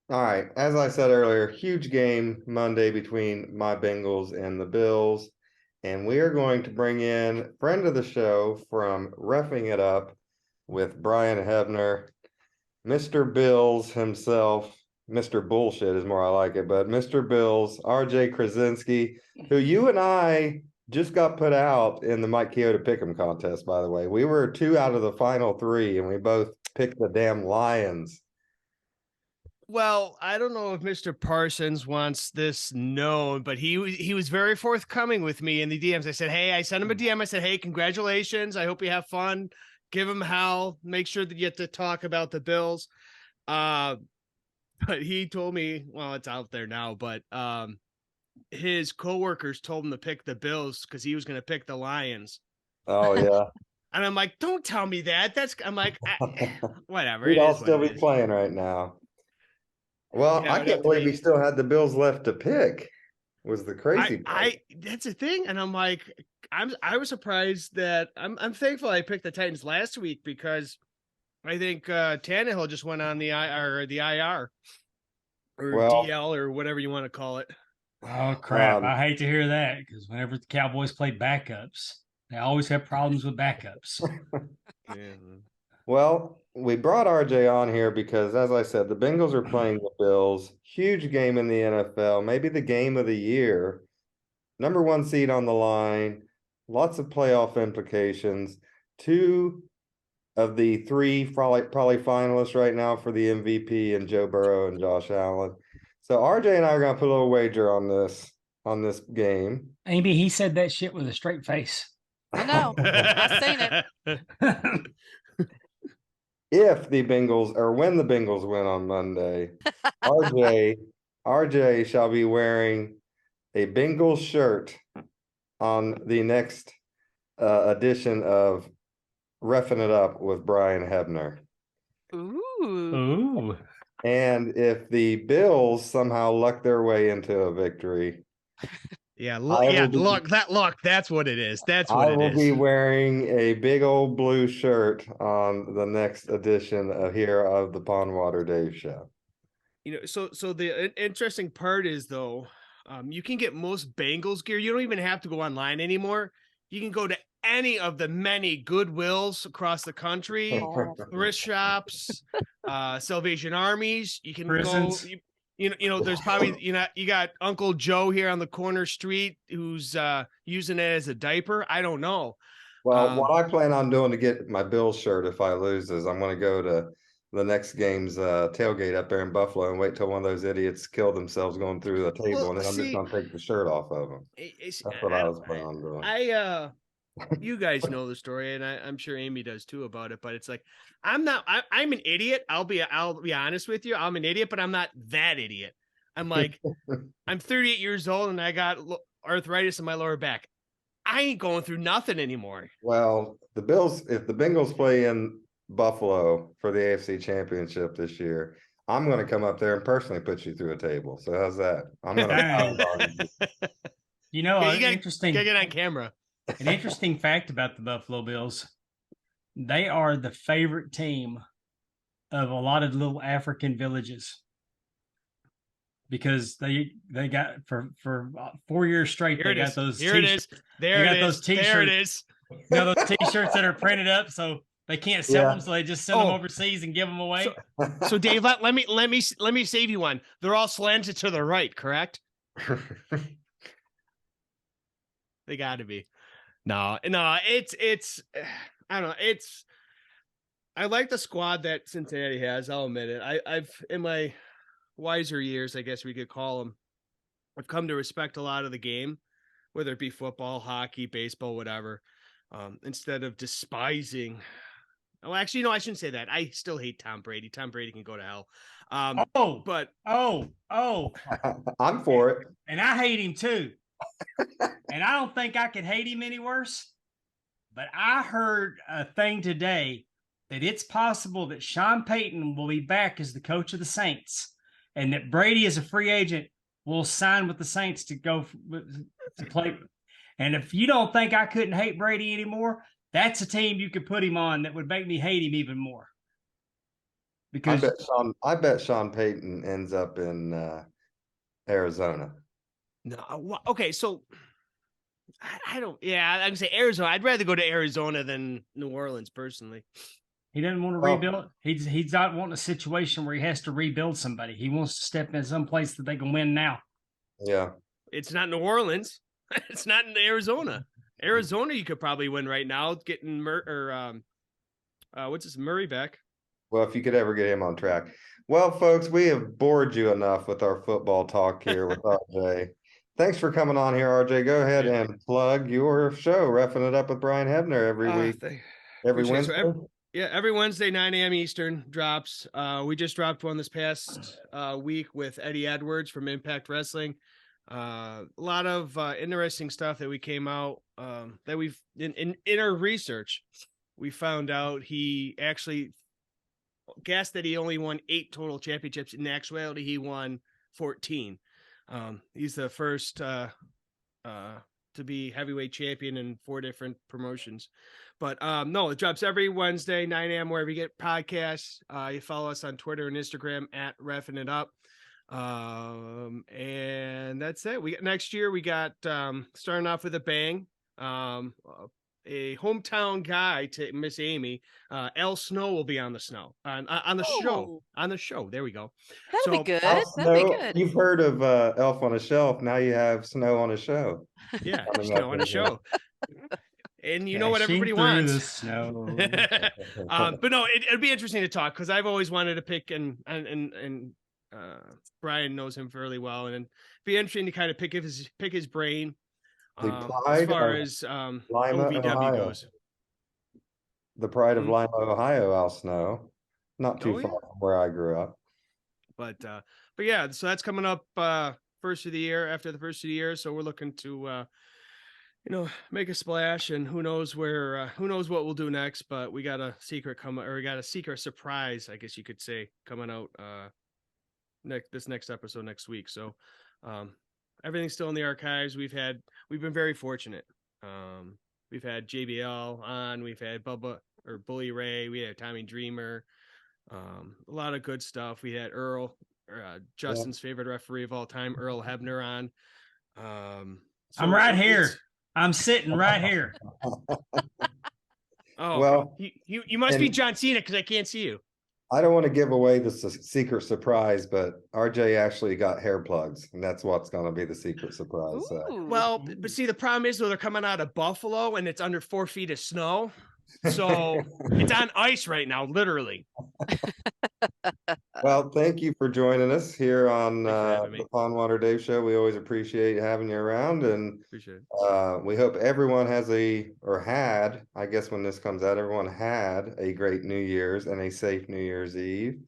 All right. As I said earlier, huge game Monday between my Bengals and the Bills. And we are going to bring in friend of the show from Reffing It Up with Brian Hebner, Mr. Bills himself. Mr. Bullshit is more I like it, but Mr. Bills, RJ Krasinski, who you and I just got put out in the Mike Chioda Pick'em contest, by the way. We were 2 out of the final 3, and we both picked the damn Lions.
Well, I don't know if Mr. Parsons wants this known, but he was very forthcoming with me in the DMs. I said, hey, I sent him a DM. I said, hey, congratulations. I hope you have fun. Give him hell. Make sure that you get to talk about the Bills. But he told me, well, it's out there now, but his coworkers told him to pick the Bills because he was going to pick the Lions.
Oh, yeah.
And I'm like, don't tell me that. I'm like, whatever.
We'd all still be playing right now. Well, I can't believe he still had the Bills left to pick. Was the crazy part.
That's the thing, and I'm like, I was surprised that I'm thankful I picked the Titans last week because I think Tannehill just went on the IR or DL or whatever you want to call it.
Oh crap! I hate to hear that because whenever the Cowboys play backups, they always have problems with backups.
Yeah.
Well, we brought RJ on here because, as I said, the Bengals are playing the Bills. Huge game in the NFL, maybe the game of the year. Number 1 seed on the line. Lots of playoff implications. 2 of the 3 probably finalists right now for the MVP and Joe Burrow and Josh Allen. So RJ and I are going to put a little wager on this game.
Amy, he said that shit with a straight face.
I know. I've seen it.
If the Bengals or when the Bengals win on Monday, RJ shall be wearing a Bengals shirt on the next edition of Reffing It Up with Brian Hebner.
Ooh.
And if the Bills somehow luck their way into a victory.
Look, that's what it is. That's what it is. I will
be wearing a big old blue shirt on the next edition of the Pondwater Dave Show.
So the interesting part is though, you can get most Bengals gear. You don't even have to go online anymore. You can go to any of the many Goodwills across the country, thrift shops, Salvation Armies. You can
Prisons.
go. There's probably, you got Uncle Joe here on the corner street who's using it as a diaper. I don't know.
Well, what I plan on doing to get my Bills shirt if I lose is I'm going to go to the next game's tailgate up there in Buffalo and wait till one of those idiots kill themselves going through the table, and then I'm just going to take the shirt off of them. That's what I was planning on doing.
you guys know the story, and I'm sure Amy does too about it. But it's like I'm an idiot. I'll be honest with you. I'm an idiot, but I'm not that idiot. I'm like I'm 38 years old and I got arthritis in my lower back. I ain't going through nothing anymore.
Well, if the Bengals play in Buffalo for the AFC Championship this year, I'm going to come up there and personally put you through a table. So how's that? I'm going to.
You know,
Yeah, you gotta
interesting.
get on camera.
An interesting fact about the Buffalo Bills: they are the favorite team of a lot of little African villages because they got for 4 years straight.
Here
They
it
got
is.
those.
Here it is. There it is.
Those t-shirts.
There it is.
You know those T-shirts that are printed up, so they can't sell them, so they just send them overseas and give them away.
So Dave, let me save you one. They're all slanted to the right, correct? They got to be. No, it's I don't know. I like the squad that Cincinnati has. I'll admit it. I've in my wiser years, I guess we could call them, I've come to respect a lot of the game, whether it be football, hockey, baseball, whatever. Instead of despising. Oh, actually, no, I shouldn't say that. I still hate Tom Brady. Tom Brady can go to hell.
I'm for it.
And I hate him too. And I don't think I could hate him any worse. But I heard a thing today that it's possible that Sean Payton will be back as the coach of the Saints, and that Brady, as a free agent, will sign with the Saints to go to play. And if you don't think I couldn't hate Brady anymore, that's a team you could put him on that would make me hate him even more. Because
I bet Sean Payton ends up in Arizona.
No, okay, so I don't. Yeah, I can say Arizona. I'd rather go to Arizona than New Orleans personally.
he doesn't want to rebuild. He's not wanting a situation where he has to rebuild somebody. He wants to step in some place that they can win now.
Yeah,
it's not New Orleans. It's not in Arizona. Arizona, you could probably win right now, getting what's his Murray back.
Well, if you could ever get him on track. Well, folks, we have bored you enough with our football talk here with RJ. Thanks for coming on here, RJ. Go ahead and plug your show, Reffing It Up with Brian Hebner every week. Every Wednesday?
Every Wednesday, 9 a.m. Eastern drops. We just dropped one this past week with Eddie Edwards from Impact Wrestling. A lot of interesting stuff that we came out that we've in our research, we found out he actually guessed that he only won 8 total championships. In actuality, he won 14. He's the first to be heavyweight champion in 4 different promotions. But no, it drops every Wednesday, 9 a.m. wherever you get podcasts. You follow us on Twitter and Instagram at Reffing It Up. And that's it. Next year we got starting off with a bang. A hometown guy to Miss Amy, Al Snow will be on the show. There we go.
That'd be good. That'd be good.
You've heard of Elf on a Shelf. Now you have Snow on a Show.
Yeah, Snow on a show. And you know what everybody wants.
The snow.
But no, it'd be interesting to talk because I've always wanted to pick and Brian knows him fairly well, and it'd be interesting to kind of pick his brain. As far as
Lima,
OVW
Ohio.
goes.
The pride of Lima, Ohio, Al Snow. Not too far from where I grew up.
But yeah, so that's coming up after the first of the year. So we're looking to make a splash, and who knows what we'll do next, but we got a secret surprise, I guess you could say, coming out this next episode next week. So everything's still in the archives. We've been very fortunate. We've had JBL on, we've had Bubba or Bully Ray, we had Tommy Dreamer, a lot of good stuff. We had Earl, Justin's favorite referee of all time, Earl Hebner, on.
I'm right here. I'm sitting right here.
Oh,
well,
you must be John Cena because I can't see you.
I don't want to give away the secret surprise, but RJ actually got hair plugs, and that's what's going to be the secret surprise.
Well, but see, the problem is, though, they're coming out of Buffalo, and it's under 4 feet of snow, so it's on ice right now, literally.
Well, thank you for joining us here on
Thanks for having me.
the Pondwater Dave Show. We always appreciate having you around, and
Appreciate it.
we hope everyone has had, I guess when this comes out, everyone had a great New Year's and a safe New Year's Eve.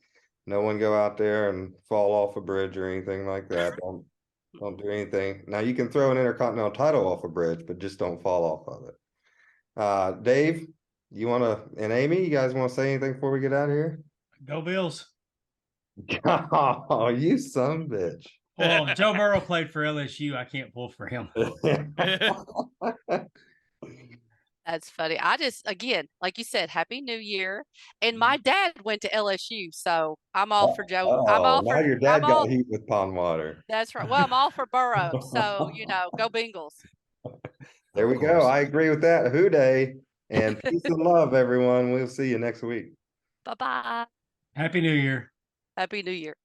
No one go out there and fall off a bridge or anything like that. Don't do anything. Now you can throw an Intercontinental title off a bridge, but just don't fall off of it. Dave, and Amy, you guys want to say anything before we get out of here?
Go Bills.
Oh, you son of a bitch.
Well, if Joe Burrow played for LSU, I can't pull for him.
That's funny. I just, again, like you said, Happy New Year. And my dad went to LSU, so I'm all for Joe. I'm all
now
for.
your dad
I'm
got
all.
heat with Pondwater.
That's right. Well, I'm all for Burrow, so go Bengals.
There we go. I agree with that. Hooday, and peace and love, everyone. We'll see you next week.
Bye bye.
Happy New Year.
Happy New Year.